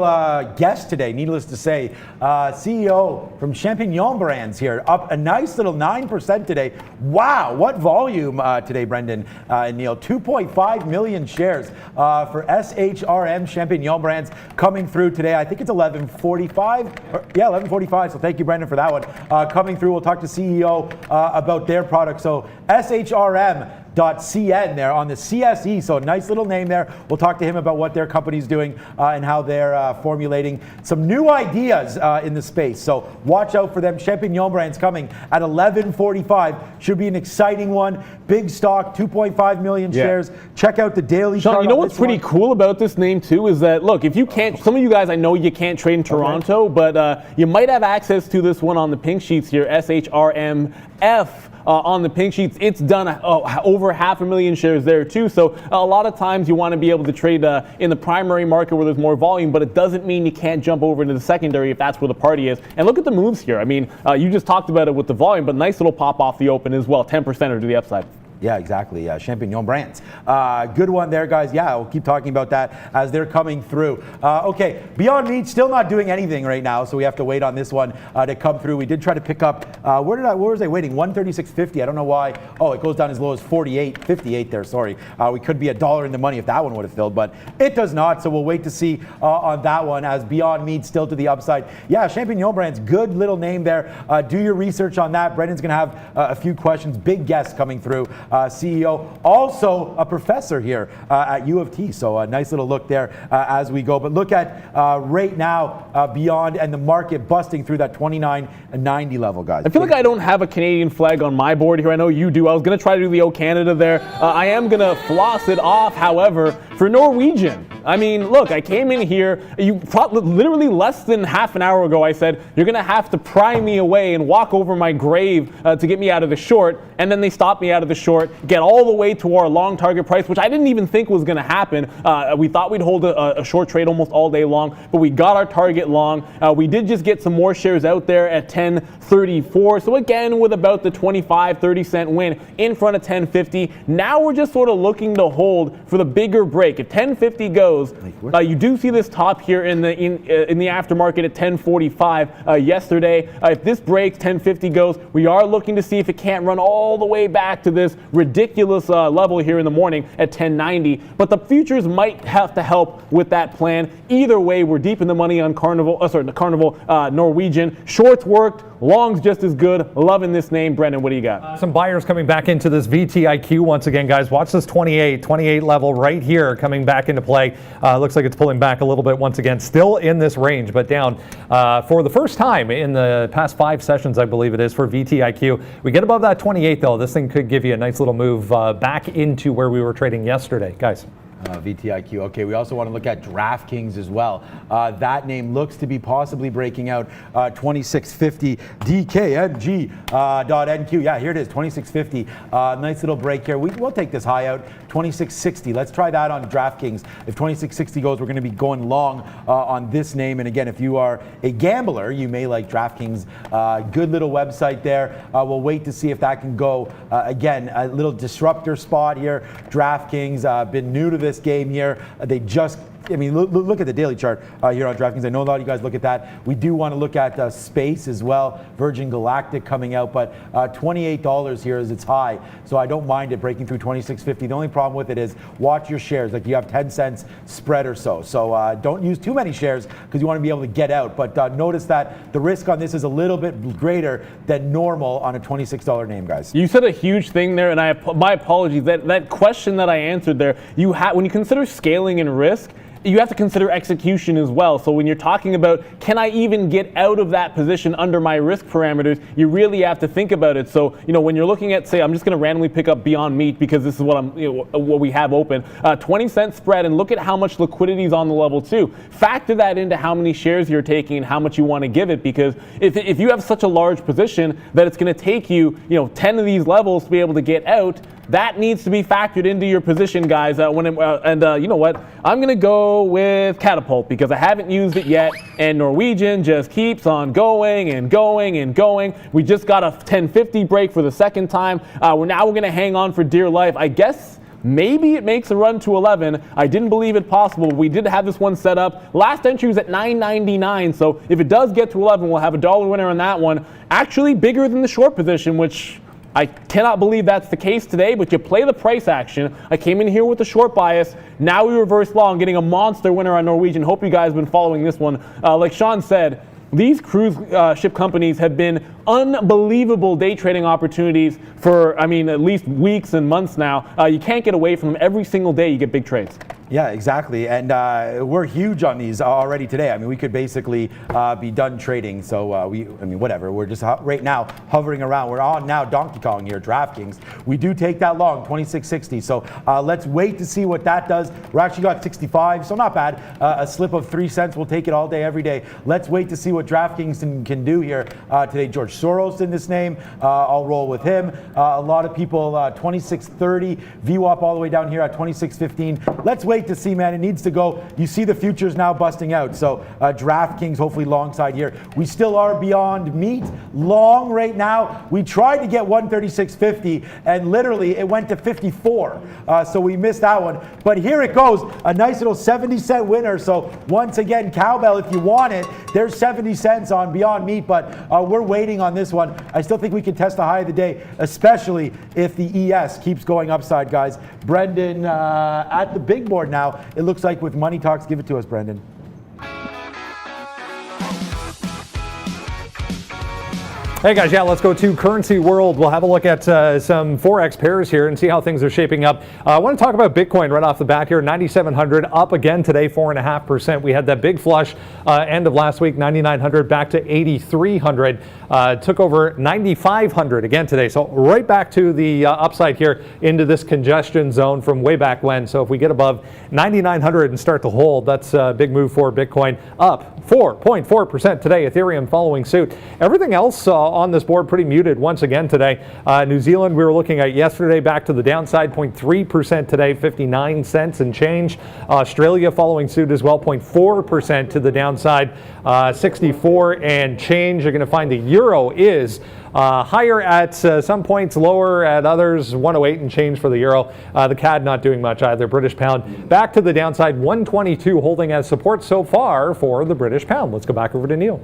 guest today, needless to say. CEO from Champignon Brands here, up a nice little 9% today. Wow, what volume today, Brendan and Neil. 2.5 million shares for SHRM Champignon Brands coming through today. I think it's 11:45. 11:45. So thank you, Brendan, for that one. Coming through, we'll talk to CEO about their product. So SHRM.cn there on the CSE. So nice little name there. We'll talk to him about what their company's doing and how they're formulating some new ideas in the space. So watch out for them. Champignon Brands coming at 11:45. Should be an exciting one. Big stock, 2.5 million shares. Check out the daily chart. Sean, you know what's pretty cool about this name too is that, look, if you can't, some of you guys, I know you can't trade in Toronto, but you might have access to this one on the pink sheets here, SHRMF. On the pink sheets, it's done over 500,000 shares there too. So a lot of times you want to be able to trade in the primary market where there's more volume, but it doesn't mean you can't jump over into the secondary if that's where the party is. And look at the moves here. I mean, you just talked about it with the volume, but nice little pop off the open as well, 10% to the upside. Yeah, exactly. Champignon Brands. Good one there, guys. Yeah, we'll keep talking about that as they're coming through. Okay, Beyond Meat still not doing anything right now, so we have to wait on this one to come through. We did try to pick up, where was I waiting? 136.50. I don't know why. Oh, it goes down as low as 48.58 there, sorry. We could be $1 in the money if that one would have filled, but it does not, so we'll wait to see on that one as Beyond Meat still to the upside. Yeah, Champignon Brands, good little name there. Do your research on that. Brendan's going to have a few questions. Big guests coming through. CEO, also a professor here at U of T. So a nice little look there as we go. But look at right now Beyond and the market busting through that 29.90 level, guys. I feel like I don't have a Canadian flag on my board here. I know you do. I was going to try to do the O Canada there. I am going to floss it off, however, for Norwegian. I mean, look, I came in here, literally less than half an hour ago, I said, you're going to have to pry me away and walk over my grave to get me out of the short. And then they stopped me out of the short, get all the way to our long target price, which I didn't even think was going to happen. We thought we'd hold a short trade almost all day long, but we got our target long. We did just get some more shares out there at 10.34. So again, with about the 25-30 cent win in front of 10.50. Now we're just sort of looking to hold for the bigger break. If 10.50 goes, you do see this top here in the aftermarket at 10.45 yesterday. If this breaks, 10.50 goes, we are looking to see if it can't run all the way back to this ridiculous level here in the morning at 10.90. But the futures might have to help with that plan. Either way, we're deep in the money on Norwegian. Shorts worked, longs just as good. Loving this name. Brendan, what do you got? Some buyers coming back into this VTIQ once again, guys. Watch this 28 level right here coming back into play. Looks like it's pulling back a little bit once again. Still in this range, but down for the first time in the past 5 sessions, I believe it is, for VTIQ. We get above that 28, though. This thing could give you a nice little move back into where we were trading yesterday, guys. VTIQ. Okay, we also want to look at DraftKings as well. That name looks to be possibly breaking out 2650 DKNG.NQ. Yeah, here it is, 2650. Nice little break here. We'll take this high out, 2660. Let's try that on DraftKings. If 2660 goes, we're going to be going long on this name. And again, if you are a gambler, you may like DraftKings. Good little website there. We'll wait to see if that can go. Again, a little disruptor spot here. DraftKings, been new to this game here. They just, I mean, look at the daily chart here on DraftKings. I know a lot of you guys look at that. We do want to look at Space as well. Virgin Galactic coming out, but $28 here is its high. So I don't mind it breaking through 26.50. The only problem with it is watch your shares. Like you have 10 cents spread or so. So don't use too many shares because you want to be able to get out. But notice that the risk on this is a little bit greater than normal on a $26 name, guys. You said a huge thing there, and my apologies. That question that I answered there, when you consider scaling and risk, you have to consider execution as well. So when you're talking about, can I even get out of that position under my risk parameters, you really have to think about it. So, when you're looking at, say, I'm just going to randomly pick up Beyond Meat because this is what what we have open, 20-cent spread, and look at how much liquidity is on the level too. Factor that into how many shares you're taking and how much you want to give it, because if you have such a large position that it's going to take you, 10 of these levels to be able to get out, that needs to be factored into your position, guys. You know what? I'm going to go with Catapult because I haven't used it yet, and Norwegian just keeps on going and going and going. We just got a 10.50 break for the second time. We're going to hang on for dear life. I guess maybe it makes a run to 11. I didn't believe it possible. We did have this one set up. Last entry was at $9.99, so if it does get to 11, we'll have a $1 winner on that one. Actually bigger than the short position, which I cannot believe that's the case today, but you play the price action. I came in here with a short bias. Now we reverse long, getting a monster winner on Norwegian. Hope you guys have been following this one. Like Sean said, these cruise ship companies have been unbelievable day trading opportunities for, at least weeks and months now. You can't get away from them. Every single day you get big trades. Yeah, exactly. And we're huge on these already today. We could basically be done trading. So whatever. We're just right now hovering around. We're on now Donkey Kong here, DraftKings. We do take that long, 26.60. So let's wait to see what that does. We're actually got 65, so not bad. A slip of 3 cents. We'll take it all day, every day. Let's wait to see what DraftKings can do here today. George Soros in this name. I'll roll with him. A lot of people, 26.30. VWAP all the way down here at 26.15. Let's wait to see, man. It needs to go. You see the futures now busting out. So DraftKings hopefully long side here. We still are Beyond Meat long right now. We tried to get 136.50 and literally it went to 54. So we missed that one. But here it goes. A nice little 70-cent winner. So once again, cowbell if you want it. There's 70 cents on Beyond Meat, but we're waiting on this one. I still think we can test the high of the day, especially if the ES keeps going upside, guys. Brendan at the big board now. It looks like with Money Talks. Give it to us, Brendan. Hey guys, yeah, let's go to Currency World. We'll have a look at some Forex pairs here and see how things are shaping up. I want to talk about Bitcoin right off the bat here. 9,700 up again today, 4.5%. We had that big flush end of last week, 9,900 back to 8,300. Took over 9,500 again today. So right back to the upside here into this congestion zone from way back when. So if we get above 9,900 and start to hold, that's a big move for Bitcoin. Up 4.4% today. Ethereum following suit. Everything else on this board pretty muted once again today. New Zealand we were looking at yesterday back to the downside, 0.3% today, 59 cents and change. Australia following suit as well, 0.4% to the downside, 64 and change. You're going to find the euro is higher at some points, lower at others, 108 and change for the euro. The CAD not doing much either. British pound back to the downside, 122 holding as support so far for the British pound. Let's go back over to Neil.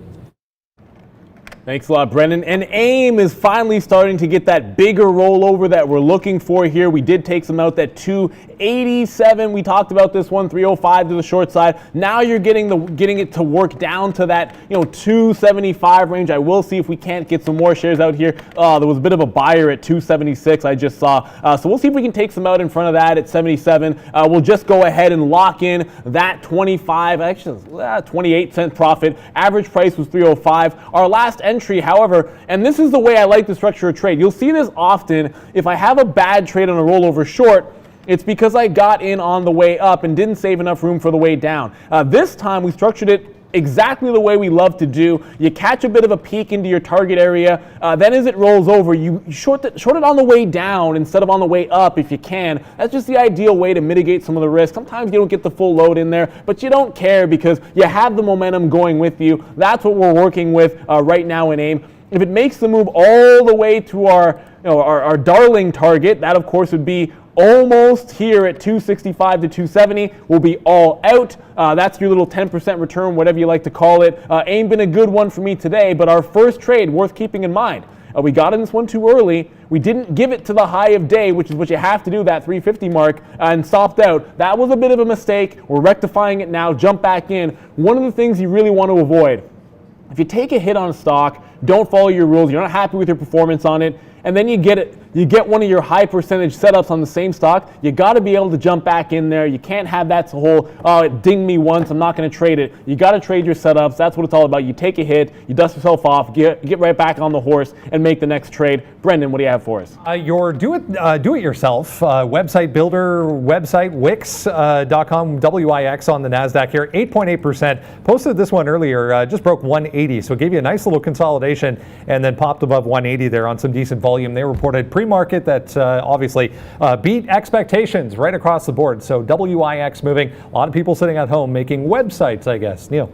Thanks a lot, Brendan. And AIM is finally starting to get that bigger rollover that we're looking for here. We did take some out at 287. We talked about this one, 305 to the short side. Now you're getting it to work down to that 275 range. I will see if we can't get some more shares out here. There was a bit of a buyer at 276 I just saw. So we'll see if we can take some out in front of that at 77. We'll just go ahead and lock in that 28 cent profit. Average price was 305. Our last entry, however, and this is the way I like to structure a trade. You'll see this often. If I have a bad trade on a rollover short, it's because I got in on the way up and didn't save enough room for the way down. This time we structured it exactly the way we love to do. You catch a bit of a peek into your target area. Then as it rolls over, you short it on the way down instead of on the way up if you can. That's just the ideal way to mitigate some of the risk. Sometimes you don't get the full load in there, but you don't care because you have the momentum going with you. That's what we're working with right now in AIM. If it makes the move all the way to our darling target, that of course would be almost here at 265 to 270. We'll be all out. That's your little 10% return, whatever you like to call it. AIM been a good one for me today, but our first trade worth keeping in mind. We got in this one too early. We didn't give it to the high of day, which is what you have to do, that 350 mark, and stopped out. That was a bit of a mistake. We're rectifying it now. Jump back in. One of the things you really want to avoid, if you take a hit on a stock, don't follow your rules, you're not happy with your performance on it, and then you get one of your high percentage setups on the same stock, you got to be able to jump back in there. You can't have that whole, oh, it dinged me once, I'm not going to trade it. You got to trade your setups. That's what it's all about. You take a hit, you dust yourself off, get right back on the horse, and make the next trade. Brendan, what do you have for us? Your do-it-yourself website builder website, Wix.com, WIX on the NASDAQ here, 8.8%. Posted this one earlier, just broke 180, so it gave you a nice little consolidation and then popped above 180 there on some decent volume. They reported pre-market that obviously beat expectations right across the board. So WIX moving. A lot of people sitting at home making websites, I guess. Neil.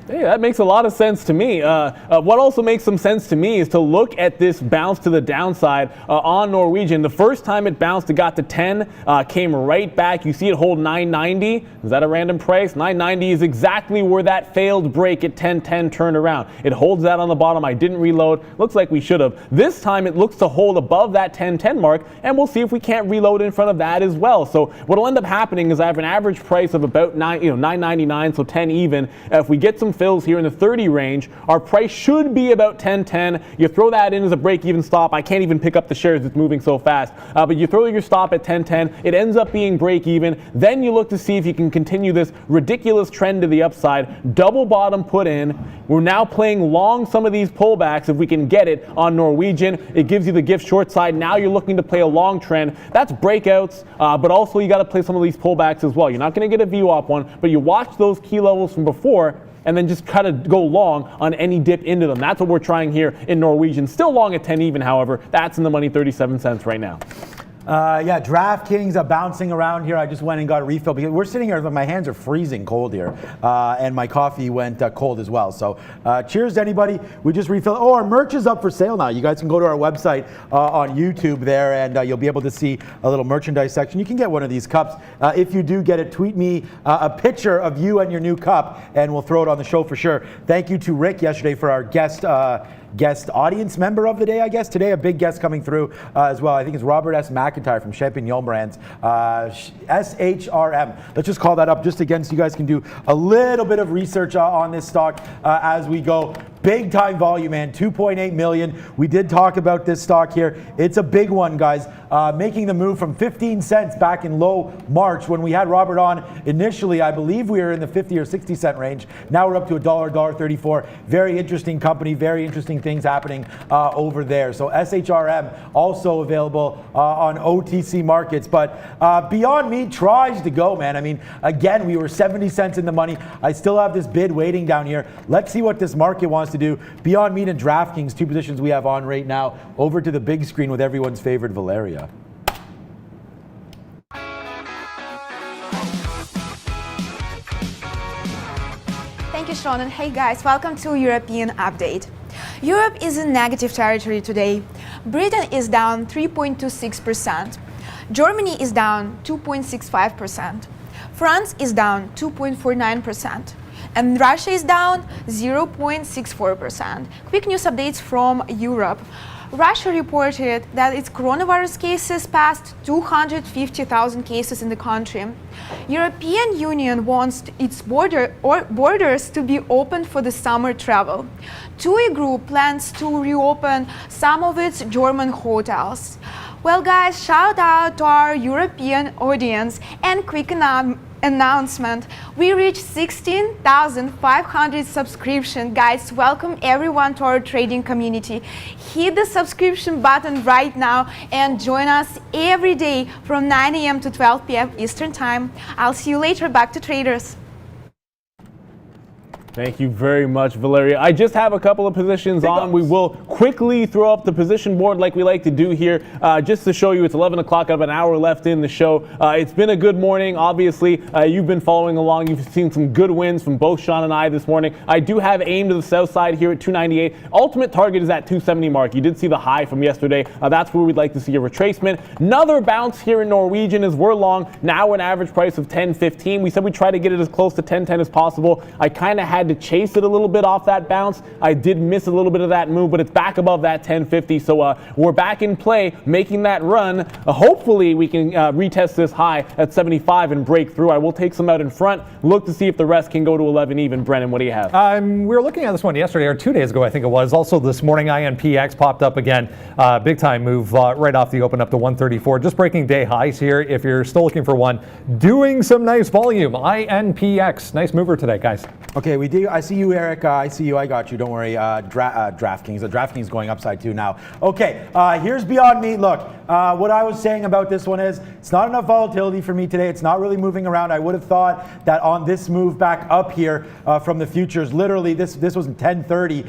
Hey, that makes a lot of sense to me. What also makes some sense to me is to look at this bounce to the downside on Norwegian. The first time it bounced, it got to 10, came right back. You see it hold 990. Is that a random price? 990 is exactly where that failed break at 1010 turned around. It holds that on the bottom. I didn't reload. Looks like we should have. This time it looks to hold above that 1010 mark, and we'll see if we can't reload in front of that as well. So what will end up happening is I have an average price of about 999, so 10 even. If we get some fills here in the 30 range, our price should be about 1010. You throw that in as a break-even stop. I can't even pick up the shares, it's moving so fast. But you throw your stop at 1010, it ends up being break-even. Then you look to see if you can continue this ridiculous trend to the upside. Double bottom put in. We're now playing long some of these pullbacks if we can get it on Norwegian. It gives you the gift short side. Now you're looking to play a long trend. That's breakouts, but also you got to play some of these pullbacks as well. You're not going to get a VWAP one, but you watch those key levels from before and then just kind of go long on any dip into them. That's what we're trying here in Norwegian. Still long at 10 even, however. That's in the money, 37 cents right now. Yeah, DraftKings are bouncing around here. I just went and got a refill because we're sitting here, my hands are freezing cold here, and my coffee went cold as well. So cheers to anybody. We just refilled. Oh, our merch is up for sale now. You guys can go to our website on YouTube there, and you'll be able to see a little merchandise section. You can get one of these cups. If you do get it, tweet me a picture of you and your new cup, and we'll throw it on the show for sure. Thank you to Rick yesterday for our guest audience member of the day, I guess. Today, a big guest coming through as well. I think it's Robert S. McIntyre from Champignon Brands, SHRM. Let's just call that up just again so you guys can do a little bit of research on this stock as we go. Big time volume, man. 2.8 million. We did talk about this stock here. It's a big one, guys. Making the move from 15 cents back in low March when we had Robert on initially. I believe we were in the 50 or 60 cent range. Now we're up to $1.34. Very interesting company. Very interesting things happening over there. So SHRM also available on OTC markets. But Beyond Meat tries to go, man. I mean, again, we were 70 cents in the money. I still have this bid waiting down here. Let's see what this market wants to do. Beyond Meat and DraftKings, two positions we have on right now. Over to the big screen with everyone's favorite Valeria. Thank you, Sean, and hey guys, welcome to European Update. Europe is in negative territory today. Britain is down 3.26%. Germany is down 2.65%. France is down 2.49%. And Russia is down 0.64%. Quick news updates from Europe. Russia reported that its coronavirus cases passed 250,000 cases in the country. European Union wants its borders to be open for the summer travel. TUI Group plans to reopen some of its German hotels. Well guys, shout out to our European audience, and quick announcement. We reached 16,500 subscription. Guys, welcome everyone to our trading community. Hit the subscription button right now and join us every day from 9 a.m. to 12 p.m. Eastern Time. I'll see you later. Back to traders. Thank you very much, Valeria. I just have a couple of positions on. We will quickly throw up the position board like we like to do here, just to show you it's 11 o'clock. I have an hour left in the show. It's been a good morning. Obviously, you've been following along. You've seen some good wins from both Sean and I this morning. I do have AIM to the south side here at 298. Ultimate target is at 270 mark. You did see the high from yesterday. That's where we'd like to see a retracement. Another bounce here in Norwegian as we're long. Now an average price of 10.15. We said we'd try to get it as close to 10.10 as possible. I kind of had to chase it a little bit off that bounce. I did miss a little bit of that move, but it's back above that 10.50. So we're back in play, making that run. Hopefully we can retest this high at 75 and break through. I will take some out in front. Look to see if the rest can go to 11 even. Brennan, what do you have? We were looking at this one yesterday or 2 days ago, I think it was. Also this morning, INPX popped up again. Big time move right off the open up to 134. Just breaking day highs here. If you're still looking for one, doing some nice volume. INPX, nice mover today, guys. Okay, we do. I see you, Eric. I see you. I got you. Don't worry. DraftKings. The DraftKings going upside too now. Okay, here's Beyond Meat. Look, what I was saying about this one is it's not enough volatility for me today. It's not really moving around. I would have thought that on this move back up here from the futures, literally this was 10:30.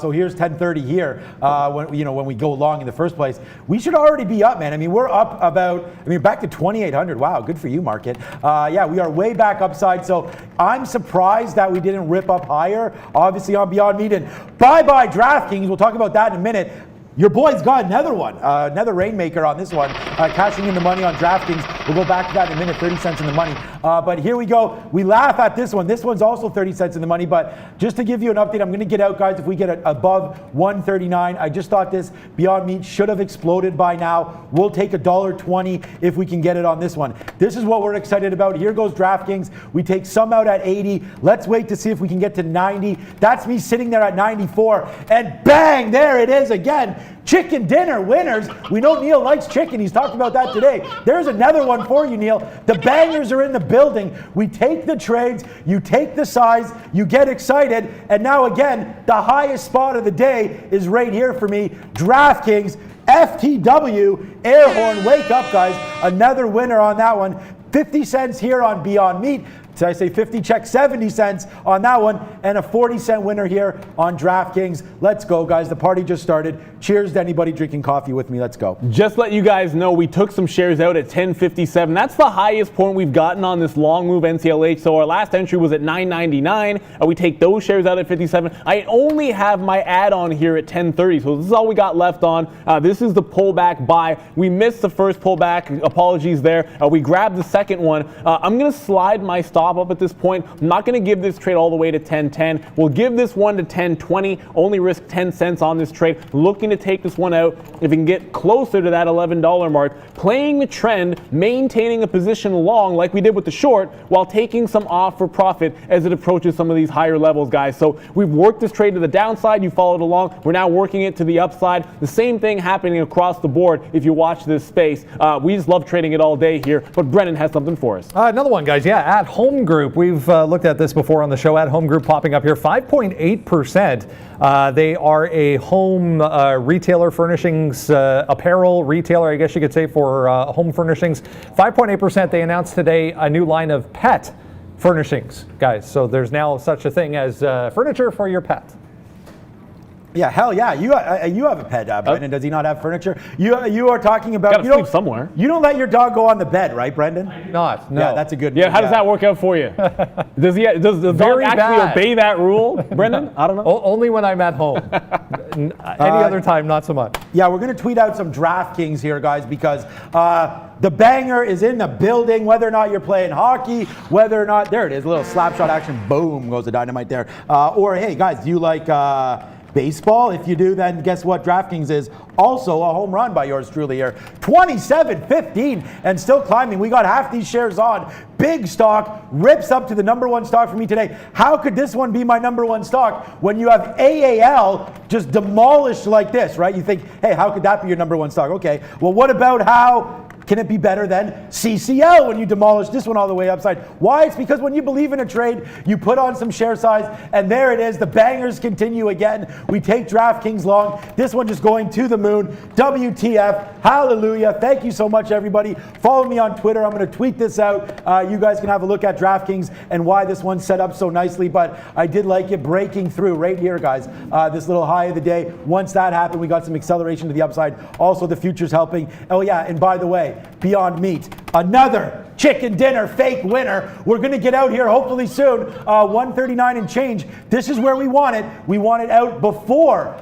So here's 10:30 here. When we go long in the first place, we should already be up, man. I mean, we're up about. Back to 2,800. Wow, good for you, market. Yeah, we are way back upside. So I'm surprised that we didn't rip up higher, obviously on Beyond Meat. And bye-bye DraftKings. We'll talk about that in a minute. Your boy's got another one, another rainmaker on this one, cashing in the money on DraftKings. We'll go back to that in a minute, 30 cents in the money. But here we go. We laugh at this one. This one's also 30 cents in the money. But just to give you an update, I'm going to get out, guys, if we get it above 139. I just thought this Beyond Meat should have exploded by now. We'll take $1.20 if we can get it on this one. This is what we're excited about. Here goes DraftKings. We take some out at 80. Let's wait to see if we can get to 90. That's me sitting there at 94. And bang, there it is again. Chicken dinner winners. We know Neil likes chicken. He's talked about that today. There's another one for you, Neil. The bangers are in the building. We take the trades. You take the size. You get excited. And now again, the highest spot of the day is right here for me. DraftKings, FTW, air horn. Wake up, guys. Another winner on that one. 50 cents here on Beyond Meat. So I say 50, check 70 cents on that one, and a 40-cent winner here on DraftKings. Let's go, guys. The party just started. Cheers to anybody drinking coffee with me. Let's go. Just let you guys know, we took some shares out at 10.57. That's the highest point we've gotten on this long move NCLH. So our last entry was at 9.99. We take those shares out at 57. I only have my add-on here at 10.30. So this is all we got left on. This is the pullback buy. We missed the first pullback. Apologies there. We grabbed the second one. I'm going to slide my stop stop up at this point. I'm not going to give this trade all the way to 10.10. We'll give this one to 10.20. Only risk 10 cents on this trade. Looking to take this one out if we can get closer to that $11 mark. Playing the trend, maintaining a position long like we did with the short, while taking some off for profit as it approaches some of these higher levels, guys. So we've worked this trade to the downside. You followed along. We're now working it to the upside. The same thing happening across the board if you watch this space. We just love trading it all day here, but Brennan has something for us. Another one, guys. Yeah, At Home Group. We've looked at this before on the show. At Home Group popping up here, 5.8%. They are a home retailer, furnishings, apparel retailer, I guess you could say, for home furnishings. 5.8%. They announced today a new line of pet furnishings, guys. So there's now such a thing as furniture for your pet. Yeah, hell yeah. You have a pet, Brendan. Does he not have furniture? You are talking about... Gotta sleep somewhere. You don't let your dog go on the bed, right, Brendan? I do not, no. Yeah, that's a good... Yeah, how does that work out for you? Does the dog actually obey that rule, Brendan? I don't know. Only when I'm at home. Any other time, not so much. Yeah, we're going to tweet out some DraftKings here, guys, because the banger is in the building, whether or not you're playing hockey, whether or not... There it is, a little slap shot action. Boom, goes the dynamite there. Or, hey, guys, do you like... baseball? If you do, then guess what? DraftKings is also a home run by yours truly here. 27.15 and still climbing. We got half these shares on. Big stock rips up to the number one stock for me today. How could this one be my number one stock when you have AAL just demolished like this, right? You think, hey, how could that be your number one stock? Okay, well, what about how can it be better than CCL when you demolish this one all the way upside? Why? It's because when you believe in a trade, you put on some share size, and there it is. The bangers continue again. We take DraftKings long. This one just going to the moon. WTF. Hallelujah. Thank you so much, everybody. Follow me on Twitter. I'm going to tweet this out. You guys can have a look at DraftKings and why this one's set up so nicely, but I did like it breaking through right here, guys. This little high of the day. Once that happened, we got some acceleration to the upside. Also, the future's helping. Oh, yeah, and by the way, Beyond Meat, another chicken dinner fake winner. We're going to get out here hopefully soon. 139 and change. This is where we want it. We want it out before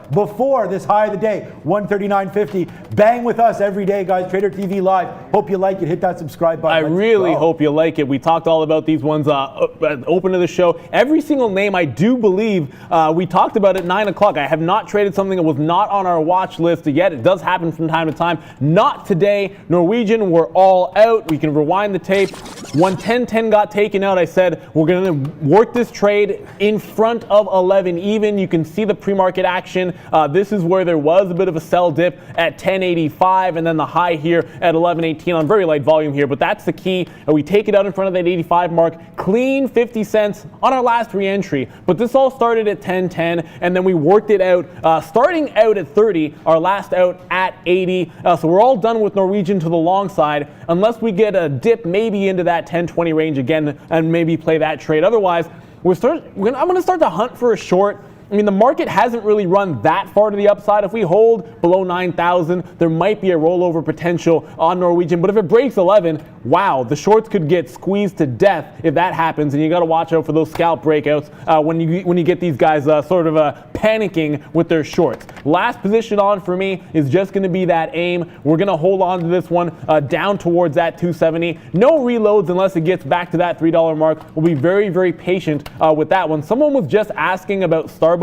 this high of the day. 139.50. Bang with us every day, guys. Trader TV Live. Hope you like it. Hit that subscribe button. I really hope you like it. We talked all about these ones open to the show. Every single name, I do believe we talked about at 9 o'clock. I have not traded something that was not on our watch list yet. It does happen from time to time. Not today. Norwegian, we're all out. We can rewind the tape. 110.10 got taken out. I said we're going to work this trade in front of 11 even. You can see the pre-market action. This is where there was a bit of a sell dip at 10.85 and then the high here at 11.18 on very light volume here. But that's the key. We take it out in front of that 85 mark. Clean 50 cents on our last re-entry. But this all started at 10.10 and then we worked it out starting out at 30, our last out at 80. So we're all done with Norwegian to the long side unless we get a dip maybe into that 10-20 range again and maybe play that trade. Otherwise, I'm going to start to hunt for a short. I mean, the market hasn't really run that far to the upside. If we hold below 9,000, there might be a rollover potential on Norwegian. But if it breaks 11, wow, the shorts could get squeezed to death if that happens. And you got to watch out for those scalp breakouts when you get these guys sort of panicking with their shorts. Last position on for me is just going to be that aim. We're going to hold on to this one down towards that 270. No reloads unless it gets back to that $3 mark. We'll be very, very patient with that one. Someone was just asking about Starbucks.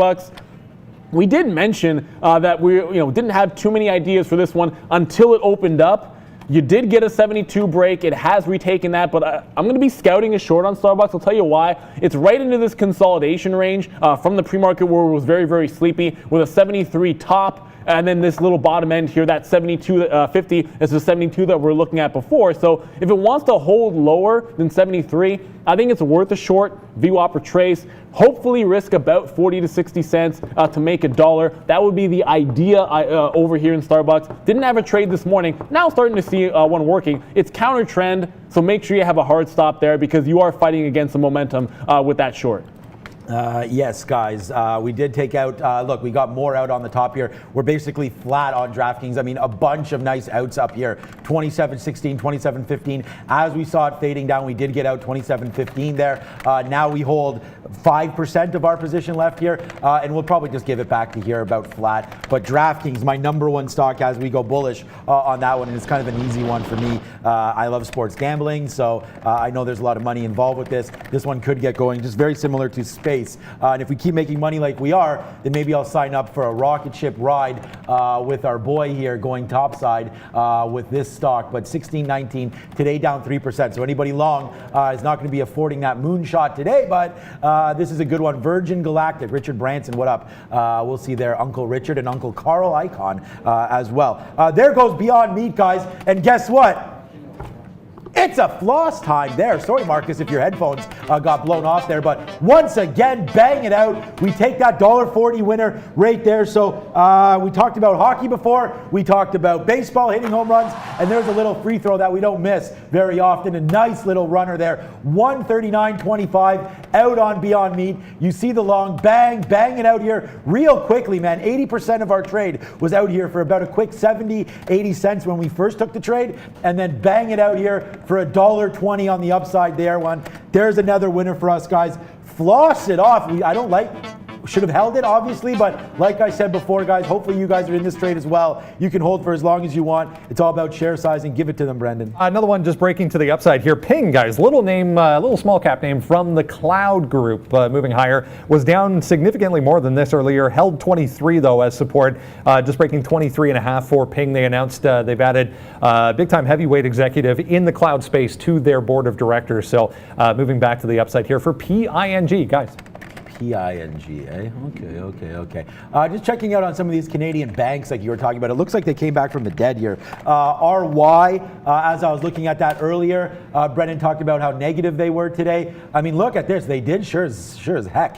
We did mention that we didn't have too many ideas for this one until it opened up. You did get a 72 break. It has retaken that, but I'm going to be scouting a short on Starbucks. I'll tell you why. It's right into this consolidation range from the pre-market where it was very, very sleepy with a 73 top. And then this little bottom end here, that 72.50 is the 72 that we're looking at before. So if it wants to hold lower than 73, I think it's worth a short VWAP or trace. Hopefully risk about 40 to 60 cents to make $1. That would be the idea over here in Starbucks. Didn't have a trade this morning. Now starting to see one working. It's counter trend, so make sure you have a hard stop there because you are fighting against the momentum with that short. Yes, guys, we did take out, look, we got more out on the top here. We're basically flat on DraftKings. I mean, a bunch of nice outs up here. 27.16, 27.15. As we saw it fading down, we did get out 27.15 there. Now we hold 5% of our position left here, and we'll probably just give it back to here about flat. But DraftKings, my number one stock as we go bullish on that one, and it's kind of an easy one for me. I love sports gambling, so I know there's a lot of money involved with this. This one could get going, just very similar to Space. And if we keep making money like we are, then maybe I'll sign up for a rocket ship ride with our boy here going topside with this stock. But 16.19 today, down 3%. So anybody long is not going to be affording that moonshot today, but this is a good one. Virgin Galactic, Richard Branson, what up? We'll see there Uncle Richard and Uncle Carl Icahn as well. There goes Beyond Meat, guys. And guess what? It's a floss time there. Sorry, Marcus, if your headphones got blown off there. But once again, bang it out. We take that $1.40 winner right there. So we talked about hockey before. We talked about baseball hitting home runs. And there's a little free throw that we don't miss very often. A nice little runner there. 139.25 out on Beyond Meat. You see the long bang it out here real quickly, man. 80% of our trade was out here for about a quick 70, 80 cents when we first took the trade. And then bang it out here for $1.20 on the upside there one. There's another winner for us, guys. Floss it off. Should have held it, obviously, but like I said before, guys, hopefully you guys are in this trade as well. You can hold for as long as you want. It's all about share sizing. Give it to them, Brendan. Another one just breaking to the upside here. Ping, guys, little small cap name from the Cloud Group, moving higher. Was down significantly more than this earlier. Held 23 though as support. Just breaking 23.5 for Ping. They announced they've added big-time heavyweight executive in the cloud space to their board of directors. So moving back to the upside here for PING, guys. PING, eh? Okay. Just checking out on some of these Canadian banks like you were talking about. It looks like they came back from the dead here. RY, as I was looking at that earlier, Brendan talked about how negative they were today. I mean, look at this. They did sure as heck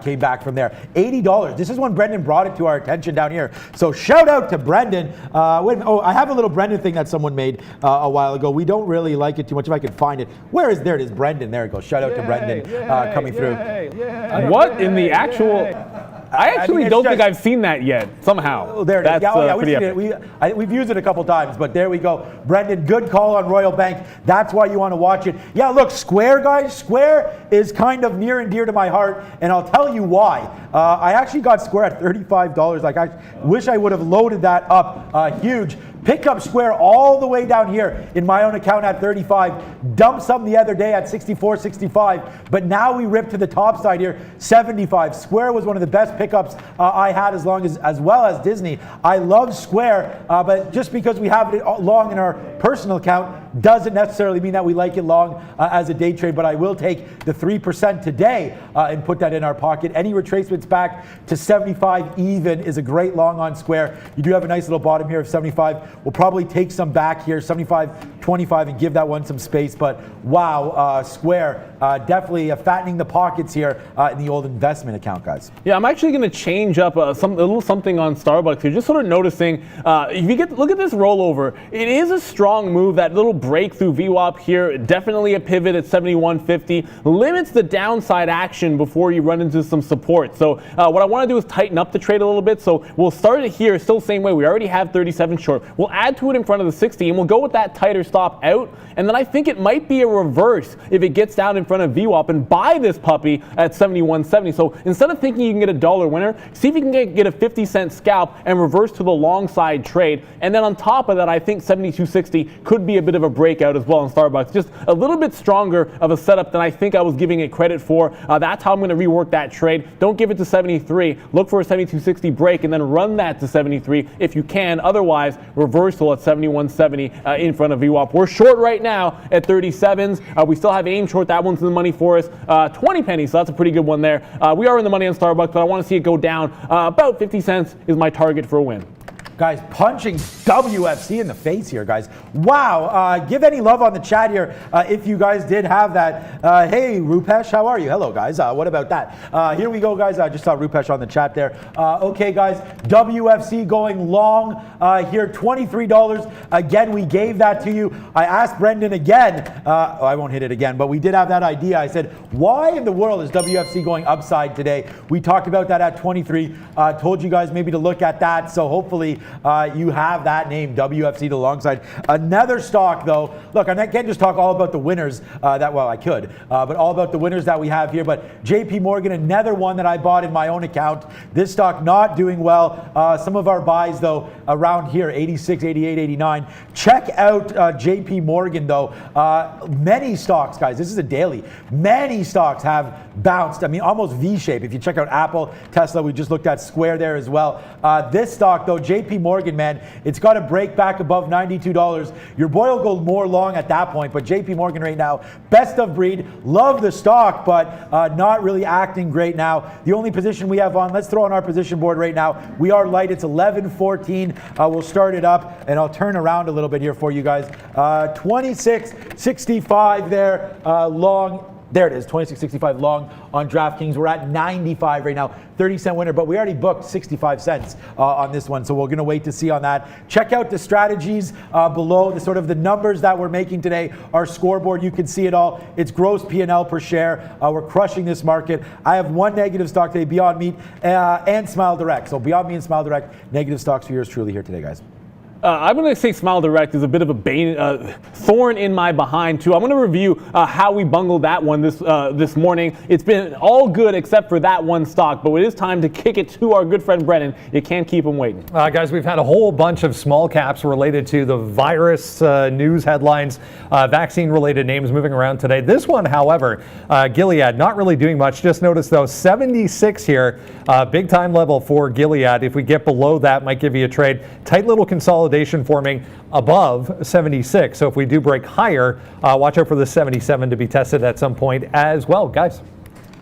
came back from there. $80. This is when Brendan brought it to our attention down here. So shout out to Brendan. I have a little Brendan thing that someone made a while ago. We don't really like it too much. If I could find it. There it is, Brendan. There it goes. Shout out to Brendan coming through. What in the actual? I actually don't think I've seen that yet, somehow. There it is. That's we've seen it. We've used it a couple times, but there we go. Brendan, good call on Royal Bank. That's why you want to watch it. Yeah, look, Square, guys. Square is kind of near and dear to my heart, and I'll tell you why. I actually got Square at $35. Like, I wish I would have loaded that up huge. Picked up Square all the way down here in my own account at 35. Dumped some the other day at 64, 65. But now we rip to the top side here, 75. Square was one of the best pickups I had as well as Disney. I love Square, but just because we have it long in our personal account doesn't necessarily mean that we like it long as a day trade. But I will take the 3% today and put that in our pocket. Any retracements back to 75 even is a great long on Square. You do have a nice little bottom here of 75. We'll probably take some back here, 75.25, and give that one some space. But wow, Square definitely fattening the pockets here in the old investment account, guys. Yeah, I'm actually going to change up a little something on Starbucks here. Just sort of noticing, if you look at this rollover, it is a strong move. That little breakthrough VWAP here, definitely a pivot at 71.50, limits the downside action before you run into some support. So what I want to do is tighten up the trade a little bit. So we'll start it here, still same way. We already have 37 short. We'll add to it in front of the 60, and we'll go with that tighter stop out. And then I think it might be a reverse if it gets down in front of VWAP and buy this puppy at 71.70. So instead of thinking you can get a dollar winner, see if you can get a 50-cent scalp and reverse to the long side trade. And then on top of that, I think 72.60 could be a bit of a breakout as well in Starbucks. Just a little bit stronger of a setup than I think I was giving it credit for. That's how I'm going to rework that trade. Don't give it to 73. Look for a 72.60 break and then run that to 73 if you can. Otherwise, reversal at 71.70 in front of VWAP. We're short right now at 37s. We still have AIM short. That one's in the money for us. 20 pennies, so that's a pretty good one there. We are in the money on Starbucks, but I want to see it go down. About 50 cents is my target for a win. Guys, punching WFC in the face here, guys. Wow. Give any love on the chat here if you guys did have that. Hey, Rupesh, how are you? Hello, guys. What about that? Here we go, guys. I just saw Rupesh on the chat there. Okay, guys. WFC going long here, $23. Again, we gave that to you. I asked Brendan again. I won't hit it again, but we did have that idea. I said, why in the world is WFC going upside today? We talked about that at 23. Told you guys maybe to look at that. So hopefully you have that name, WFC, alongside another stock, though. Look, I can't just talk all about the winners well, I could, but all about the winners that we have here. But JP Morgan, another one that I bought in my own account. This stock not doing well. Some of our buys, though, around here, 86, 88, 89. Check out JP Morgan, though. Many stocks, guys, this is a daily. Many stocks have bounced. I mean, almost V-shape. If you check out Apple, Tesla, we just looked at Square there as well. This stock, though, JP Morgan, man, it's got to break back above $92. Your boy will go more long at that point, but JP Morgan right now, best of breed. Love the stock, but not really acting great now. The only position we have on, let's throw on our position board right now. We are light. It's 11:14. We'll start it up, and I'll turn around a little bit here for you guys. 26.65 there, long. There it is, 26.65 long on DraftKings. We're at 95 right now, 30-cent winner, but we already booked 65 cents on this one, so we're going to wait to see on that. Check out the strategies below, the sort of the numbers that we're making today. Our scoreboard, you can see it all. It's gross P&L per share. We're crushing this market. I have one negative stock today, Beyond Meat and Smile Direct. So Beyond Meat and Smile Direct, negative stocks for yours truly here today, guys. I'm going to say Smile Direct is a bit of a thorn in my behind, too. I'm going to review how we bungled that one this morning. It's been all good except for that one stock, but it is time to kick it to our good friend Brennan. You can't keep him waiting. Guys, we've had a whole bunch of small caps related to the virus news headlines, vaccine-related names moving around today. This one, however, Gilead, not really doing much. Just notice, though, 76 here, big-time level for Gilead. If we get below that, might give you a trade. Tight little consolidation forming above 76. So if we do break higher, watch out for the 77 to be tested at some point as well, guys.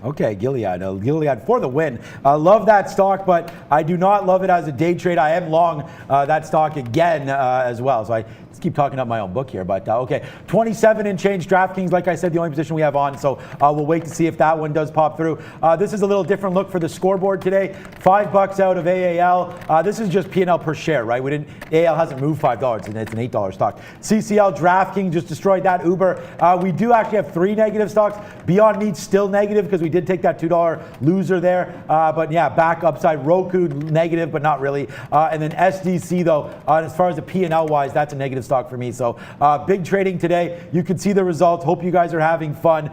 Okay, Gilead. Gilead for the win. Love that stock, but I do not love it as a day trade. I am long that stock again as well. So I just keep talking up my own book here, but okay. 27 and change DraftKings, like I said, the only position we have on. So we'll wait to see if that one does pop through. This is a little different look for the scoreboard today. $5 out of AAL. This is just P&L per share, right? AAL hasn't moved $5. It's an $8 stock. CCL, DraftKings just destroyed that. Uber. We do actually have 3 negative stocks. Beyond Meat still negative because we did take that $2 loser there. But yeah, back upside. Roku negative, but not really. And then SDC, though, as far as the P&L wise, that's a negative stock for me. So big trading today. You can see the results. Hope you guys are having fun.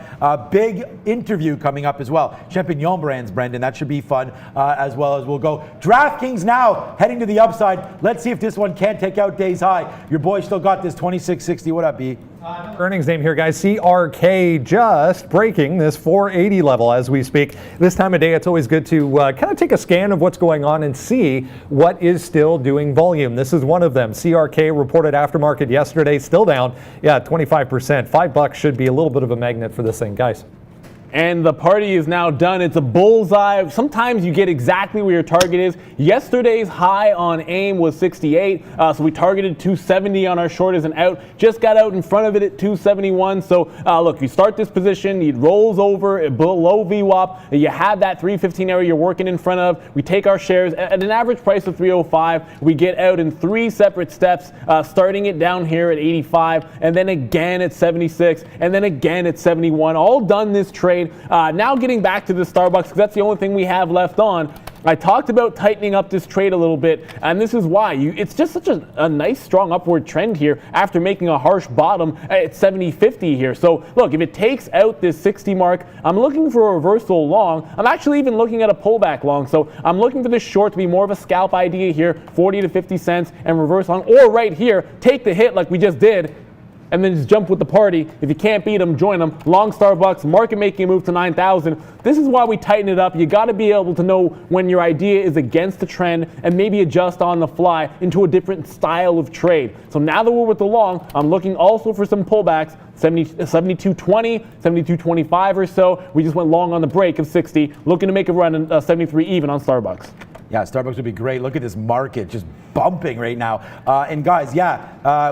Big interview coming up as well. Champignon brands, Brendan. That should be fun as well as we'll go. DraftKings now heading to the upside. Let's see if this one can't take out day's high. Your boy still got this 26.60. What up, B? Earnings name here, guys. CRK just breaking this 480 level as we speak. This time of day, it's always good to kind of take a scan of what's going on and see what is still doing volume. This is one of them. CRK reported aftermarket yesterday, still down, 25%. $5 should be a little bit of a magnet for this thing, guys. And the party is now done. It's a bullseye. Sometimes you get exactly where your target is. Yesterday's high on AIM was 68, so we targeted 270 on our short as an out. Just got out in front of it at 271. So look, you start this position, it rolls over below VWAP. You have that 315 area you're working in front of. We take our shares at an average price of 305. We get out in 3 separate steps, starting it down here at 85, and then again at 76, and then again at 71. All done this trade. Now getting back to the Starbucks, because that's the only thing we have left on. I talked about tightening up this trade a little bit, and this is why. It's just such a nice, strong upward trend here after making a harsh bottom at 70.50 here. So look, if it takes out this 60 mark, I'm looking for a reversal long. I'm actually even looking at a pullback long. So I'm looking for this short to be more of a scalp idea here, 40 to 50 cents, and reverse long. Or right here, take the hit like we just did, and then just jump with the party. If you can't beat them, join them. Long Starbucks, market making a move to 9,000. This is why we tighten it up. You got to be able to know when your idea is against the trend and maybe adjust on the fly into a different style of trade. So now that we're with the long, I'm looking also for some pullbacks. 72.20, 72.25 or so. We just went long on the break of 60, looking to make a run in 73 even on Starbucks. Yeah, Starbucks would be great. Look at this market just bumping right now. And guys,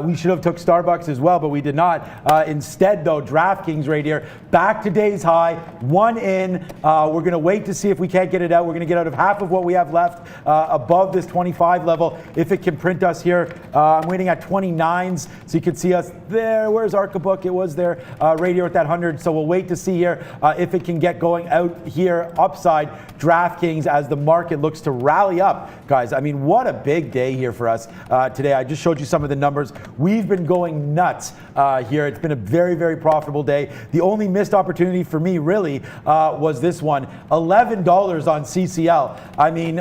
we should have took Starbucks as well, but we did not. Instead, though, DraftKings right here, back to day's high, one in. We're going to wait to see if we can't get it out. We're going to get out of half of what we have left above this 25 level. If it can print us here, I'm waiting at 29s, so you can see us there. Where's Arcabook? It was there right here at that 100. So we'll wait to see here if it can get going out here upside DraftKings as the market looks to rally up. Guys, I mean, what a big day here for us today. I just showed you some of the numbers. We've been going nuts here. It's been a very, very profitable day. The only missed opportunity for me really was this one, $11 on CCL. I mean,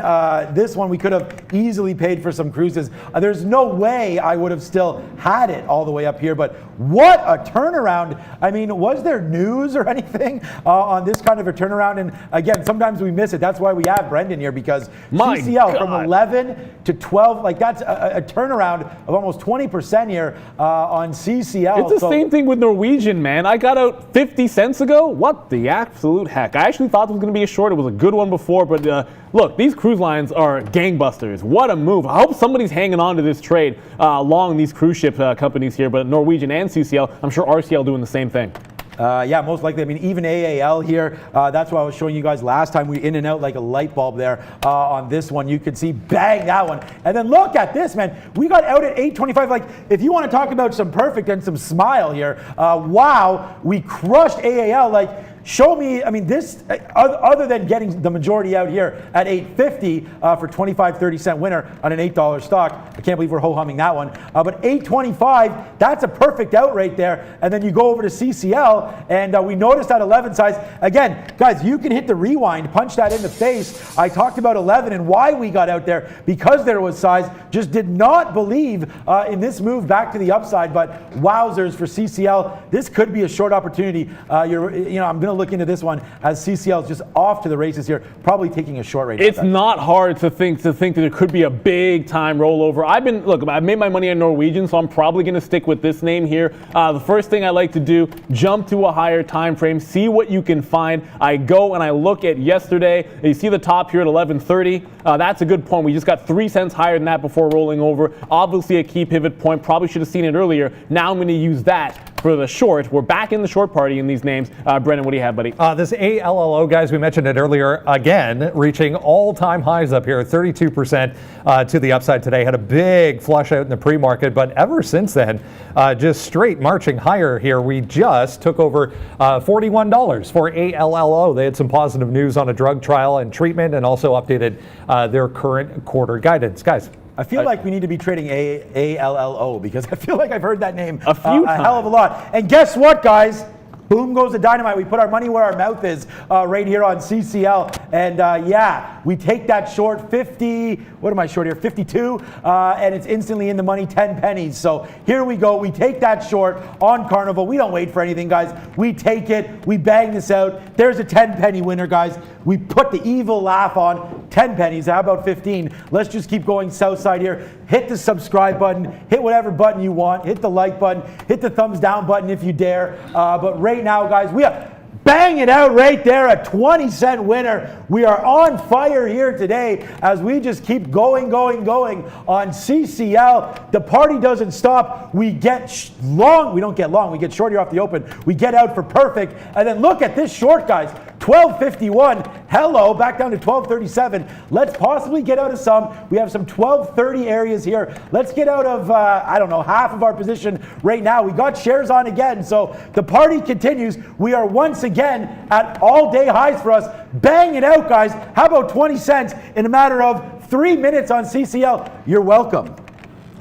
this one we could have easily paid for some cruises. There's no way I would have still had it all the way up here, but what a turnaround. I mean, was there news or anything on this kind of a turnaround? And again, sometimes we miss it. That's why we have Brendan here, because CCL from 11 to 12, like that's a turnaround of almost 20% here on CCL. It's the same thing with Norwegian, man. I got out 50 cents ago. What the absolute heck? I actually thought it was going to be a short. It was a good one before, but look, these cruise lines are gangbusters. What a move. I hope somebody's hanging on to this trade along these cruise ship companies here, but Norwegian and CCL, I'm sure RCL doing the same thing. Yeah, most likely. I mean, even AAL here, that's what I was showing you guys last time. We in and out like a light bulb there on this one. You could see, bang, that one. And then look at this, man. We got out at 825. Like, if you want to talk about some perfect and some smile here, wow, we crushed AAL. Like, show me, I mean, this, other than getting the majority out here at 850 for 25-30 cent winner on an $8 stock. I can't believe we're ho-humming that one. But 825, that's a perfect out right there. And then you go over to CCL, and we noticed that 11 size. Again, guys, you can hit the rewind, punch that in the face. I talked about 11 and why we got out there, because there was size. Just did not believe in this move back to the upside, but wowzers for CCL. This could be a short opportunity. I'm going to look into this one as CCL is just off to the races here, probably taking a short rate. It's not hard to think that it could be a big time rollover. I've made my money on Norwegian, so I'm probably going to stick with this name here. The first thing I like to do, jump to a higher time frame, see what you can find. I go and I look at yesterday. You see the top here at 1130. That's a good point. We just got 3 cents higher than that before rolling over. Obviously a key pivot point. Probably should have seen it earlier. Now I'm going to use that for the short. We're back in the short party in these names. Brendan, what do you have, buddy? This ALLO, guys, we mentioned it earlier, again, reaching all-time highs up here, 32% to the upside today. Had a big flush out in the pre-market, but ever since then, just straight marching higher here. We just took over $41 for ALLO. They had some positive news on a drug trial and treatment, and also updated their current quarter guidance. Guys, I feel like we need to be trading ALLO, because I feel like I've heard that name a few a hell of a lot. And guess what, guys? Boom goes the dynamite. We put our money where our mouth is right here on CCL. And we take that short 50, what am I short here? 52, and it's instantly in the money, 10 pennies. So here we go. We take that short on Carnival. We don't wait for anything, guys. We take it. We bang this out. There's a 10 penny winner, guys. We put the evil laugh on. 10 pennies. How about 15? Let's just keep going south side here. Hit the subscribe button. Hit whatever button you want. Hit the like button. Hit the thumbs down button if you dare. But right now, guys, we are bang it out right there, a 20-cent winner. We are on fire here today as we just keep going on CCL. The party doesn't stop. We get long. We don't get long. We get short here off the open. We get out for perfect. And then look at this short, guys. 1251. Hello, back down to 1237. Let's possibly get out of some. We have some 1230 areas here. Let's get out of, half of our position right now. We got shares on again. So the party continues. We are once again at all-day highs for us. Bang it out, guys. How about 20 cents in a matter of 3 minutes on CCL? You're welcome.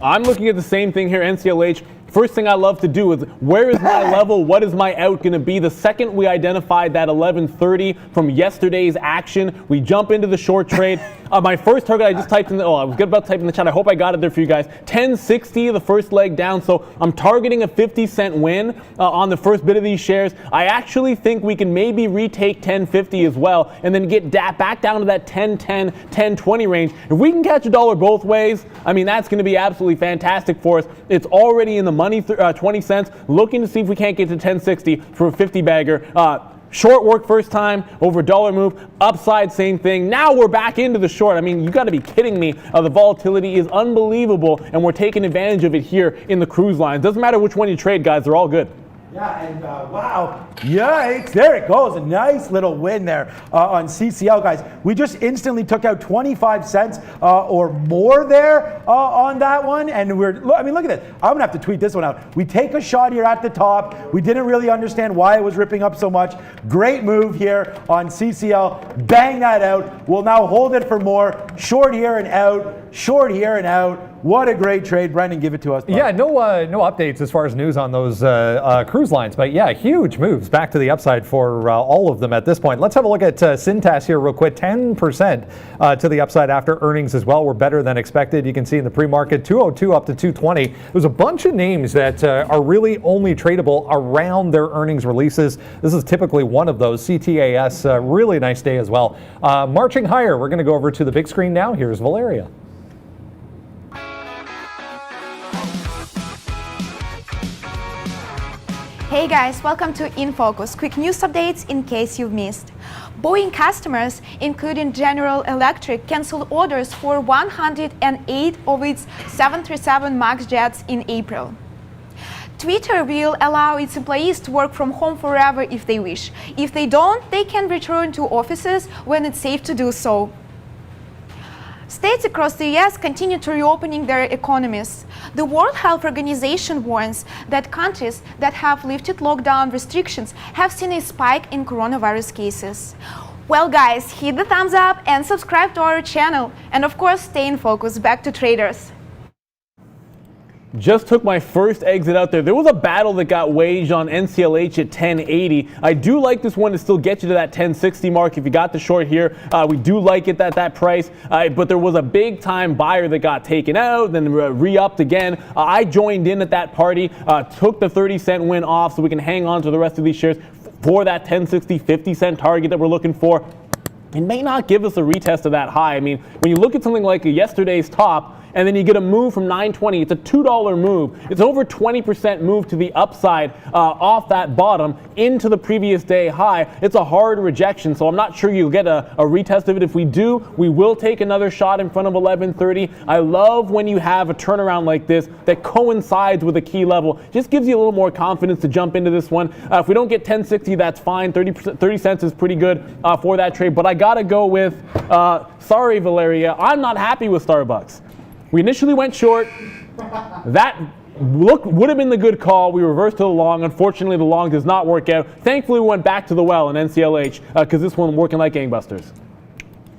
I'm looking at the same thing here, NCLH. First thing I love to do is, where is my level? What is my out going to be? The second we identified that 1130 from yesterday's action, we jump into the short trade. My first target I just typed in I was about to type in the chat. I hope I got it there for you guys. 1060, the first leg down. So I'm targeting a 50-cent win on the first bit of these shares. I actually think we can maybe retake 1050 as well, and then get back down to that 1010, 1020 range. If we can catch a dollar both ways, I mean, that's going to be absolutely fantastic for us. It's already in the money, 20 cents. Looking to see if we can't get to 1060 for a 50 bagger. Short work first time, over dollar move, upside same thing. Now we're back into the short. I mean, you got to be kidding me. The volatility is unbelievable, and we're taking advantage of it here in the cruise line. Doesn't matter which one you trade, guys, they're all good. Yeah, and wow, yikes, there it goes. A nice little win there on CCL, guys. We just instantly took out 25 cents or more there on that one. And I mean, look at it. I'm gonna have to tweet this one out. We take a shot here at the top. We didn't really understand why it was ripping up so much. Great move here on CCL. Bang that out. We'll now hold it for more. Short here and out, short here and out. What a great trade. Brendan, give it to us. Bud. Yeah, no updates as far as news on those cruise lines, but yeah, huge moves back to the upside for all of them at this point. Let's have a look at Cintas here real quick. 10% to the upside after earnings as well. We're better than expected. You can see in the pre-market 202 up to 220. There's a bunch of names that are really only tradable around their earnings releases. This is typically one of those. CTAS, really nice day as well. Marching higher, we're going to go over to the big screen now. Here's Valeria. Hey guys, welcome to In Focus. Quick news updates in case you've missed. Boeing customers, including General Electric, canceled orders for 108 of its 737 MAX jets in April. Twitter will allow its employees to work from home forever if they wish. If they don't, they can return to offices when it's safe to do so. States across the US continue to reopening their economies. The World Health Organization warns that countries that have lifted lockdown restrictions have seen a spike in coronavirus cases. Well guys, hit the thumbs up and subscribe to our channel. And of course, stay in focus. Back to traders. Just took my first exit out there. There was a battle that got waged on NCLH at 1080. I do like this one to still get you to that 1060 mark. If you got the short here, we do like it at that price. But there was a big time buyer that got taken out, then re-upped again. I joined in at that party, took the 30-cent win off so we can hang on to the rest of these shares for that 1060 50-cent target that we're looking for. It may not give us a retest of that high. I mean, when you look at something like yesterday's top, and then you get a move from 920. It's a $2 move. It's over 20% move to the upside off that bottom into the previous day high. It's a hard rejection, so I'm not sure you'll get a retest of it. If we do, we will take another shot in front of 1130. I love when you have a turnaround like this that coincides with a key level. Just gives you a little more confidence to jump into this one. If we don't get 1060, that's fine. 30 cents is pretty good for that trade, but I gotta go with, sorry Valeria, I'm not happy with Starbucks. We initially went short. That would have been the good call. We reversed to the long. Unfortunately, the long does not work out. Thankfully, we went back to the well in NCLH because this one working like gangbusters.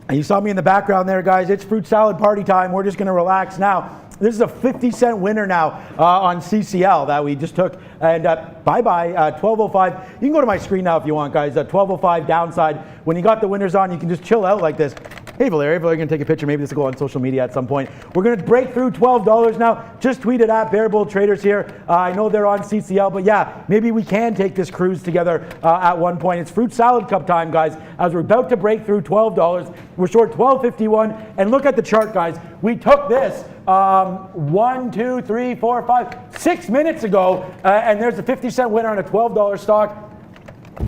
And you saw me in the background there, guys. It's fruit salad party time. We're just going to relax now. This is a 50-cent winner now on CCL that we just took. And bye-bye, 1205. You can go to my screen now if you want, guys. 1205 downside. When you got the winners on, you can just chill out like this. Hey, Valeria, if you're going to take a picture, maybe this will go on social media at some point. We're going to break through $12 now. Just tweet it at Bear Bull Traders here. I know they're on CCL, but yeah, maybe we can take this cruise together at one point. It's fruit salad cup time, guys, as we're about to break through $12. We're short $12.51. And look at the chart, guys. We took this 1, 2, 3, 4, 5, 6 minutes ago, and there's a 50-cent winner on a $12 stock.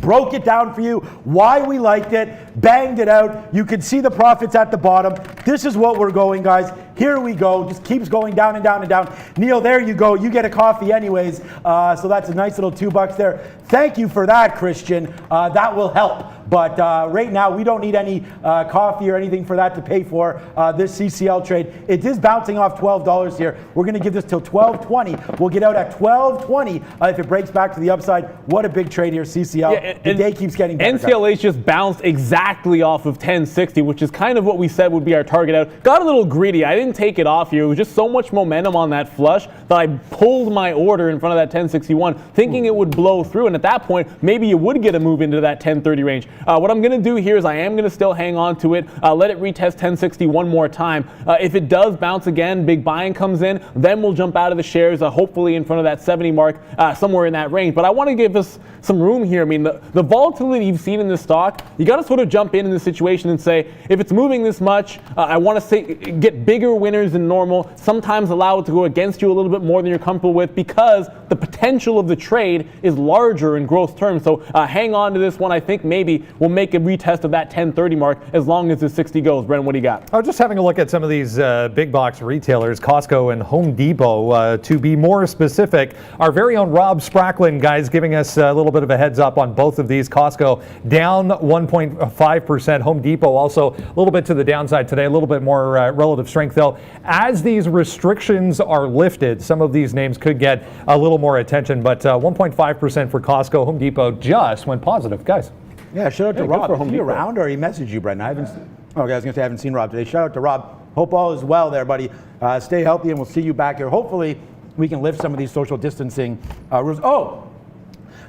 Broke it down for you, why we liked it, banged it out. You can see the profits at the bottom. This is what we're going, guys. Here we go. Just keeps going down and down and down. Neil, there you go. You get a coffee anyways. So that's a nice little $2 there. Thank you for that, Christian. That will help. But right now, we don't need any coffee or anything for that to pay for this CCL trade. It is bouncing off $12 here. We're going to give this till $12.20. We'll get out at $12.20 if it breaks back to the upside. What a big trade here, CCL. Yeah, the day keeps getting better. NCLH just bounced exactly off of 1060, which is kind of what we said would be our target out. Got a little greedy. I didn't take it off here. It was just so much momentum on that flush that I pulled my order in front of that 1061, thinking it would blow through. And at that point, maybe you would get a move into that 1030 range. What I'm going to do here is I am going to still hang on to it, let it retest 1060 one more time. If it does bounce again, big buying comes in, then we'll jump out of the shares, hopefully in front of that 70 mark, somewhere in that range. But I want to give us some room here. I mean, the volatility you've seen in this stock, you got to sort of jump in this situation and say, if it's moving this much, I want to get bigger winners than normal, sometimes allow it to go against you a little bit more than you're comfortable with because the potential of the trade is larger in growth terms. So hang on to this one. I think maybe we'll make a retest of that 1030 mark as long as the 60 goes. Brendan, what do you got? I was just having a look at some of these big box retailers, Costco and Home Depot. To be more specific, our very own Rob Spracklin, guys, giving us a little bit of a heads up on both of these. Costco down 1.5%. Home Depot also a little bit to the downside today, a little bit more relative strength though. As these restrictions are lifted, some of these names could get a little more attention, but 1.5% for Costco. Home Depot just went positive, guys. Yeah, shout out to Rob. for Home Is he Depot. around or he messaged you, Brendan? I haven't. Okay, I was gonna say I haven't seen Rob today. Shout out to Rob. Hope all is well there, buddy. Stay healthy, and we'll see you back here. Hopefully, we can lift some of these social distancing rules. Oh.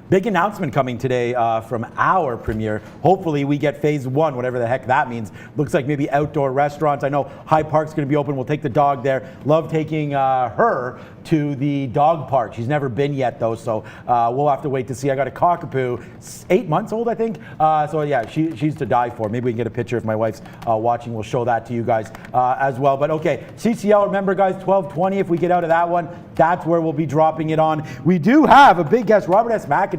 Big announcement coming today from our premier. Hopefully we get phase 1, whatever the heck that means. Looks like maybe outdoor restaurants. I know Hyde Park's going to be open. We'll take the dog there. Love taking her to the dog park. She's never been yet though, so we'll have to wait to see. I got a cockapoo, 8 months old, I think. So yeah, she's to die for. Maybe we can get a picture if my wife's watching. We'll show that to you guys as well. But okay, CCL, remember guys, 12:20. If we get out of that one, that's where we'll be dropping it on. We do have a big guest, Robert S. McIntyre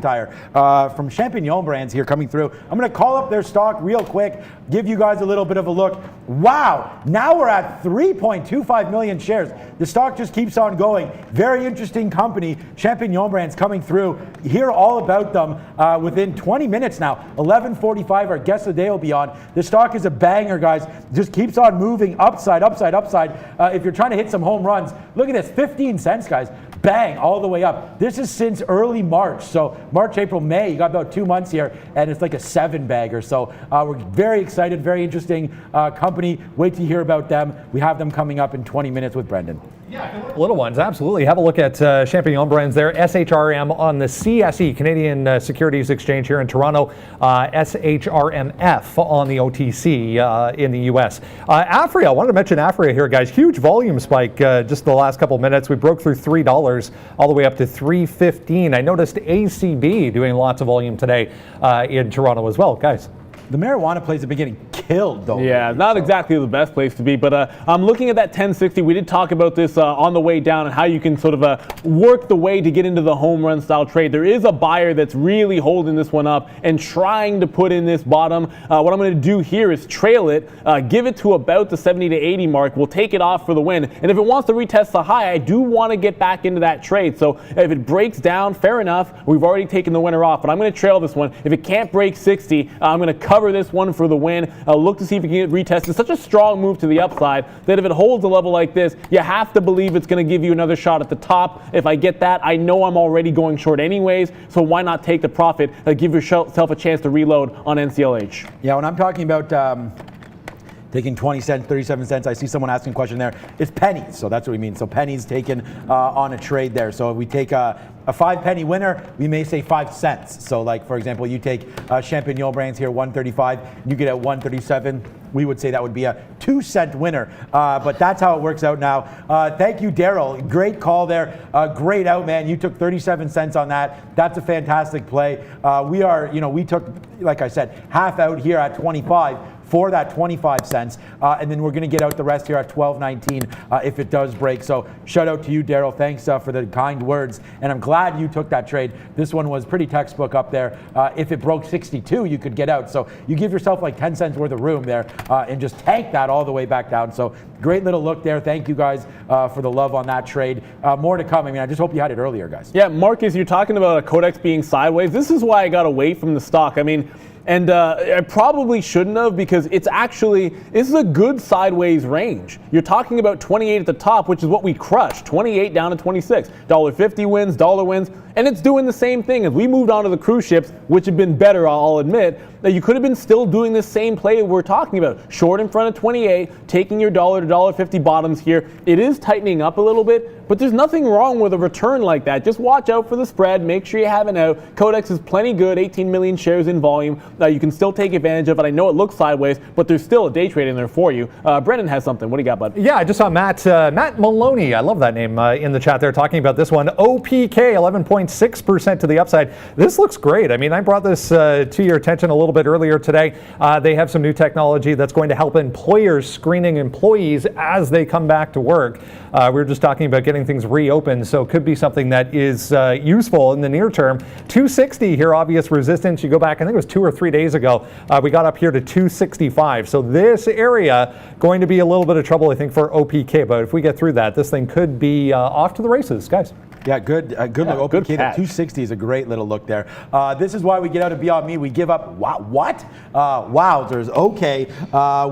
from Champignon Brands here coming through. I'm going to call up their stock real quick, give you guys a little bit of a look. Wow, now we're at 3.25 million shares. The stock just keeps on going. Very interesting company, Champignon Brands, coming through. Hear all about them within 20 minutes now. 11:45, our guest of the day will be on. The stock is a banger, guys. Just keeps on moving upside, upside, upside. If you're trying to hit some home runs, look at this, 15 cents, guys. Bang, all the way up. This is since early March. So March, April, May, you got about 2 months here, and it's like a 7-bagger. So we're very excited, very interesting company. Wait to hear about them. We have them coming up in 20 minutes with Brendan. Little ones, absolutely. Have a look at Champignon Brands there. SHRM on the CSE, Canadian Securities Exchange here in Toronto. SHRMF on the OTC in the U.S. Afria, I wanted to mention Afria here, guys. Huge volume spike just the last couple minutes. We broke through $3 all the way up to $3.15. I noticed ACB doing lots of volume today in Toronto as well, guys. The marijuana plays have been getting killed, though. Yeah, not exactly the best place to be, but I'm looking at that 1060. We did talk about this on the way down and how you can sort of work the way to get into the home run style trade. There is a buyer that's really holding this one up and trying to put in this bottom. What I'm going to do here is trail it, give it to about the 70 to 80 mark. We'll take it off for the win. And if it wants to retest the high, I do want to get back into that trade. So if it breaks down, fair enough. We've already taken the winner off, but I'm going to trail this one. If it can't break 60, I'm going to cover this one for the win. Look to see if we can get retested. It's such a strong move to the upside that if it holds a level like this, you have to believe it's going to give you another shot at the top. If I get that, I know I'm already going short anyways, so why not take the profit? Give yourself a chance to reload on NCLH. Yeah, when I'm talking about taking 20 cents, 37 cents, I see someone asking a question there. It's pennies, so that's what we mean. So pennies taken on a trade there. So if we take a 5-penny winner, we may say 5 cents. So like, for example, you take Champignon Brands here, 135, you get at 137. We would say that would be a 2-cent winner, but that's how it works out now. Thank you, Daryl. Great call there. Great out, man. You took 37 cents on that. That's a fantastic play. We took, like I said, half out here at 25 for that 25 cents, and then we're going to get out the rest here at 12.19 if it does break. So shout out to you, Daryl. Thanks for the kind words, and I'm glad you took that trade. This one was pretty textbook up there. If it broke 62, you could get out. So you give yourself like 10 cents worth of room there and just tank that all the way back down. So great little look there. Thank you guys for the love on that trade. More to come. I mean, I just hope you had it earlier, guys. Yeah, Marcus, you're talking about a Codex being sideways. This is why I got away from the stock. I mean, and I probably shouldn't have, because this is a good sideways range. You're talking about 28 at the top, which is what we crushed. 28 down to 26. $1.50 wins, dollar wins. and it's doing the same thing. As we moved on to the cruise ships, which have been better, I'll admit, that you could have been still doing this same play we're talking about. Short in front of 28, taking your $1 to $1.50 bottoms here. It is tightening up a little bit, but there's nothing wrong with a return like that. Just watch out for the spread. Make sure you have it out. Codex is plenty good, 18 million shares in volume. You can still take advantage of it. I know it looks sideways, but there's still a day trade in there for you. Brendan has something. What do you got, bud? Yeah, I just saw Matt Maloney, I love that name, in the chat there talking about this one. OPK, 11.6% to the upside. This looks great. I mean, I brought this to your attention a little bit earlier today. They have some new technology that's going to help employers screening employees as they come back to work. We were just talking about getting things reopened, so it could be something that is useful in the near term. 260 here, obvious resistance. You go back, I think it was 2 or 3 days ago, we got up here to 265. So this area going to be a little bit of trouble, I think, for OPK. But if we get through that, this thing could be off to the races, guys. Yeah, good look. Good OPK, the 260 is a great little look there. This is why we get out of Beyond Meat. We give up, what? Wowzers. Okay,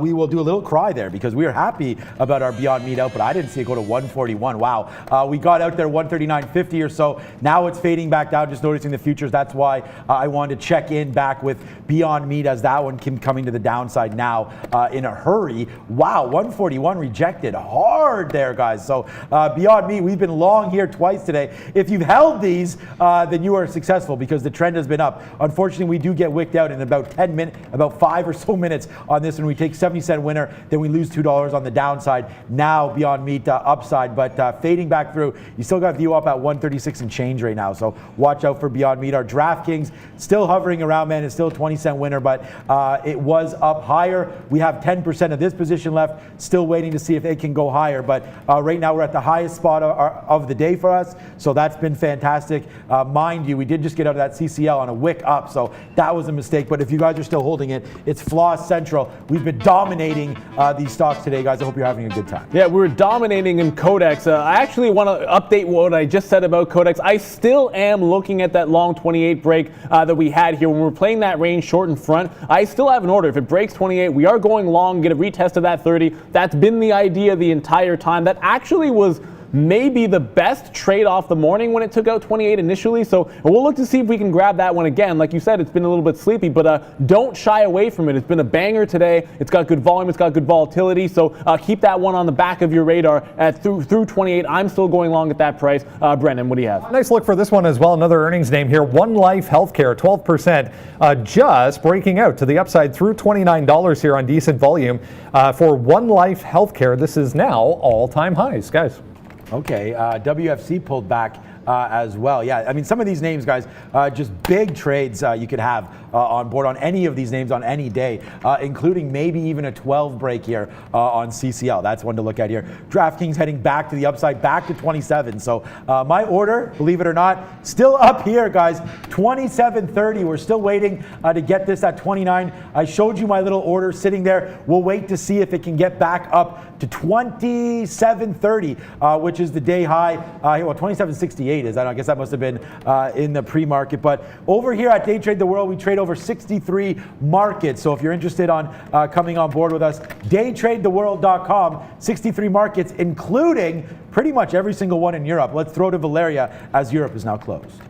we will do a little cry there because we are happy about our Beyond Meat output. I didn't see it go to 141. Wow. We got out there 139.50 or so. Now it's fading back down, just noticing the futures. That's why I wanted to check in back with Beyond Meat as that one coming to the downside now in a hurry. Wow, 141 rejected hard there, guys. So Beyond Meat, we've been long here twice today. If you've held these, then you are successful because the trend has been up. Unfortunately, we do get wicked out in about 10 minutes, about 5 or so minutes on this one. We take 70-cent winner, then we lose $2 on the downside. Now Beyond Meat upside, but fading back through. You still got view up at 136 and change right now, so watch out for Beyond Meat. Our DraftKings still hovering around, man. It's still a 20-cent winner, but it was up higher. We have 10% of this position left, still waiting to see if it can go higher, but right now we're at the highest spot of the day for us. So that's been fantastic. Mind you, we did just get out of that CCL on a wick up, so that was a mistake. But if you guys are still holding it, it's Floss Central. We've been dominating these stocks today, guys. I hope you're having a good time. Yeah, we're dominating in Codex. I actually want to update what I just said about Codex. I still am looking at that long 28 break that we had here when we were playing that range short in front. I still have an order. If it breaks 28, we are going long, get a retest of that 30. That's been the idea the entire time. That actually was maybe the best trade off the morning when it took out 28 initially. So we'll look to see if we can grab that one again. Like you said, it's been a little bit sleepy, but don't shy away from it. It's been a banger today. It's got good volume. It's got good volatility. So keep that one on the back of your radar at through 28. I'm still going long at that price. Brendan, what do you have? Nice look for this one as well. Another earnings name here. One Life Healthcare, 12%, just breaking out to the upside through $29 here on decent volume for One Life Healthcare. This is now all-time highs, guys. Okay, WFC pulled back as well. Yeah, I mean, some of these names, guys, just big trades you could have on board on any of these names on any day, including maybe even a 12 break here on CCL. That's one to look at here. DraftKings heading back to the upside, back to 27. So my order, believe it or not, still up here, guys. 27.30. We're still waiting to get this at 29. I showed you my little order sitting there. We'll wait to see if it can get back up to 27.30, which is the day high. Well, 27.68 is that. I guess that must have been in the pre-market. But over here at Day Trade the World, we trade over 63 markets. So if you're interested on coming on board with us, daytradetheworld.com, 63 markets, including pretty much every single one in Europe. Let's throw to Valeria as Europe is now closed.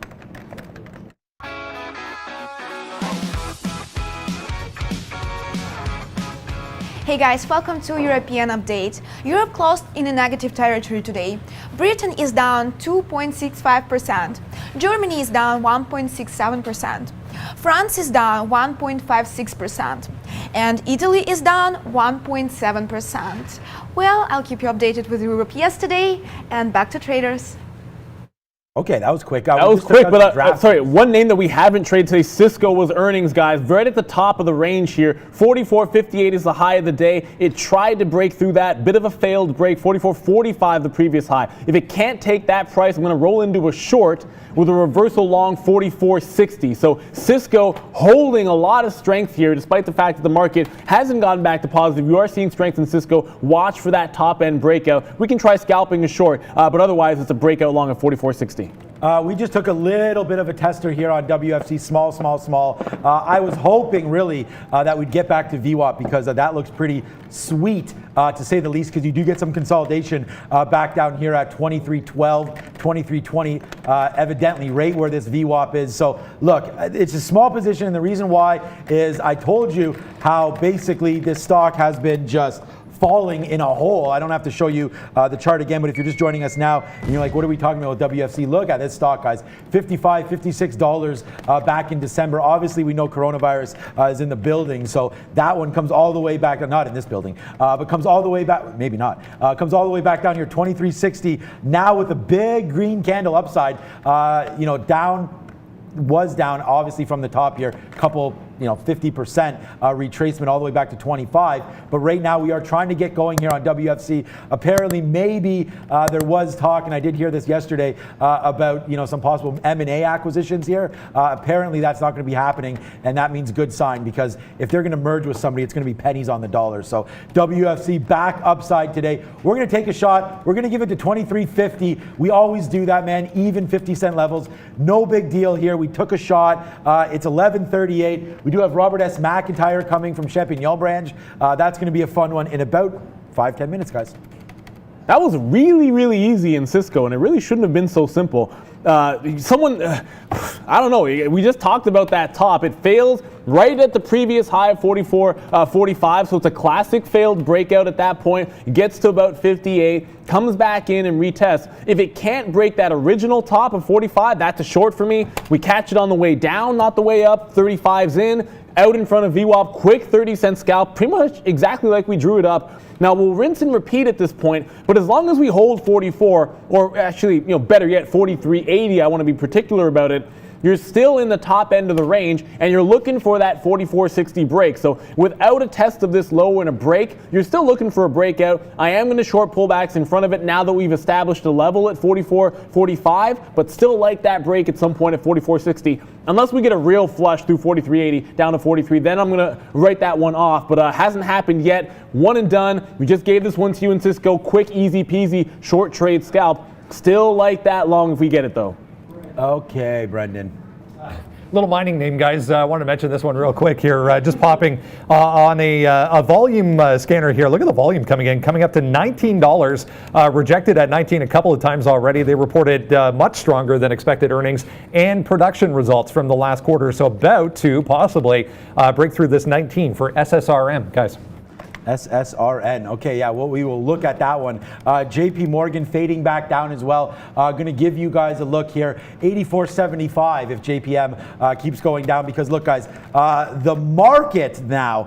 Hey guys, welcome to European Update. Europe closed in a negative territory today. Britain is down 2.65%. Germany is down 1.67%. France is down 1.56%. And Italy is down 1.7%. Well, I'll keep you updated with Europe yesterday, and back to traders. Okay, that was quick. That was quick, but sorry, one name that we haven't traded today, Cisco, was earnings, guys. Right at the top of the range here. 44.58 is the high of the day. It tried to break through that. Bit of a failed break. 44.45 the previous high. If it can't take that price, I'm going to roll into a short with a reversal long 44.60. So Cisco holding a lot of strength here, despite the fact that the market hasn't gotten back to positive. You are seeing strength in Cisco. Watch for that top end breakout. We can try scalping a short, but otherwise it's a breakout long at 44.60. We just took a little bit of a tester here on WFC, small. I was hoping really that we'd get back to VWAP because that looks pretty sweet to say the least, because you do get some consolidation back down here at 23.12, 23.20, evidently right where this VWAP is. So look, it's a small position, and the reason why is I told you how basically this stock has been just falling in a hole. I don't have to show you the chart again, but if you're just joining us now and you're like, what are we talking about with WFC? Look at this stock, guys. $55, $56 back in December. Obviously, we know coronavirus is in the building, so that one comes all the way back, not in this building, but comes all the way back, maybe not, comes all the way back down here, $23.60. Now with a big green candle upside, was down obviously from the top here, couple 50% retracement all the way back to 25. But right now we are trying to get going here on WFC. Apparently, maybe there was talk, and I did hear this yesterday, about some possible M&A acquisitions here. Apparently, that's not going to be happening, and that means good sign, because if they're going to merge with somebody, it's going to be pennies on the dollar. So WFC back upside today. We're going to take a shot. We're going to give it to 23.50. We always do that, man. Even 50-cent levels. No big deal here. We took a shot. It's 11:38. We do have Robert S. McIntyre coming from Champagnol branch. That's going to be a fun one in about 5-10 minutes, guys. That was really, really easy in Cisco, and it really shouldn't have been so simple. I don't know, we just talked about that top. It fails right at the previous high of 44.45, so it's a classic failed breakout at that point. It gets to about 58, comes back in and retests. If it can't break that original top of 45, that's a short for me. We catch it on the way down, not the way up. 35's in, out in front of VWAP, quick 30-cent scalp, pretty much exactly like we drew it up. Now we'll rinse and repeat at this point, but as long as we hold 44, or actually, better yet, 43.80, I want to be particular about it, you're still in the top end of the range, and you're looking for that 44.60 break. So without a test of this low and a break, you're still looking for a breakout. I am going to short pullbacks in front of it now that we've established a level at 44.45, but still like that break at some point at 44.60. Unless we get a real flush through 43.80 down to 43, then I'm going to write that one off. But hasn't happened yet. One and done. We just gave this one to you in Cisco. Quick, easy peasy, short trade scalp. Still like that long if we get it, though. Okay, Brendan. Little mining name, guys. I want to mention this one real quick here. Just popping on a volume scanner here. Look at the volume coming up to $19. Rejected at 19 a couple of times already. They reported much stronger than expected earnings and production results from the last quarter. So about to possibly break through this 19 for SSRM, guys. SSRN. Okay, yeah, well, we will look at that one. JP Morgan fading back down as well. Going to give you guys a look here. 84.75 if JPM keeps going down, because look, guys, the market now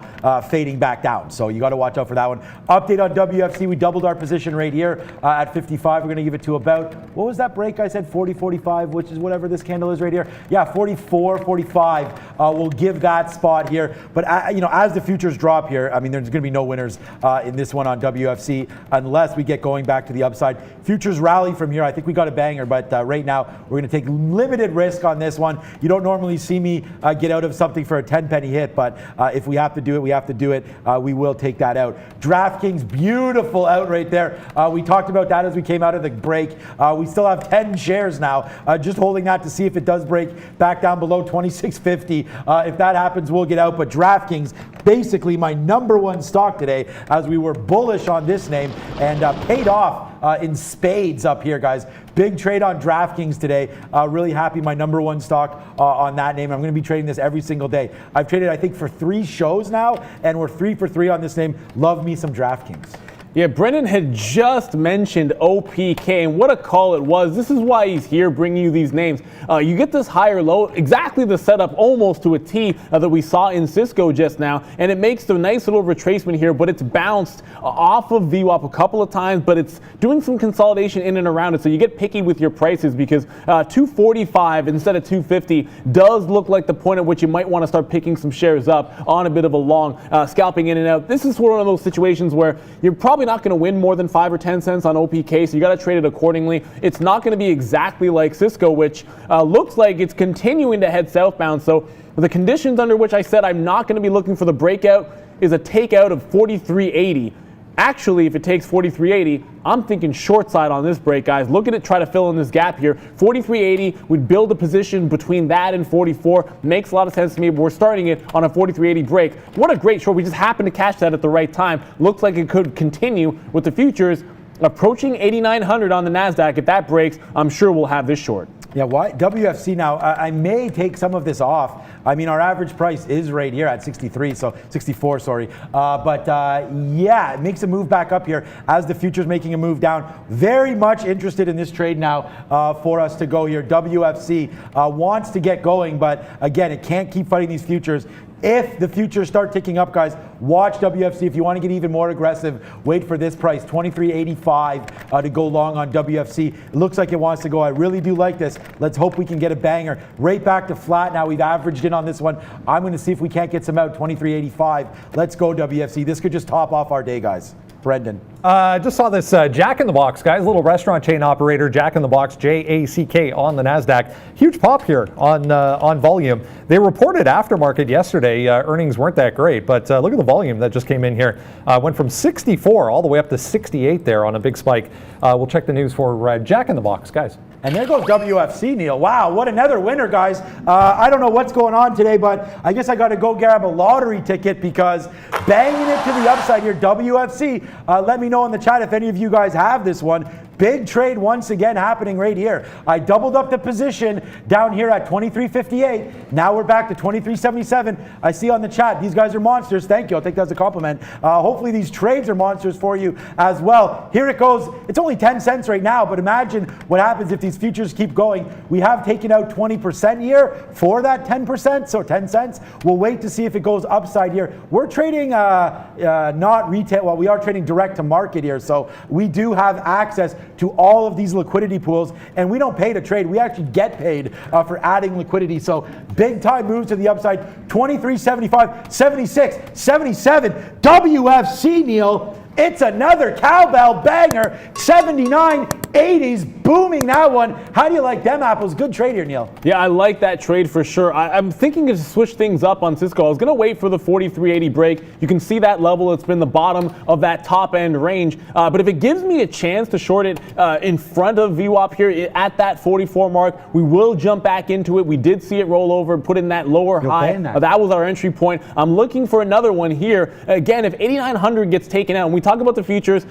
fading back down. So you got to watch out for that one. Update on WFC. We doubled our position right here at 55. We're going to give it to about, what was that break? I said 40.45, which is whatever this candle is right here. Yeah, 44.45. We'll give that spot here. But as the futures drop here, I mean, there's going to be no winners in this one on WFC unless we get going back to the upside. Futures rally from here. I think we got a banger, but right now we're going to take limited risk on this one. You don't normally see me get out of something for a 10-penny hit, but if we have to do it, we have to do it. We will take that out. DraftKings, beautiful out right there. We talked about that as we came out of the break. We still have 10 shares now, just holding that to see if it does break back down below 26.50. If that happens, we'll get out. But DraftKings, basically my number one stock today, as we were bullish on this name and paid off in spades up here, guys. Big trade on DraftKings today. Really happy, my number one stock on that name. I'm going to be trading this every single day. I've traded, I think, for 3 shows now, and we're 3 for 3 on this name. Love me some DraftKings. Yeah, Brendan had just mentioned OPK, and what a call it was. This is why he's here bringing you these names. You get this higher low, exactly the setup almost to a T that we saw in Cisco just now, and it makes the nice little retracement here, but it's bounced off of VWAP a couple of times, but it's doing some consolidation in and around it, so you get picky with your prices, because 245 instead of 250 does look like the point at which you might want to start picking some shares up on a bit of a long, scalping in and out. This is one of those situations where you're probably not going to win more than 5 or 10 cents on OPK, so you got to trade it accordingly. It's not going to be exactly like Cisco, which looks like it's continuing to head southbound. So the conditions under which I said I'm not going to be looking for the breakout is a takeout of 43.80. Actually, if it takes 43.80, I'm thinking short side on this break, guys. Look at it, try to fill in this gap here. 43.80 would build a position between that and 44. Makes a lot of sense to me, but we're starting it on a 43.80 break. What a great short. We just happened to catch that at the right time. Looks like it could continue with the futures approaching 8,900 on the NASDAQ. If that breaks, I'm sure we'll have this short. Yeah, why WFC now? I may take some of this off. I mean, our average price is right here at 64, sorry. Yeah, it makes a move back up here as the future's making a move down. Very much interested in this trade now for us to go here. WFC wants to get going, but again, it can't keep fighting these futures. If the futures start ticking up, guys, watch WFC. If you want to get even more aggressive, wait for this price, 23.85 to go long on WFC. It looks like it wants to go. I really do like this. Let's hope we can get a banger. Right back to flat now. We've averaged in on this one. I'm going to see if we can't get some out, 23.85. Let's go, WFC. This could just top off our day, guys. Brendan. Just saw this Jack in the Box, guys, little restaurant chain operator, Jack in the Box, JACK on the NASDAQ. Huge pop here on volume. They reported aftermarket yesterday. Earnings weren't that great, but look at the volume that just came in here. Went from 64 all the way up to 68 there on a big spike. We'll check the news for Jack in the Box, guys. And there goes WFC, Neil. Wow, what another winner, guys. I don't know what's going on today, but I guess I got to go grab a lottery ticket because banging it to the upside here, WFC. Let me know in the chat if any of you guys have this one. Big trade once again happening right here. I doubled up the position down here at 23.58. Now we're back to 23.77. I see on the chat, these guys are monsters. Thank you. I'll take that as a compliment. Hopefully these trades are monsters for you as well. Here it goes. It's only 10 cents right now, but imagine what happens if these futures keep going. We have taken out 20% here for that 10%, so 10 cents. We'll wait to see if it goes upside here. We're trading not retail. Well, we are trading direct to market here, so we do have access to all of these liquidity pools, and we don't pay to trade. We actually get paid for adding liquidity. So big time moves to the upside. 23.75, 76, 77. WFC, Neil. It's another cowbell banger. 79, 80s, booming that one. How do you like them apples? Good trade here, Neil. Yeah, I like that trade for sure. I'm thinking to switch things up on Cisco. I was going to wait for the 43.80 break. You can see that level. It's been the bottom of that top end range. But if it gives me a chance to short it in front of VWAP here at that 44 mark, we will jump back into it. We did see it roll over and put in that lower high. That was our entry point. I'm looking for another one here. Again, if 8,900 gets taken out, and we talk about the futures,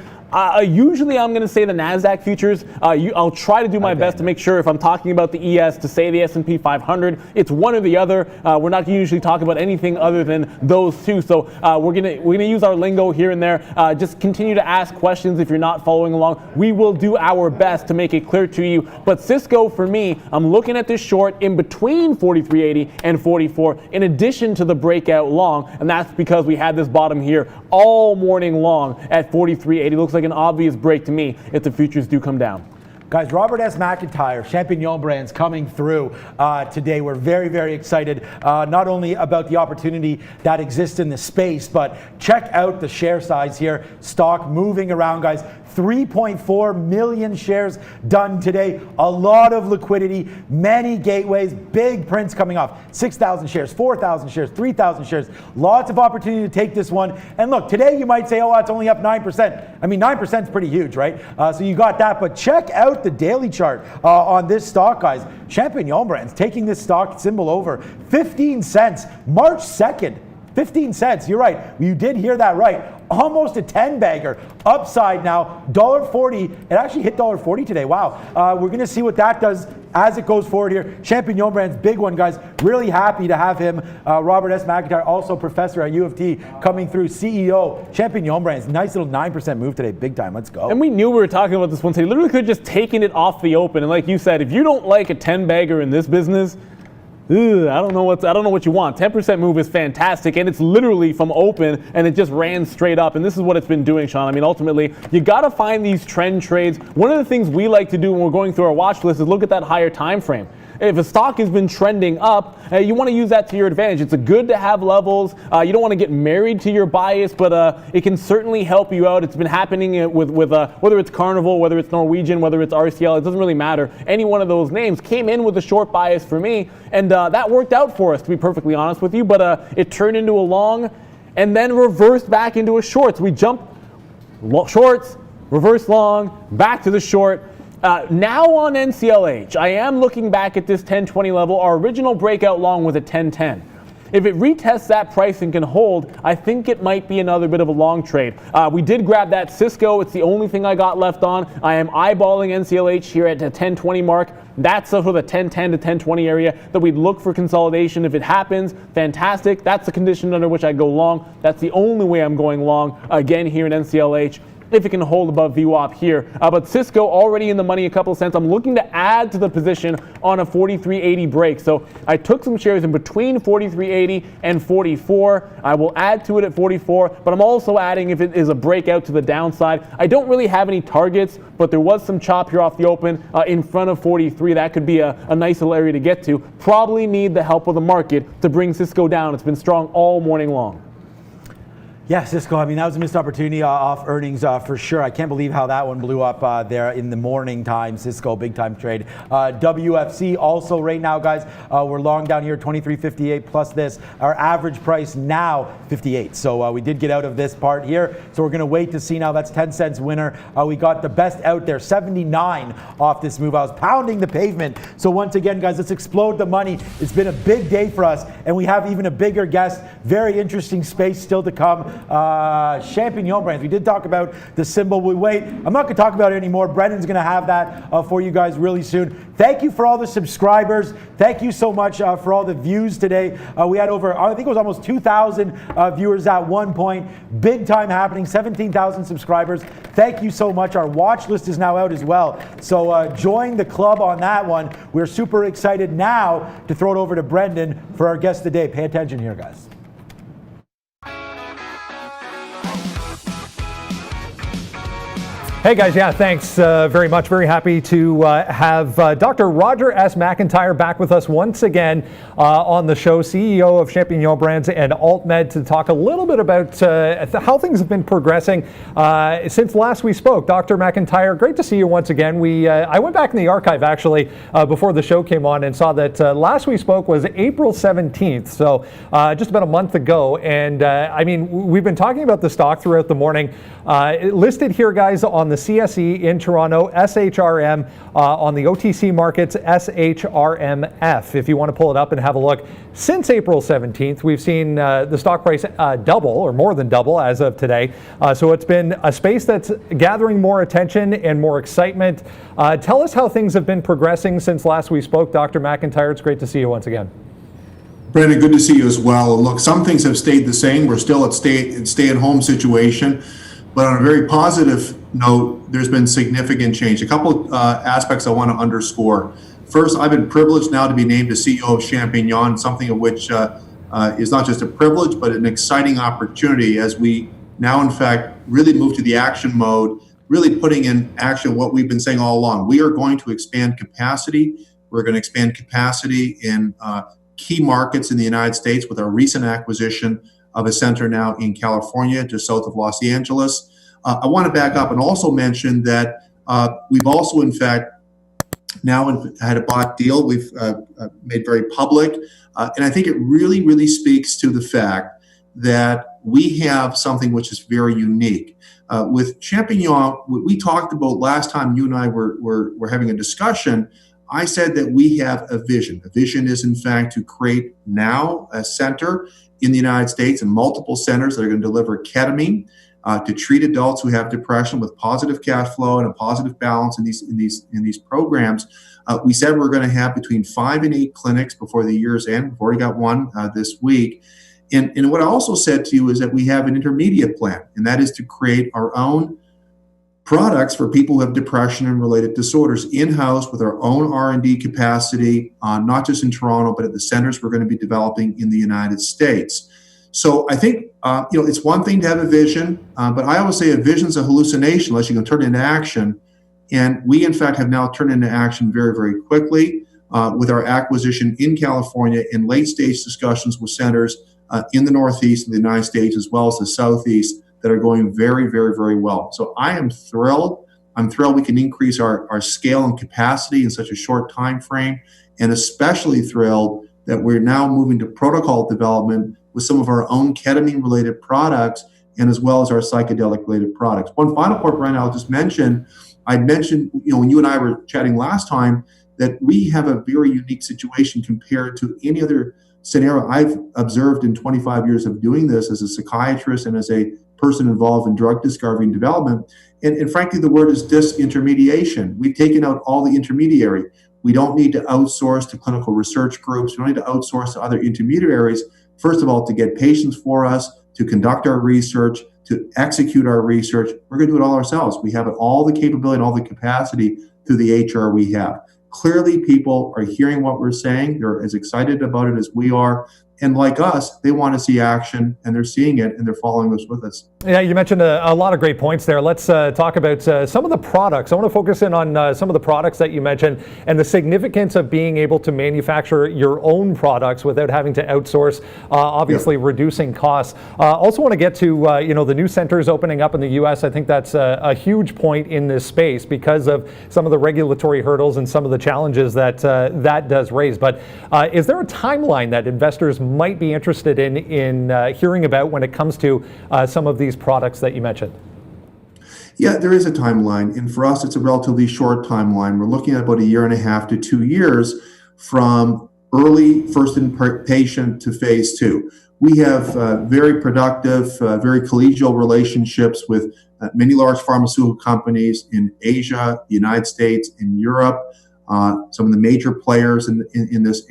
usually I'm going to say the NASDAQ futures. I'll try to do my best to make sure if I'm talking about the ES to say the S&P 500. It's one or the other. We're not usually talking about anything other than those two. So we're gonna use our lingo here and there. Just continue to ask questions if you're not following along. We will do our best to make it clear to you. But Cisco, for me, I'm looking at this short in between 43.80 and 44 in addition to the breakout long. And that's because we had this bottom here all morning long at 43.80. Looks like an obvious break to me if the futures do come down. Guys, Robert S. McIntyre, Champignon Brands coming through today. We're very, very excited, not only about the opportunity that exists in the space, but check out the share size here. Stock moving around, guys. 3.4 million shares done today. A lot of liquidity, many gateways, big prints coming off. 6,000 shares, 4,000 shares, 3,000 shares. Lots of opportunity to take this one. And look, today you might say, oh, it's only up 9%. I mean, 9% is pretty huge, right? So you got that, but check out the daily chart on this stock, guys. Champignon Brands taking this stock symbol over 15 cents, March 2nd. 15 cents, you're right. You did hear that right. Almost a 10-bagger. Upside now, $1.40. It actually hit $1.40 today. Wow. We're going to see what that does as it goes forward here. Champignon Brands, big one, guys. Really happy to have him. Robert S. McIntyre, also professor at U of T, coming through, CEO. Champignon Brands, nice little 9% move today. Big time. Let's go. And we knew we were talking about this one today. Literally could have just taken it off the open. And like you said, if you don't like a 10-bagger in this business, I don't know what you want. 10% move is fantastic, and it's literally from open, and it just ran straight up. And this is what it's been doing, Sean. I mean, ultimately, you got to find these trend trades. One of the things we like to do when we're going through our watch list is look at that higher time frame. If a stock has been trending up, you want to use that to your advantage. It's good to have levels. You don't want to get married to your bias, but it can certainly help you out. It's been happening with whether it's Carnival, whether it's Norwegian, whether it's RCL, it doesn't really matter. Any one of those names came in with a short bias for me, and that worked out for us, to be perfectly honest with you, but it turned into a long and then reversed back into a short. So we jumped shorts, reverse long, back to the short. Now on NCLH, I am looking back at this 1020 level. Our original breakout long was at 1010. If it retests that price and can hold, I think it might be another bit of a long trade. We did grab that Cisco. It's the only thing I got left on. I am eyeballing NCLH here at the 1020 mark. That's sort of the 1010 to 1020 area that we'd look for consolidation. If it happens, fantastic. That's the condition under which I go long. That's the only way I'm going long again here in NCLH, if it can hold above VWAP here. But Cisco already in the money a couple cents. I'm looking to add to the position on a 43.80 break. So I took some shares in between 43.80 and 44. I will add to it at 44, but I'm also adding if it is a breakout to the downside. I don't really have any targets, but there was some chop here off the open in front of 43. That could be a nice little area to get to. Probably need the help of the market to bring Cisco down. It's been strong all morning long. Yeah, Cisco, I mean, that was a missed opportunity off earnings for sure. I can't believe how that one blew up there in the morning time. Cisco, big time trade. WFC also right now, guys, we're long down here, 23.58 plus this. Our average price now, 58. So we did get out of this part here. So we're going to wait to see now. That's 10 cents winner. We got the best out there, 79 off this move. I was pounding the pavement. So once again, guys, let's explode the money. It's been a big day for us, and we have even a bigger guest. Very interesting space still to come. Champignon brands. We did talk about the symbol. We wait. I'm not going to talk about it anymore. Brendan's going to have that for you guys really soon. Thank you for all the subscribers. Thank you so much for all the views today. We had over, I think it was almost 2,000 viewers at one point. Big time happening. 17,000 subscribers. Thank you so much. Our watch list is now out as well. So join the club on that one. We're super excited now to throw it over to Brendan for our guest today. Pay attention here, guys. Hey guys, yeah, thanks very much. Very happy to have Dr. Roger S. McIntyre back with us once again on the show, CEO of Champignon Brands and AltMed, to talk a little bit about how things have been progressing since last we spoke. Dr. McIntyre, great to see you once again. I went back in the archive actually before the show came on and saw that last we spoke was April 17th, so just about a month ago. And I mean, we've been talking about the stock throughout the morning. Listed here, guys, on the CSE in Toronto, SHRM, on the OTC markets, SHRMF. If you want to pull it up and have a look. Since April 17th, we've seen the stock price double or more than double as of today. So it's been a space that's gathering more attention and more excitement. Tell us how things have been progressing since last we spoke, Dr. McIntyre. It's great to see you once again. Brandon, good to see you as well. Look, some things have stayed the same. We're still at stay-at-home situation. But on a very positive note, there's been significant change. A couple aspects I want to underscore. First, I've been privileged now to be named the CEO of Champignon, something of which is not just a privilege, but an exciting opportunity as we now, in fact, really move to the action mode, really putting in action what we've been saying all along. We are going to expand capacity. We're going to expand capacity in key markets in the United States with our recent acquisition of a center now in California, just south of Los Angeles. I want to back up and also mention that we've also, in fact, now had a bought deal we've made very public. And I think it really, really speaks to the fact that we have something which is very unique. With Champignon, we talked about last time you and I were having a discussion. I said that we have a vision. The vision is, in fact, to create now a center in the United States and multiple centers that are going to deliver ketamine to treat adults who have depression with positive cash flow and a positive balance in these programs. We said we're going to have between 5 and 8 clinics before the year's end. We've already got one this week. And what I also said to you is that we have an intermediate plan, and that is to create our own products for people who have depression and related disorders in-house with our own R&D capacity, not just in Toronto, but at the centers we're going to be developing in the United States. So I think, it's one thing to have a vision, but I always say a vision's a hallucination unless you can turn it into action. And we, in fact, have now turned into action very, very quickly with our acquisition in California in late-stage discussions with centers in the Northeast of the United States as well as the Southeast that are going very, very, very well. So I am thrilled. I'm thrilled we can increase our scale and capacity in such a short time frame, and especially thrilled that we're now moving to protocol development with some of our own ketamine-related products and as well as our psychedelic-related products. One final point, Brian, I'll just mention, I mentioned, when you and I were chatting last time, that we have a very unique situation compared to any other scenario I've observed in 25 years of doing this as a psychiatrist and as a person involved in drug discovery and development. And frankly, the word is disintermediation. We've taken out all the intermediary. We don't need to outsource to clinical research groups. We don't need to outsource to other intermediaries, first of all, to get patients for us, to conduct our research, to execute our research. We're going to do it all ourselves. We have all the capability and all the capacity through the HR we have. Clearly, people are hearing what we're saying. They're as excited about it as we are. And like us, they want to see action, and they're seeing it, and they're following us with us. Yeah, you mentioned a lot of great points there. Let's talk about some of the products. I want to focus in on some of the products that you mentioned and the significance of being able to manufacture your own products without having to outsource, obviously reducing costs. Also want to get to the new centers opening up in the U.S. I think that's a huge point in this space because of some of the regulatory hurdles and some of the challenges that that does raise. But is there a timeline that investors might be interested in hearing about when it comes to some of these products that you mentioned? Yeah, there is a timeline, and for us, it's a relatively short timeline. We're looking at about 1.5 to 2 years from early first in patient to phase 2. We have very productive, very collegial relationships with many large pharmaceutical companies in Asia, the United States, and Europe, some of the major players in this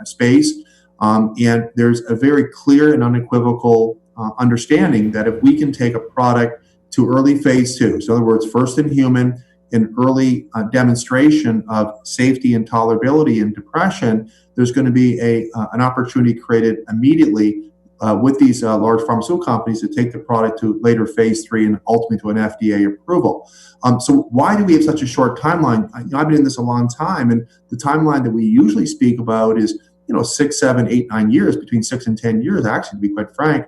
space. And there's a very clear and unequivocal understanding that if we can take a product to early phase 2, so in other words, first in human, an early demonstration of safety and tolerability in depression, there's going to be an opportunity created immediately with these large pharmaceutical companies to take the product to later phase 3 and ultimately to an FDA approval. So why do we have such a short timeline? I've been in this a long time, and the timeline that we usually speak about is 6, 7, 8, 9 years, between 6 and 10 years, actually, to be quite frank.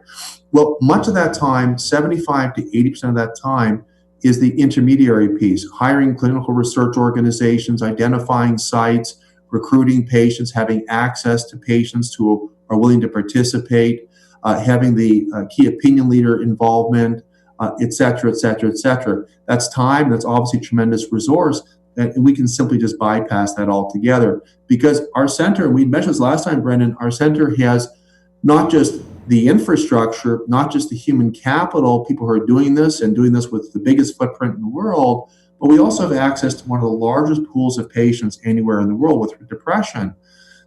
Well, much of that time, 75 to 80% of that time, is the intermediary piece, hiring clinical research organizations, identifying sites, recruiting patients, having access to patients who are willing to participate, having the key opinion leader involvement, et cetera, et cetera, et cetera. That's time, that's obviously a tremendous resource. And we can simply just bypass that altogether because our center, and we mentioned this last time, Brendan, our center has not just the infrastructure, not just the human capital, people who are doing this and doing this with the biggest footprint in the world, but we also have access to one of the largest pools of patients anywhere in the world with depression.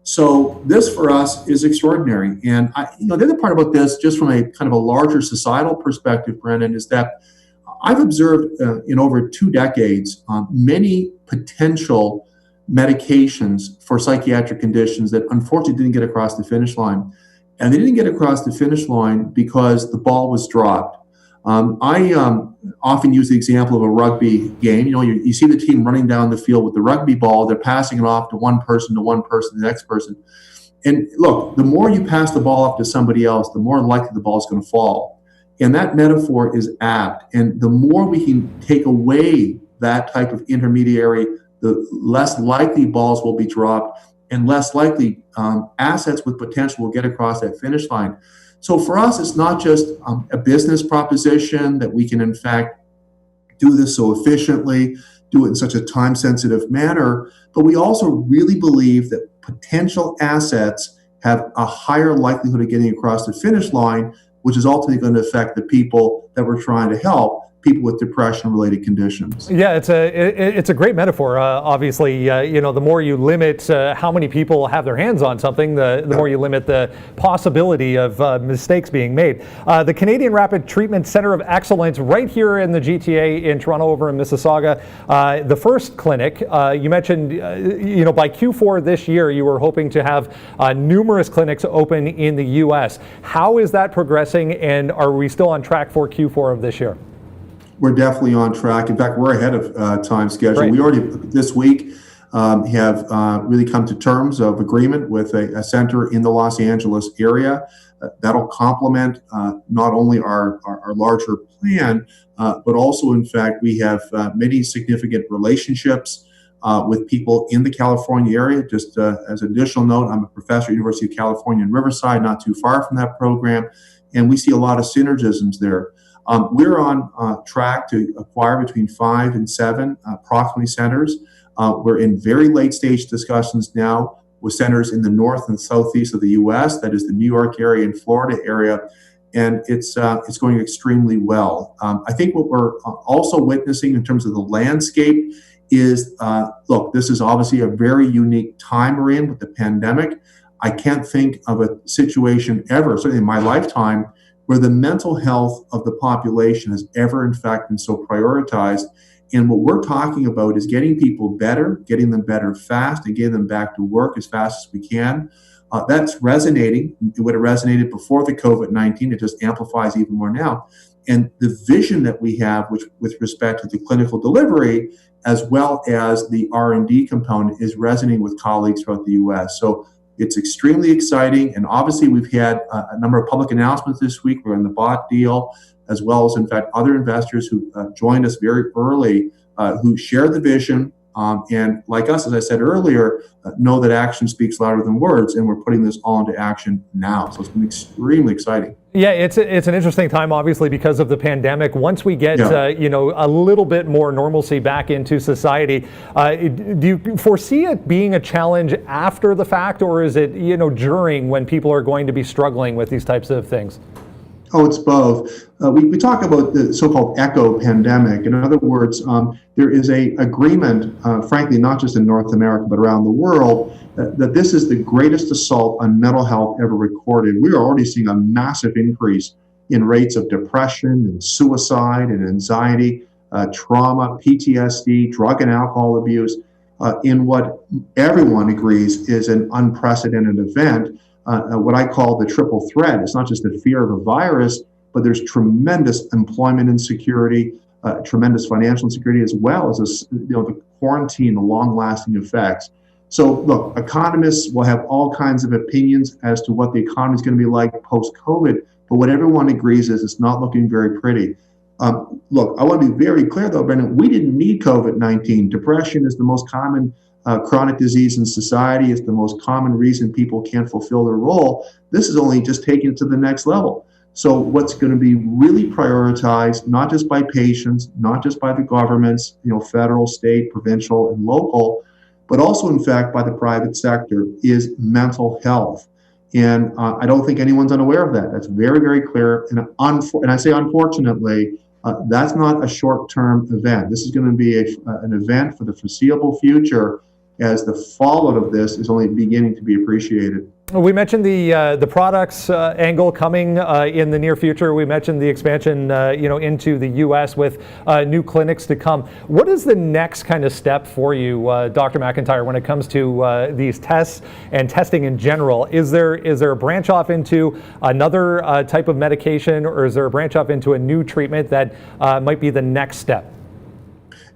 So this for us is extraordinary. And the other part about this, just from a kind of a larger societal perspective, Brendan, is that I've observed in over 2 decades many potential medications for psychiatric conditions that unfortunately didn't get across the finish line. And they didn't get across the finish line because the ball was dropped. I often use the example of a rugby game. You see the team running down the field with the rugby ball. They're passing it off to one person, the next person. And look, the more you pass the ball off to somebody else, the more likely the ball is going to fall. And that metaphor is apt. And the more we can take away that type of intermediary, the less likely balls will be dropped and less likely assets with potential will get across that finish line. So for us, it's not just a business proposition that we can, in fact, do this so efficiently, do it in such a time-sensitive manner, but we also really believe that potential assets have a higher likelihood of getting across the finish line, which is ultimately going to affect the people that we're trying to help, people with depression-related conditions. Yeah, it's a great metaphor. Obviously, the more you limit how many people have their hands on something, the more you limit the possibility of mistakes being made. The Canadian Rapid Treatment Center of Excellence, right here in the GTA in Toronto, over in Mississauga, the first clinic. You mentioned, by Q4 this year, you were hoping to have numerous clinics open in the U.S. How is that progressing, and are we still on track for Q4 of this year? We're definitely on track. In fact, we're ahead of time schedule. Right. We already, this week, have really come to terms of agreement with a center in the Los Angeles area that'll complement not only our larger plan, but also, in fact, we have many significant relationships with people in the California area. Just as an additional note, I'm a professor at University of California in Riverside, not too far from that program, and we see a lot of synergisms there. We're on track to acquire between 5 and 7 approximately centers. We're in very late stage discussions now with centers in the north and southeast of the U.S., that is the New York area and Florida area, and it's going extremely well. I think what we're also witnessing in terms of the landscape is, look, this is obviously a very unique time we're in with the pandemic. I can't think of a situation ever, certainly in my lifetime, where the mental health of the population has ever, in fact, been so prioritized. And what we're talking about is getting people better, getting them better fast, and getting them back to work as fast as we can. That's resonating. It would have resonated before the COVID-19. It just amplifies even more now. And the vision that we have, which with respect to the clinical delivery, as well as the R&D component, is resonating with colleagues throughout the U.S. So it's extremely exciting. And obviously, we've had a number of public announcements this week. We're in the bot deal, as well as, in fact, other investors who joined us very early, who share the vision, and like us, as I said earlier, know that action speaks louder than words, and we're putting this all into action now. So it's been extremely exciting. Yeah, it's an interesting time, obviously, because of the pandemic. Once we get, a little bit more normalcy back into society, do you foresee it being a challenge after the fact, or is it, during, when people are going to be struggling with these types of things? Oh, it's both. We talk about the so-called echo pandemic. In other words, there is a agreement, frankly, not just in North America, but around the world, that this is the greatest assault on mental health ever recorded. We are already seeing a massive increase in rates of depression and suicide and anxiety, trauma, PTSD, drug and alcohol abuse, in what everyone agrees is an unprecedented event. What I call the triple threat. It's not just the fear of a virus, but there's tremendous employment insecurity, tremendous financial insecurity, as well as the quarantine, the long-lasting effects. So, look, economists will have all kinds of opinions as to what the economy is going to be like post-COVID, but what everyone agrees is it's not looking very pretty. Look, I want to be very clear, though, Brendan, we didn't need COVID-19. Depression is the most common chronic disease in society. It's the most common reason people can't fulfill their role. This is only just taking it to the next level. So what's going to be really prioritized, not just by patients, not just by the governments, federal, state, provincial, and local, but also, in fact, by the private sector, is mental health. And I don't think anyone's unaware of that. That's very, very clear. And I say unfortunately, that's not a short-term event. This is going to be an event for the foreseeable future, as the fallout of this is only beginning to be appreciated. We mentioned the products angle coming in the near future. We mentioned the expansion, into the U.S. with new clinics to come. What is the next kind of step for you, Dr. McIntyre, when it comes to these tests and testing in general? Is there a branch off into another type of medication, or is there a branch off into a new treatment that might be the next step?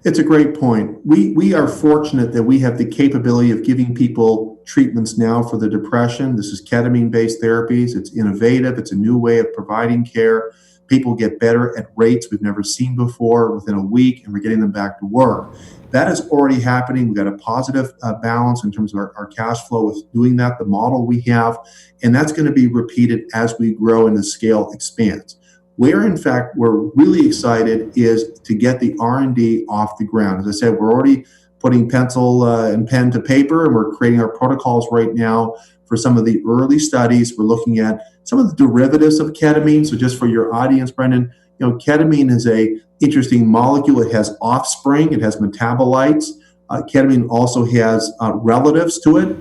It's a great point. We are fortunate that we have the capability of giving people treatments now for the depression. This is ketamine-based therapies. It's innovative. It's a new way of providing care. People get better at rates we've never seen before within a week, and we're getting them back to work. That is already happening. We've got a positive balance in terms of our cash flow with doing that, the model we have, and that's going to be repeated as we grow and the scale expands. Where, in fact, we're really excited is to get the R&D off the ground. As I said, we're already putting pencil and pen to paper, and we're creating our protocols right now for some of the early studies. We're looking at some of the derivatives of ketamine. So just for your audience, Brendan, ketamine is a interesting molecule. It has offspring. It has metabolites. Ketamine also has relatives to it.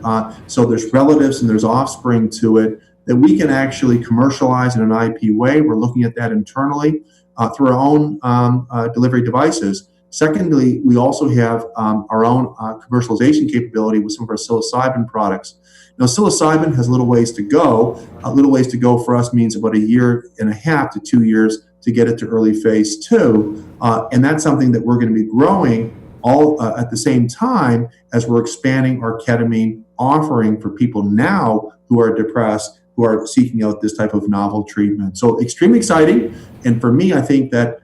So there's relatives and there's offspring to it that we can actually commercialize in an IP way. We're looking at that internally through our own delivery devices. Secondly, we also have our own commercialization capability with some of our psilocybin products. Now, psilocybin has little ways to go. Little ways to go for us means about 1.5 years to 2 years to get it to early phase 2. And that's something that we're going to be growing all at the same time as we're expanding our ketamine offering for people now who are depressed, who are seeking out this type of novel treatment. So extremely exciting. And for me, I think that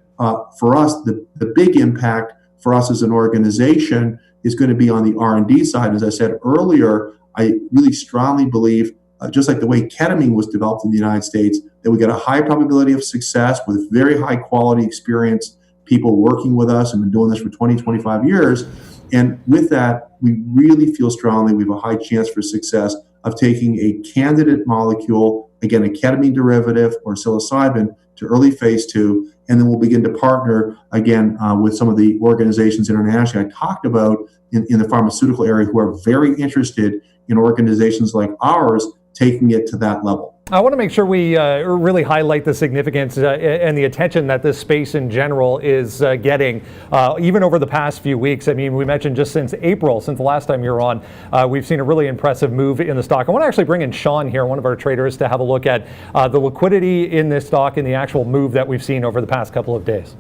for us, the big impact for us as an organization is going to be on the R&D side. As I said earlier, I really strongly believe just like the way ketamine was developed in the United States, that we got a high probability of success with very high quality experienced people working with us and been doing this for 20, 25 years. And with that, we really feel strongly we have a high chance for success of taking a candidate molecule, again, a ketamine derivative or psilocybin, to early phase 2, and then we'll begin to partner again with some of the organizations internationally I talked about in the pharmaceutical area who are very interested in organizations like ours taking it to that level. I want to make sure we really highlight the significance and the attention that this space in general is getting, even over the past few weeks. I mean, we mentioned just since April, since the last time you were on, we've seen a really impressive move in the stock. I want to actually bring in Sean here, one of our traders, to have a look at the liquidity in this stock and the actual move that we've seen over the past couple of days.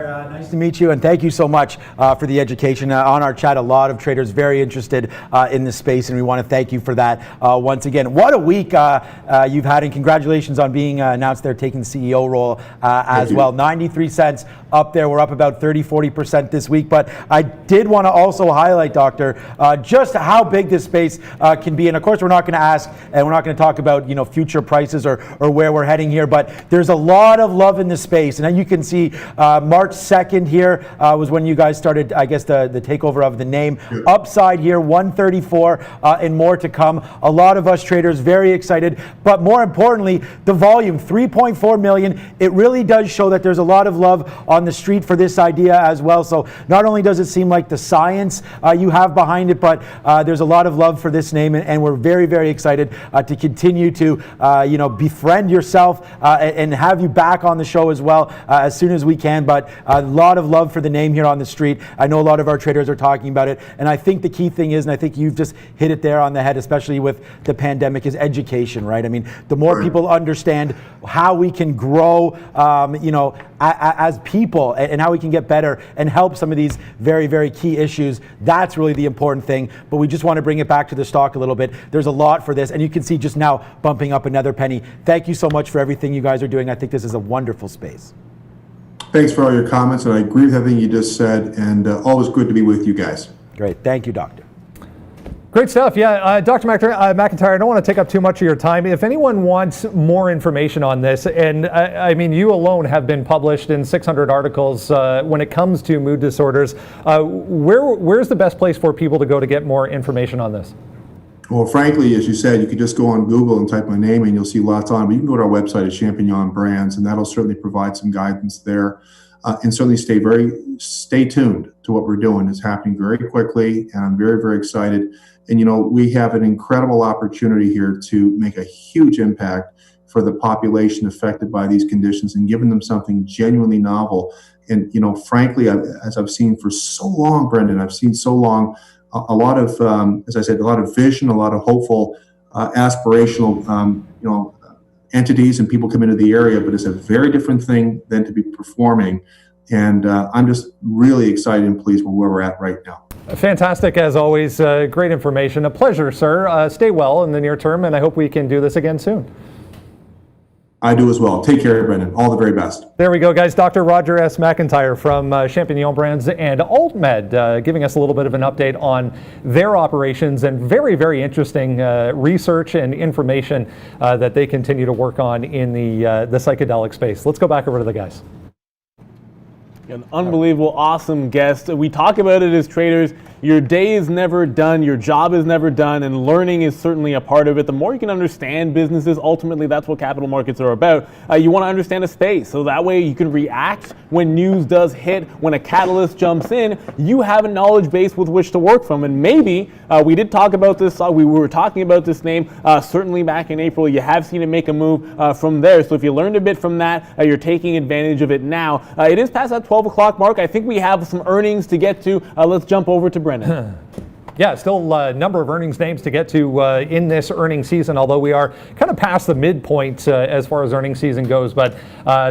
Nice to meet you, and thank you so much for the education. On our chat, a lot of traders very interested in this space, and we want to thank you for that once again. What a week you've had, and congratulations on being announced there, taking the CEO role as well. 93 cents up there. We're up about 30-40% this week, but I did want to also highlight, Doctor, just how big this space can be. And of course, we're not going to ask, and we're not going to talk about future prices or where we're heading here, but there's a lot of love in this space. And you can see March 2nd here was when you guys started, I guess, the takeover of the name. Upside here, 134 and more to come. A lot of us traders very excited, but more importantly, the volume, 3.4 million. It really does show that there's a lot of love on the street for this idea as well. So not only does it seem like the science you have behind it, but there's a lot of love for this name, and we're very, very excited to continue to befriend yourself and have you back on the show as well as soon as we can. But a lot of love for the name here on the street. I know a lot of our traders are talking about it, and I think the key thing is, and I think you've just hit it there on the head, especially with the pandemic, is education, right? I mean, the more people understand how we can grow, as people, and how we can get better and help some of these very, very key issues, that's really the important thing. But we just want to bring it back to the stock a little bit. There's a lot for this, and you can see just now bumping up another penny. Thank you so much for everything you guys are doing. I think this is a wonderful space. Thanks for all your comments, and I agree with everything you just said, and always good to be with you guys. Great. Thank you, Doctor. Great stuff. Yeah, Dr. McIntyre, I don't want to take up too much of your time. If anyone wants more information on this, and I mean, you alone have been published in 600 articles when it comes to mood disorders, where's the best place for people to go to get more information on this? Well, frankly, as you said, you could just go on Google and type my name and you'll see lots on, but you can go to our website at Champignon Brands, and that'll certainly provide some guidance there. And certainly stay tuned to what we're doing. It's happening very quickly, and I'm very, very excited. And we have an incredible opportunity here to make a huge impact for the population affected by these conditions and giving them something genuinely novel. And frankly, as I've seen for so long, Brendan, I've seen so long a lot of, as I said, a lot of vision, a lot of hopeful, aspirational, entities and people come into the area, but it's a very different thing than to be performing. And I'm just really excited and pleased with where we're at right now. Fantastic, as always. Great information. A pleasure, sir. Stay well in the near term, and I hope we can do this again soon. I do as well. Take care, Brendan. All the very best. There we go, guys. Dr. Roger S. McIntyre from Champignon Brands and AltMed giving us a little bit of an update on their operations and very, very interesting research and information that they continue to work on in the psychedelic space. Let's go back over to the guys. An unbelievable, awesome guest. We talk about it as traders. Your day is never done, your job is never done, and learning is certainly a part of it. The more you can understand businesses, ultimately that's what capital markets are about. You want to understand a space, so that way you can react when news does hit, when a catalyst jumps in, you have a knowledge base with which to work from. And maybe, we did talk about this, we were talking about this name, certainly back in April, you have seen it make a move from there. So if you learned a bit from that, you're taking advantage of it now. It is past that 12 o'clock mark. I think we have some earnings to get to. Let's jump over to Brendan. Yeah, still a number of earnings names to get to in this earnings season, although we are kind of past the midpoint as far as earnings season goes, but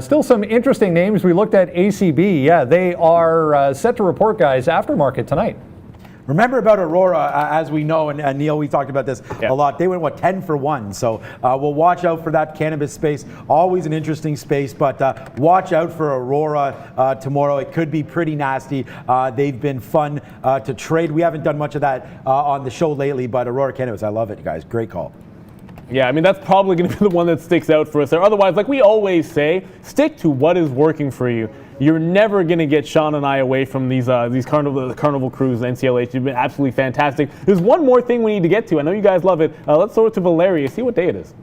still some interesting names. We looked at ACB. Yeah, they are set to report, guys, after market tonight. Remember about Aurora, as we know, and Neil, we talked about this a lot. They went, 10 for 1. So we'll watch out for that cannabis space. Always an interesting space, but watch out for Aurora tomorrow. It could be pretty nasty. They've been fun to trade. We haven't done much of that on the show lately, but Aurora Cannabis, I love it, guys. Great call. Yeah, I mean, that's probably going to be the one that sticks out for us there. Otherwise, like we always say, stick to what is working for you. You're never going to get Sean and I away from these carnival cruise, NCLH. You've been absolutely fantastic. There's one more thing we need to get to. I know you guys love it. Let's throw it to Valeria. See what day it is.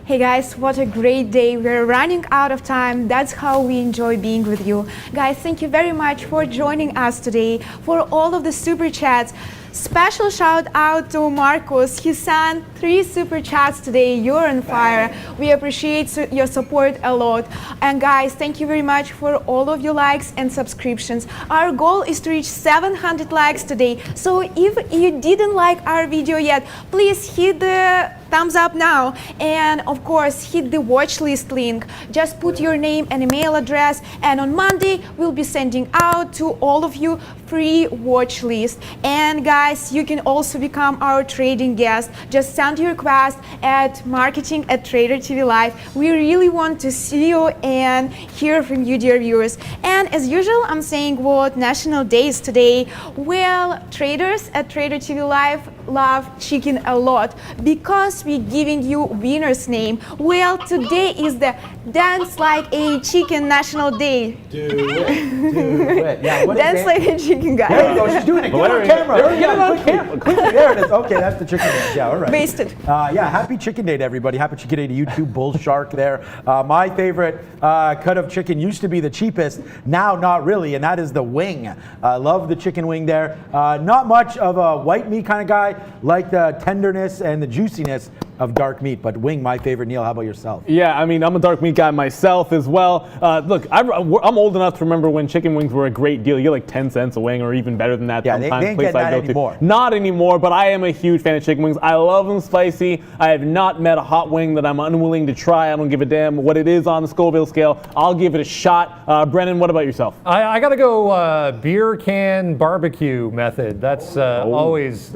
Hey guys, what a great day. We're running out of time. That's how we enjoy being with you. Guys, thank you very much for joining us today, for all of the super chats. Special shout out to Marcos. He sent 3 super chats today. You're on fire. We appreciate your support a lot. And guys, thank you very much for all of your likes and subscriptions. Our goal is to reach 700 likes today. So if you didn't like our video yet, please hit the thumbs up now, and of course hit the watch list link. Just put your name and email address, and on Monday we'll be sending out to all of you free watch list. And guys, you can also become our trading guest. Just send your request at marketing@tradertv.live. We really want to see you and hear from you, dear viewers. And as usual, I'm saying what national day is today. Well, traders at Trader TV Live love chicken a lot because we're giving you winner's name. Well, today is the Dance Like a Chicken National Day. Do it. Yeah, what Dance like a chicken, guys. There you go. She's doing it. Get on camera. Get it on camera. Quickly. There it is. Okay, that's the chicken dance. Yeah, all right. Wasted. Yeah, happy chicken day to everybody. Happy chicken day to you too, Bull Shark there. My favorite cut of chicken used to be the cheapest. Now, not really, and that is the wing. I love the chicken wing there. Not much of a white meat kind of guy. Like the tenderness and the juiciness of dark meat, but wing, my favorite. Neil, how about yourself? Yeah, I mean, I'm a dark meat guy myself as well. Look, I'm old enough to remember when chicken wings were a great deal. You get like 10 cents a wing or even better than that. Yeah, they ain't getting that anymore. Not anymore, but I am a huge fan of chicken wings. I love them spicy. I have not met a hot wing that I'm unwilling to try. I don't give a damn what it is on the Scoville scale. I'll give it a shot. Brennan, what about yourself? I got to go beer can barbecue method. That's always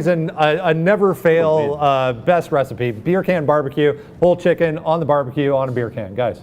a never fail best recipe. Beer can barbecue, whole chicken on the barbecue on a beer can, guys.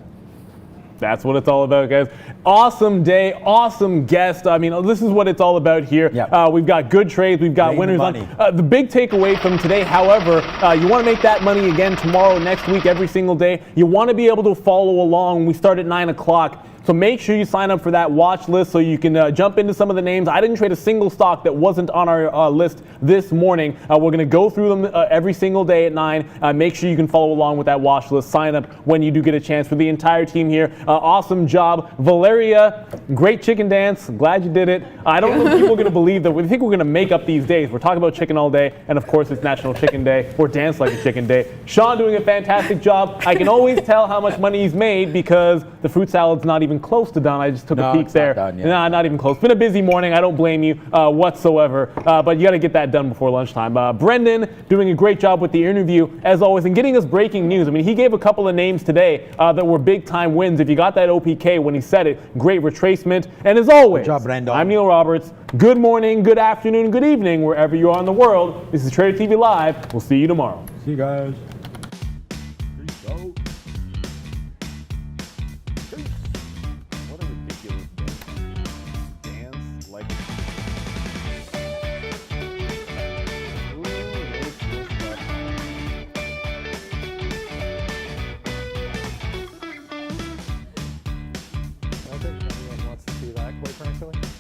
That's what it's all about, guys. Awesome day, awesome guest. I mean, this is what it's all about here. Yep. We've got good trades, we've got winners on. The big takeaway from today, however, you want to make that money again tomorrow, next week, every single day. You want to be able to follow along. We start at 9 o'clock. So make sure you sign up for that watch list so you can jump into some of the names. I didn't trade a single stock that wasn't on our list this morning. We're going to go through them every single day at 9. Make sure you can follow along with that watch list. Sign up when you do get a chance. For the entire team here, awesome job. Valeria, great chicken dance. Glad you did it. I don't know if people are going to believe that. We think we're going to make up these days. We're talking about chicken all day, and of course it's National Chicken Day, or Dance Like a Chicken Day. Sean doing a fantastic job. I can always tell how much money he's made because the fruit salad's not even close to done. I just took a peek there. Nah, not even close. Been a busy morning. I don't blame you whatsoever. But you got to get that done before lunchtime. Brendan doing a great job with the interview as always and getting us breaking news. I mean, he gave a couple of names today that were big time wins. If you got that OPK when he said it, great retracement. And as always, good job, Brandon. I'm Neil Roberts. Good morning, good afternoon, good evening, wherever you are in the world. This is Trader TV Live. We'll see you tomorrow. See you guys.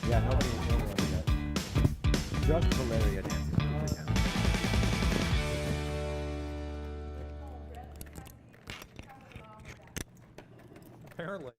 Yeah, nobody just Valeria dancing. Apparently.